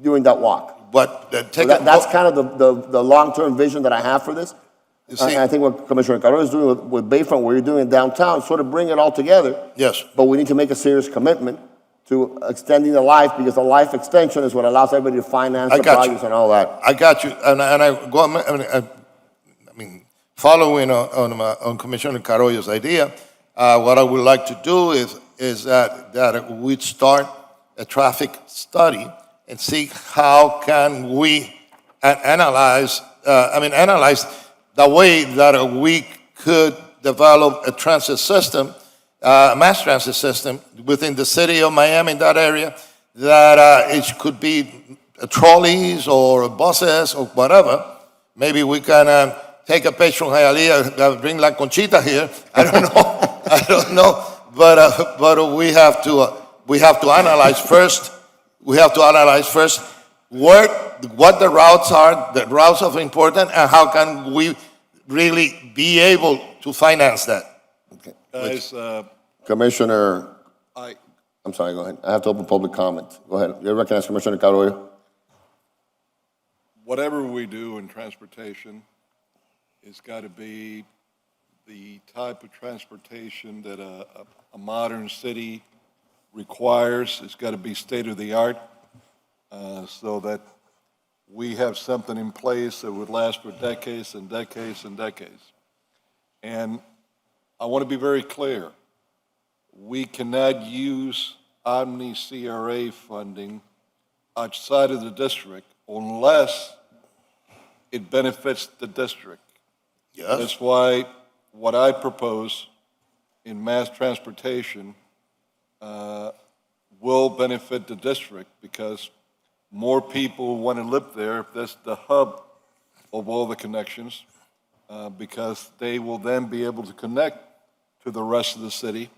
doing that walk. But That's kind of the long-term vision that I have for this. see- I think what Commissioner Carollo is doing with Bayfront, what you're doing in downtown, sort of bring it all together. Yes. But we need to make a serious commitment to extending the life, because the life extension is what allows everybody to finance I the got you. projects and all that. I got you, and I mean, following on Commissioner Carollo's idea, what I would like to do is that we start a traffic study and see how can we analyze the way that we could develop a transit system, mass transit system within the city of Miami, in that area, that it could be trolleys or buses or whatever. Maybe we can take a page from Hialeah, bring La Conchita here. I don't know, but we have to analyze first. We have to analyze first what the routes are, the routes of importance, and how can we really be able to finance that. Guys, Commissioner, I'm sorry, go ahead. I have to open public comment. Go ahead. You recognize Commissioner Carollo? whatever we do in transportation, it's got to be the type of transportation that a modern city requires. It's got to be state-of-the-art so that we have something in place that would last for decades and decades and decades. And I want to be very clear. We cannot use Omni CRA funding outside of the district unless it benefits the district. Yes. That's why what I propose in mass transportation will benefit the district because more people want to live there. That's the hub of all the connections because they will then be able to connect to the rest of the city.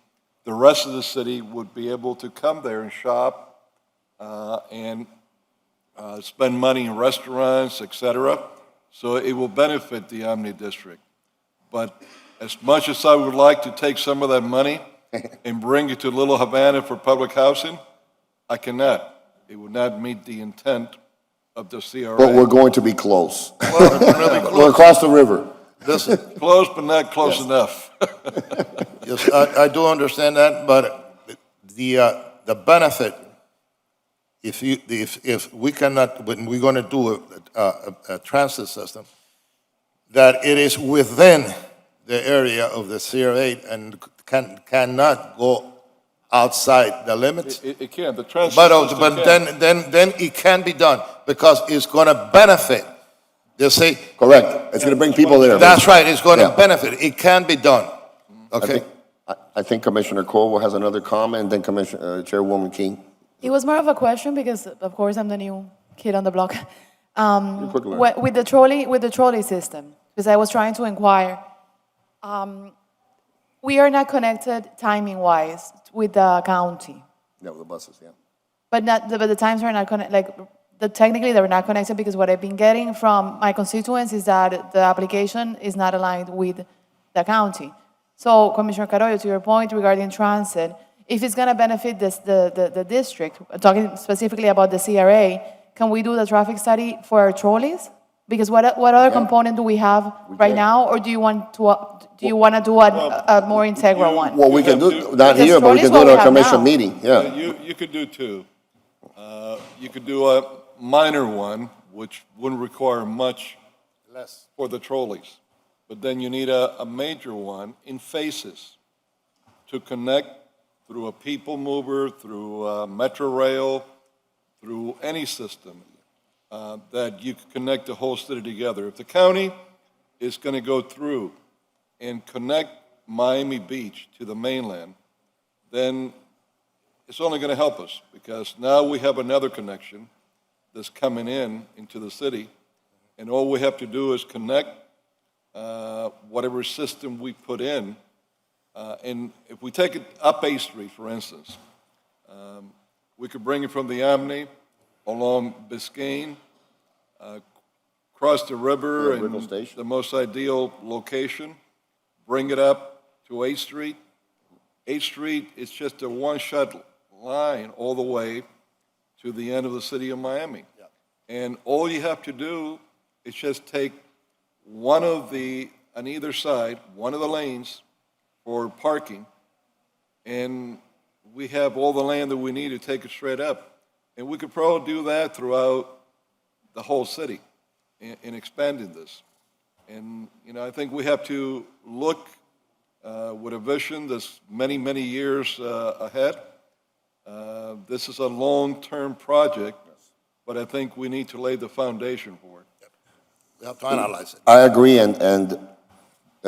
The rest of the city would be able to come there and shop and spend money in restaurants, et cetera. So it will benefit the Omni District. But as much as I would like to take some of that money and bring it to Little Havana for public housing, I cannot. It would not meet the intent of the CRA. But we're going to be close. Well, it's really close. We're across the river. This is close, but not close enough. Yes, I do understand that, but the benefit, if we cannot, when we're going to do a transit system, that it is within the area of the CR8 and cannot go outside the limits. It can. The transit But system can. then it can be done because it's going to benefit. You see? Correct. It's going to bring people there. That's right. It's going to Yeah. benefit. It can be done. Okay. I think Commissioner Corvo has another comment, and then Commissioner Chairwoman King. It was more of a question because, of course, I'm the new kid on the block. quick, Larry. with the trolley system, because I was trying to inquire. We are not connected timing-wise with the county, Yeah, with the buses, yeah. but the times are not connected. Technically, they're not connected because what I've been getting from my constituents is that the application is not aligned with the county. So, Commissioner Carollo, to your point regarding transit, if it's going to benefit the district, talking specifically about the CRA, can we do the traffic study for our trolleys? Because what other component do we have right now, or do you want to do a more integral one? Well, we can do, not Because here, but we can do trolleys it what we at a have commission now. meeting, yeah. You could do two. You could do a minor one, which wouldn't require much for the trolleys. But then you need a major one in phases to connect through a people mover, through Metro Rail, through any system that you could connect the whole city together. If the county is going to go through and connect Miami Beach to the mainland, then it's only going to help us, because now we have another connection that's coming into the city, and all we have to do is connect whatever system we put in. And if we take it up A Street, for instance, we could bring it from the Omni along Biscayne, cross the river, Yeah, Rickle and Station. the most ideal location, bring it up to 8th Street. 8th Street is just a one-shot line all the way to the end of the city of Miami. And all you have to do is just take one of the, on either side, one of the lanes for parking, and we have all the land that we need to take it straight up. And we could probably do that throughout the whole city in expanding this. And, I think we have to look with a vision that's many, many years ahead. This is a long-term project, but I think we need to lay the foundation for it. We have to analyze it. I agree, and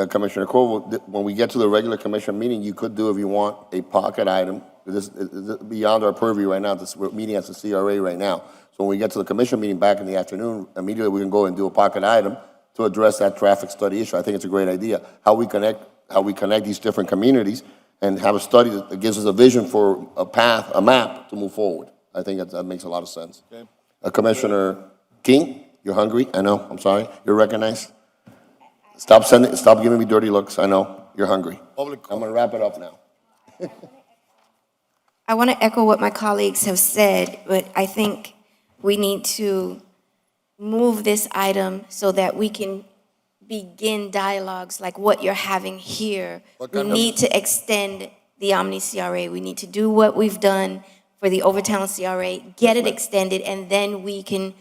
Commissioner Corvo, when we get to the regular commission meeting, you could do, if you want, a pocket item. This is beyond our purview right now. We're meeting as a CRA right now. So when we get to the commission meeting back in the afternoon, immediately we can go and do a pocket item to address that traffic study issue. I think it's a great idea. How we connect these different communities and have a study that gives us a vision for a path, a map to move forward. I think that makes a lot of sense. Okay. Commissioner King, you're hungry? I know, I'm sorry. You're recognized. Stop giving me dirty looks. I know, you're hungry. I'm gonna wrap it up now. I want to echo what my colleagues have said, but I think we need to move this item so that we can begin dialogues like what you're having here. We need to extend the Omni CRA. We need to do what we've done for the Overtown CRA, get it extended, and then we can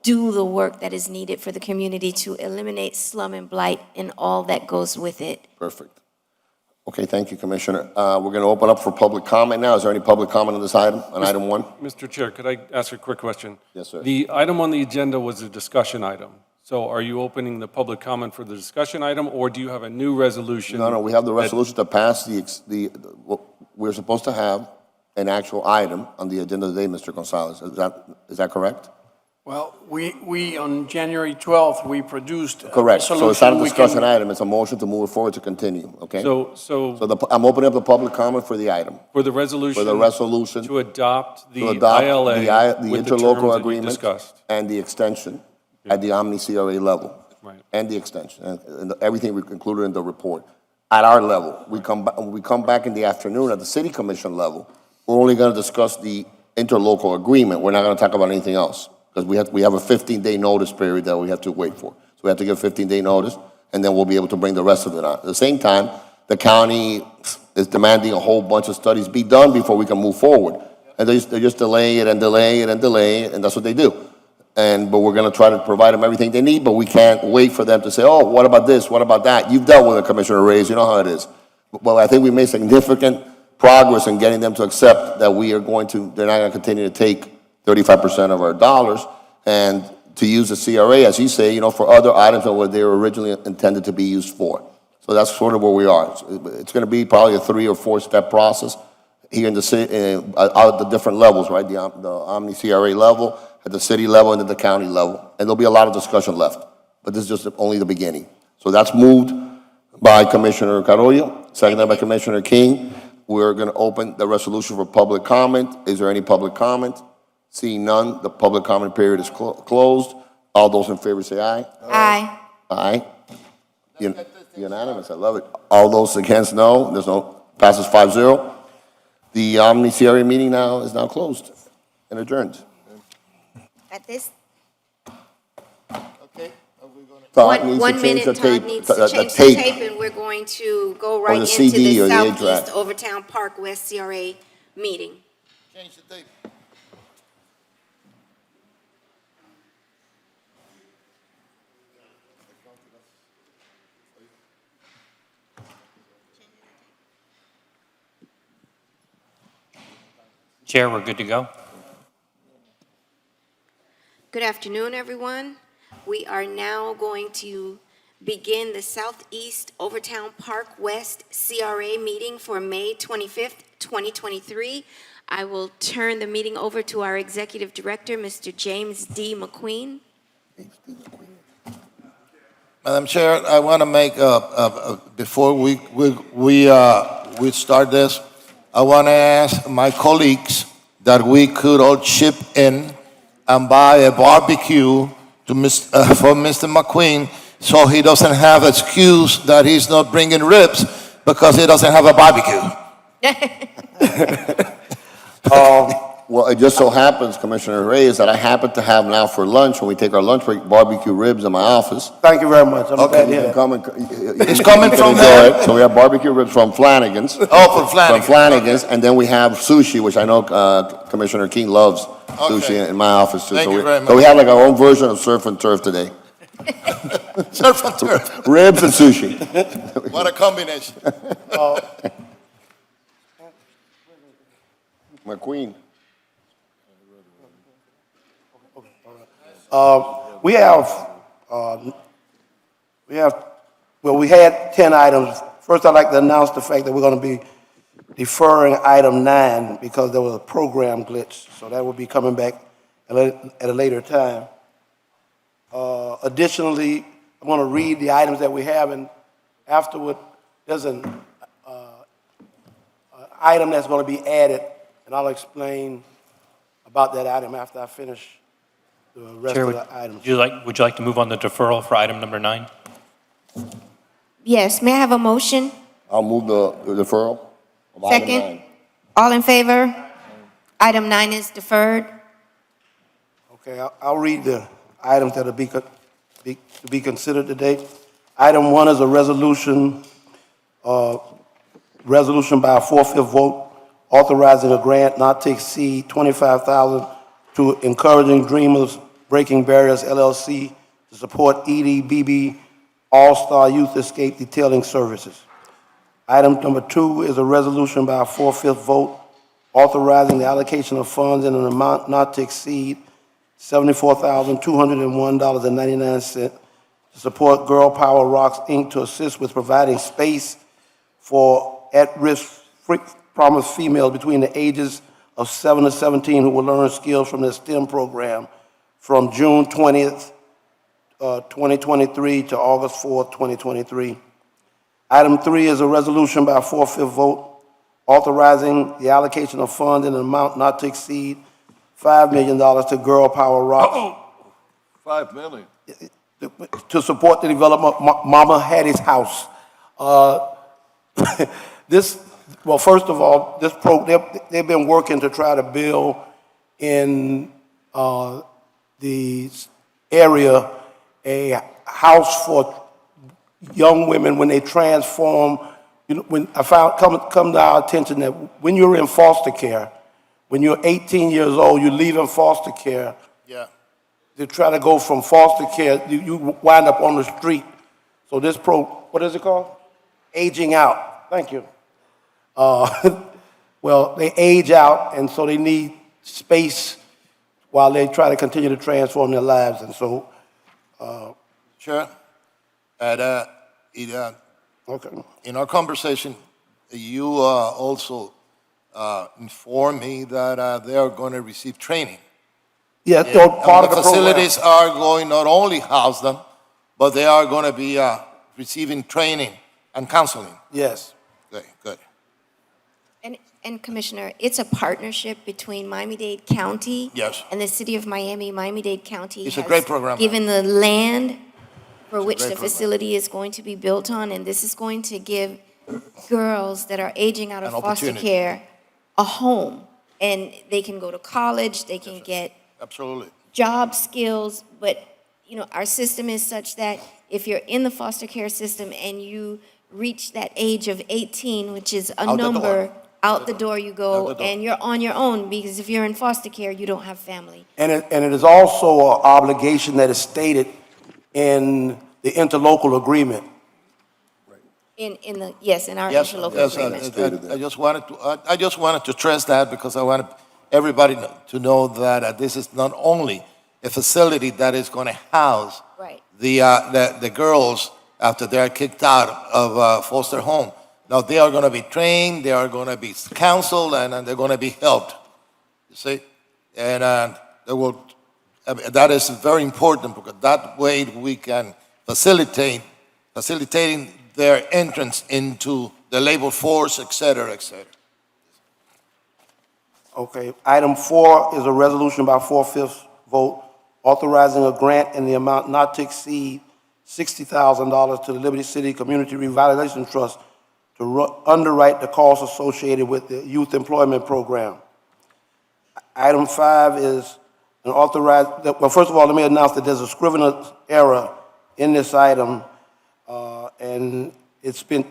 do the work that is needed for the community to eliminate slum and blight and all that goes with it. Perfect. Okay, thank you, Commissioner. We're going to open up for public comment now. Is there any public comment on this item, on item one? Mr. Chair, could I ask a quick question? Yes, sir. The item on the agenda was a discussion item. So are you opening the public comment for the discussion item, or do you have a new resolution? No, we have the that- resolution to pass we're supposed to have an actual item on the agenda today, Mr. Gonzalez. Is that correct? Well, we on January 12th, we produced a Correct. So it's not a resolution. We can- discussion item, it's a motion to move it forward to continue, okay? So I'm opening up the public comment for the item. for the resolution. For the resolution. To adopt the To adopt ILA the with the terms interlocal that you agreement discussed. and the extension at the Omni CRA level. Right. And the extension, and everything we included in the report. At our level, when we come back in the afternoon at the city commission level, we're only gonna discuss the interlocal agreement. We're not gonna talk about anything else, because we have a 15-day notice period that we have to wait for. So we have to give a 15-day notice, and then we'll be able to bring the rest of it on. At the same time, the county is demanding a whole bunch of studies be done before we can move forward. And they just delay it and delay it and delay it, and that's what they do. But we're gonna try to provide them everything they need, but we can't wait for them to say, oh, what about this, what about that? You've dealt with it, Commissioner Reyes, you know how it is. But I think we made significant progress in getting them to accept that they're not gonna continue to take 35% of our dollars and to use the CRA, as you say, for other items than what they were originally intended to be used for. So that's sort of where we are. It's gonna be probably a 3 or 4 step process. here in the city, out at the different levels, right? The Omni CRA level, at the city level, and at the county level. And there'll be a lot of discussion left, but this is just only the beginning. So that's moved by Commissioner Carollo, seconded by Commissioner King. We're going to open the resolution for public comment. Is there any public comment? Seeing none, the public comment period is closed. All those in favor say aye. Aye. Aye. Unanimous, I love it. All those against, no. There's no, passes 5-0. The Omni CRA meeting now is now closed and adjourned. At this, Todd needs to one change minute, the Todd tape, needs to change the tape, and we're going to go right the into CD the or the eight Southeast track. Overtown Park West CRA meeting. Change the tape. Chair, we're good to go. Good afternoon, everyone. We are now going to begin the Southeast Overtown Park West CRA meeting for May 25th, 2023. I will turn the meeting over to our Executive Director, Mr. James D. McQueen. Madam Chair, I want to make, before we start this, I want to ask my colleagues that we could all chip in and buy a barbecue to for Mr. McQueen so he doesn't have excuse that he's not bringing ribs because he doesn't have a barbecue. Well, it just so happens, Commissioner Reyes, that I happen to have now for lunch, when we take our lunch break, barbecue ribs in my office. Thank you very much. I'm glad to You hear can that. come and, It's coming you can from enjoy there? it. So we have barbecue ribs from Flanagan's. Oh, from Flanagan's. From Flanagan's, and then we have sushi, which I know Commissioner King loves sushi in my office too. Thank So you we- very much. So we have like our own version of surf and turf today. Surf and turf. Ribs and sushi. What a combination. McQueen. We had 10 items. First, I'd like to announce the fact that we're going to be deferring item 9 because there was a program glitch. So that will be coming back at a later time. Additionally, I'm going to read the items that we have, and afterward, there's an item that's going to be added, and I'll explain about that item after I finish the rest Chair, of the items. would you like to move on the deferral for item number 9? Yes, may I have a motion? I'll move the deferral. of item Second. 9. All in favor? Item 9 is deferred. Okay, I'll read the items that will be considered today. Item 1 is a resolution by a 4/5 vote authorizing a grant not to exceed $25,000 to Encouraging Dreamers Breaking Barriers LLC to support EDBB All-Star Youth Escape Detailing Services. Item number 2 is a resolution by a 4/5 vote authorizing the allocation of funds in an amount not to exceed $74,201.99 to support Girl Power Rocks, Inc. to assist with providing space for at-risk promised females between the ages of 7 to 17 who will learn skills from the STEM program from June 20th, 2023 to August 4th, 2023. Item 3 is a resolution by a 4/5 vote authorizing the allocation of funds in an amount not to exceed $5 million to Girl Power Rocks. $5 million. To support the development of Mama Hattie's house. Well, first of all, they've been working to try to build in the area a house for young women when they transform. You know, when I found come to our attention that when you're in foster care, when you're 18 years old, you leave in foster care. Yeah. To try to go from foster care, you wind up on the street. So this what is it called? Aging out. Thank you. Well, they age out, and so they need space while they try to continue to transform their lives. And so, Sure. Okay. In our conversation, you also informed me that they are going to receive training. Yeah, it's all part of the program. facilities are going not only house them, but they are going to be receiving training and counseling. Yes. Okay, good. And Commissioner, it's a partnership between Miami-Dade County Yes. and the City of Miami. Miami-Dade County It's a has great program. given the land for which great the program. facility is going to be built on, and this is going to give girls that are aging out of An foster opportunity. care a home. And they can go to college, they can get Absolutely. job skills, but, you know, our system is such that if you're in the foster care system and you reach that age of 18, which is a Out the door. number, out the door you Out go, the door. and you're on your own, because if you're in foster care, you don't have family. And it is also an obligation that is stated in the interlocal agreement. In our Yes, interlocal yes, agreement. I just wanted to stress that because I wanted everybody to know that this is not only a facility that is going to house Right. the girls after they're kicked out of foster home. Now, they are going to be trained, they are going to be counseled, and they're going to be helped, you see? And that is very important because that way we can facilitating their entrance into the labor force, et cetera, et cetera. Okay, item 4 is a resolution by 4/5 vote authorizing a grant in the amount not to exceed $60,000 to the Liberty City Community Revitalization Trust to underwrite the costs associated with the youth employment program. Item 5 is an authorized, well, first of all, let me announce that there's a scrivener's error in this item, and it's been,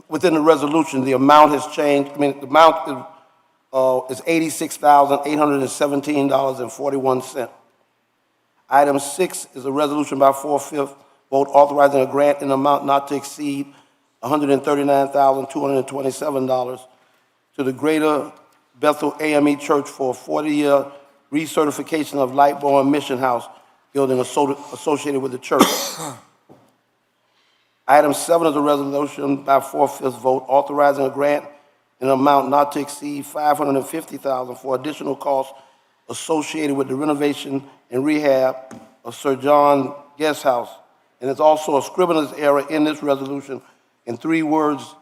within the resolution, the amount has changed. I mean, the amount is $86,817.41. Item 6 is a resolution by 4/5 vote authorizing a grant in an amount not to exceed $139,227 to the Greater Bethel AME Church for a 40-year recertification of Lightborn Mission House building associated with the church. Item 7 is a resolution by 4/5 vote authorizing a grant in an amount not to exceed $550,000 for additional costs associated with the renovation and rehab of Sir John Guest House. And there's also a scrivener's error in this resolution, and 3 words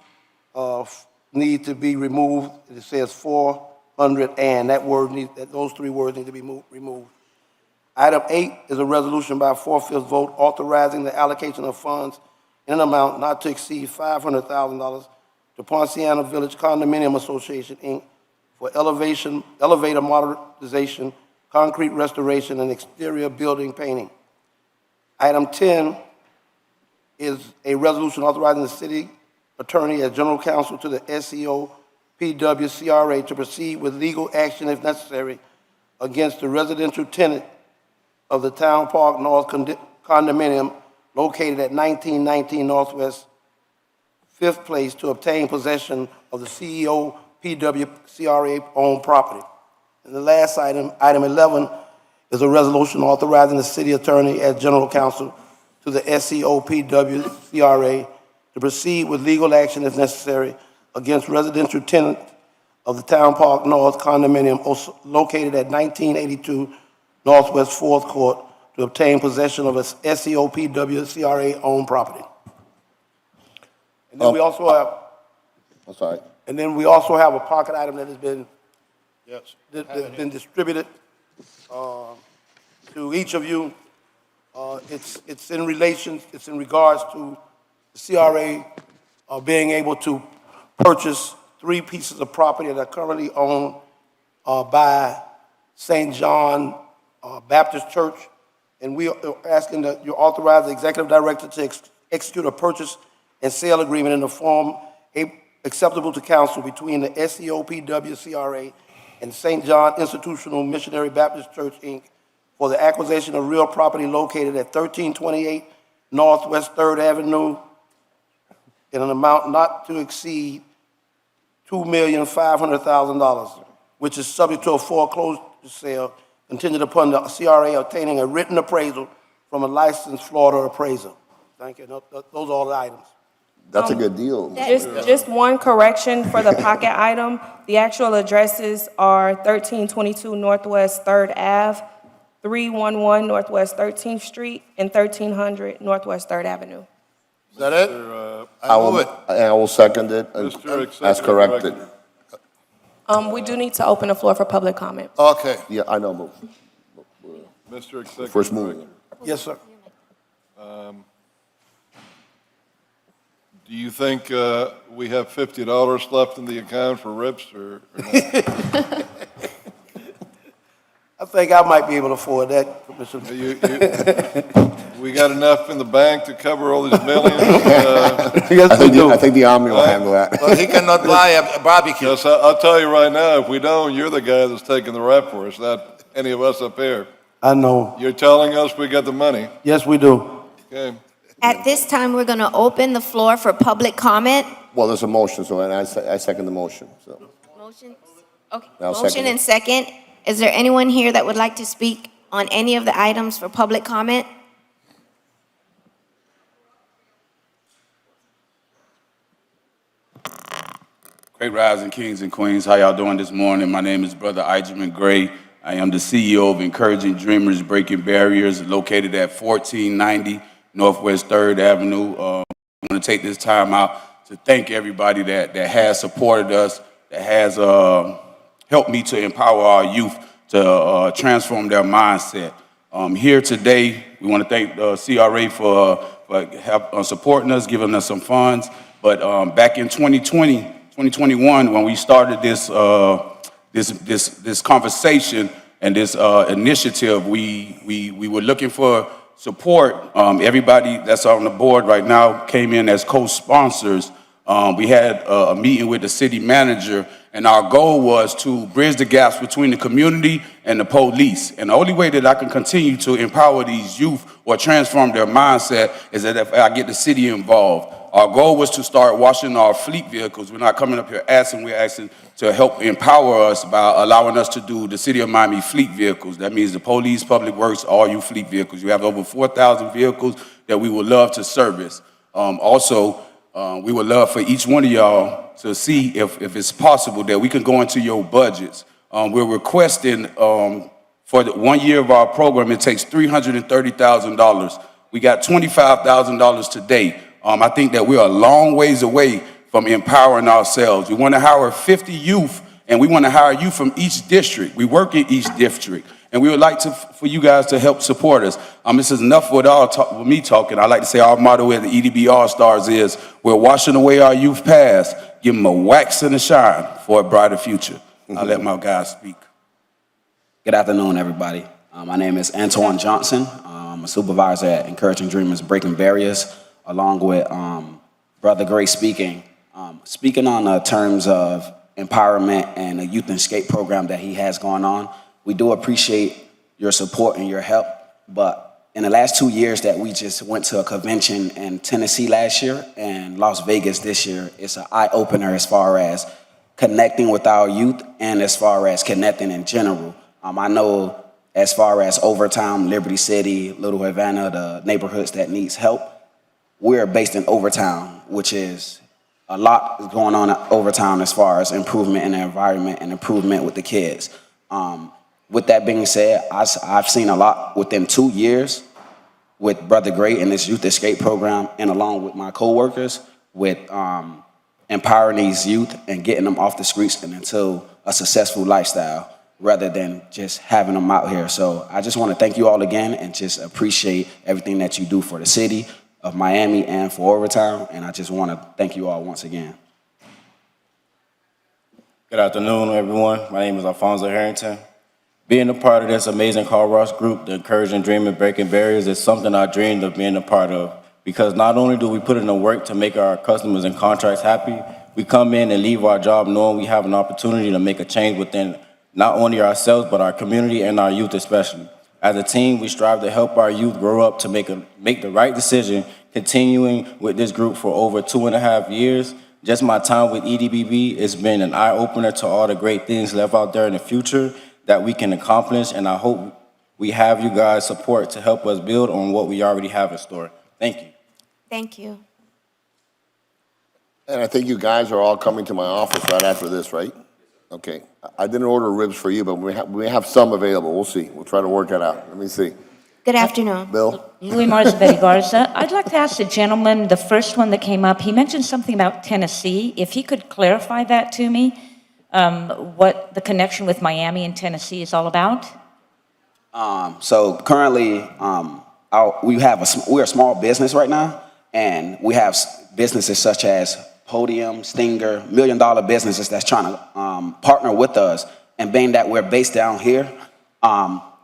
need to be removed. It says 400 and those 3 words need to be removed. Item 8 is a resolution by 4/5 vote authorizing the allocation of funds in an amount not to exceed $500,000 to Poinciana Village Condominium Association, Inc. for elevator modernization, concrete restoration, and exterior building painting. Item 10 is a resolution authorizing the city attorney as general counsel to the SEO PWCRA to proceed with legal action if necessary against the residential tenant of the Town Park North condominium located at 1919 Northwest 5th Place to obtain possession of the CEO PWCRA-owned property. And the last item, item 11, is a resolution authorizing the city attorney as general counsel to the SEO PWCRA to proceed with legal action if necessary against residential tenant of the Town Park North condominium located at 1982 Northwest 4th Court to obtain possession of a SEO PWCRA-owned property. And then we also have, I'm sorry. and then we also have a pocket item that has been, that's been distributed to each of you. It's in regards to the CRA being able to purchase 3 pieces of property that are currently owned by St. John Baptist Church. And we are asking that you authorize the executive director to execute a purchase and sale agreement in the form acceptable to council between the SEO PWCRA and St. John Institutional Missionary Baptist Church, Inc. for the acquisition of real property located at 1328 Northwest 3rd Avenue in an amount not to exceed $2,500,000, which is subject to a foreclosure sale contingent upon the CRA obtaining a written appraisal from a licensed Florida appraiser. Thank you. Those are all the items. That's a good deal. Just one correction for the pocket item. The actual addresses are 1322 Northwest 3rd Ave, 311 Northwest 13th Street, and 1300 Northwest 3rd Avenue. Is that it? I will second it and Mr. as corrected. We do need to open the floor for public comment. Okay. Yeah, I know, but Mr. Executive first moving. Yes, sir. Do you think we have $50 left in the account for RIPS or not? I think I might be able to afford that, Commissioner. We got enough in the bank to cover all these millions? I think the Army will handle that. Well, he cannot buy a barbecue. Yes, I'll tell you right now, if we don't, you're the guy that's taking the rap for us, not any of us up here. I know. You're telling us we got the money. Yes, we do. Okay. At this time, we're going to open the floor for public comment. Well, there's a motion, so and I second the motion, so. Motion? Okay. I'll Motion second it. and second. Is there anyone here that would like to speak on any of the items for public comment? Great Rising Kings and Queens, how y'all doing this morning? My name is Brother Ijamin Gray. I am the CEO of Encouraging Dreamers Breaking Barriers, located at 1490 Northwest 3rd Avenue. I want to take this time out to thank everybody that has supported us, that has helped me to empower our youth to transform their mindset. Here today, we want to thank the CRA for supporting us, giving us some funds. But back in 2021, when we started this conversation and this initiative, we were looking for support. Everybody that's on the board right now came in as co-sponsors. We had a meeting with the city manager, and our goal was to bridge the gaps between the community and the police. And the only way that I can continue to empower these youth or transform their mindset is that if I get the city involved. Our goal was to start washing our fleet vehicles. We're not coming up here asking, we're asking to help empower us by allowing us to do the City of Miami fleet vehicles. That means the police, public works, all you fleet vehicles. You have over 4,000 vehicles that we would love to service. Also, we would love for each one of y'all to see if it's possible that we can go into your budgets. We're requesting for the 1 year of our program, it takes $330,000. We got $25,000 today. I think that we're a long ways away from empowering ourselves. We want to hire 50 youth, and we want to hire you from each district. We work in each district, and we would like for you guys to help support us. This is enough with me talking. I like to say our motto at the EDB All-Stars is, we're washing away our youth past, give them a wax and a shine for a brighter future. I'll let my guys speak. Good afternoon, everybody. My name is Antoine Johnson. I'm a supervisor at Encouraging Dreamers Breaking Barriers, along with Brother Gray speaking. Speaking on the terms of empowerment and the Youth Escape program that he has going on, we do appreciate your support and your help. But in the last 2 years that we just went to a convention in Tennessee last year and Las Vegas this year, it's an eye-opener as far as connecting with our youth and as far as connecting in general. I know as far as Overtown, Liberty City, Little Havana, the neighborhoods that needs help, we're based in Overtown, which is a lot going on at Overtown as far as improvement in the environment and improvement with the kids. With that being said, I've seen a lot within 2 years with Brother Gray and this Youth Escape program, and along with my coworkers, with empowering these youth and getting them off the streets and into a successful lifestyle, rather than just having them out here. So I just want to thank you all again and just appreciate everything that you do for the city of Miami and for Overtown, and I just want to thank you all once again. Good afternoon, everyone. My name is Alfonso Harrington. Being a part of this amazing Carl Ross group, the Encouraging Dreamers Breaking Barriers, is something I dreamed of being a part of, because not only do we put in the work to make our customers and contracts happy, we come in and leave our job knowing we have an opportunity to make a change within not only ourselves, but our community and our youth especially. As a team, we strive to help our youth grow up to make the right decision, continuing with this group for over 2.5 years. Just my time with EDBB has been an eye-opener to all the great things left out there in the future that we can accomplish, and I hope we have you guys' support to help us build on what we already have in store. Thank you. Thank you. And I think you guys are all coming to my office right after this, right? Okay. I didn't order ribs for you, but we have some available. We'll see. We'll try to work it out. Let me see. Good afternoon. Bill? Louis Marzabelli Garza. I'd like to ask the gentleman, the first one that came up, he mentioned something about Tennessee. If he could clarify that to me, what the connection with Miami and Tennessee is all about? So currently, we're a small business right now, and we have businesses such as Podium, Stinger, $1 million businesses that's trying to partner with us. And being that we're based down here,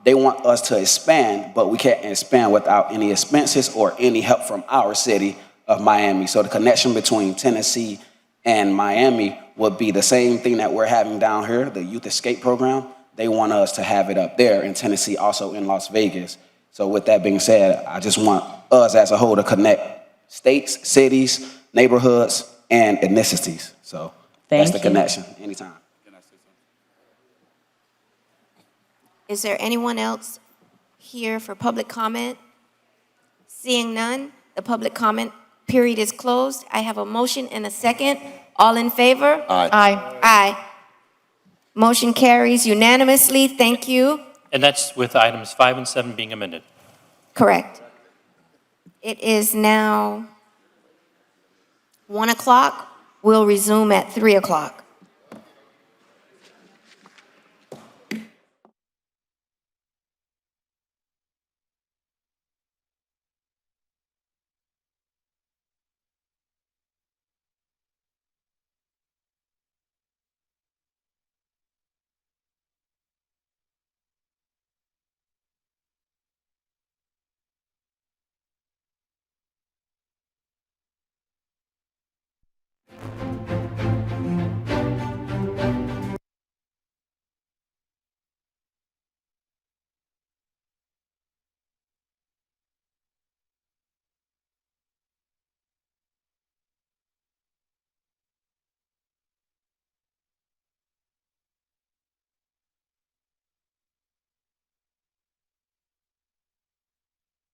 they want us to expand, but we can't expand without any expenses or any help from our city of Miami. So the connection between Tennessee and Miami would be the same thing that we're having down here, the Youth Escape Program. They want us to have it up there in Tennessee, also in Las Vegas. So with that being said, I just want us as a whole to connect states, cities, neighborhoods, and ethnicities. So that's the connection. Anytime. Is there anyone else here for public comment? Seeing none, the public comment period is closed. I have a motion and a second. All in favor? Aye. Aye. Aye. Motion carries unanimously. Thank you. And that's with items 5 and 7 being amended. Correct. It is now 1 o'clock. We'll resume at 3 o'clock.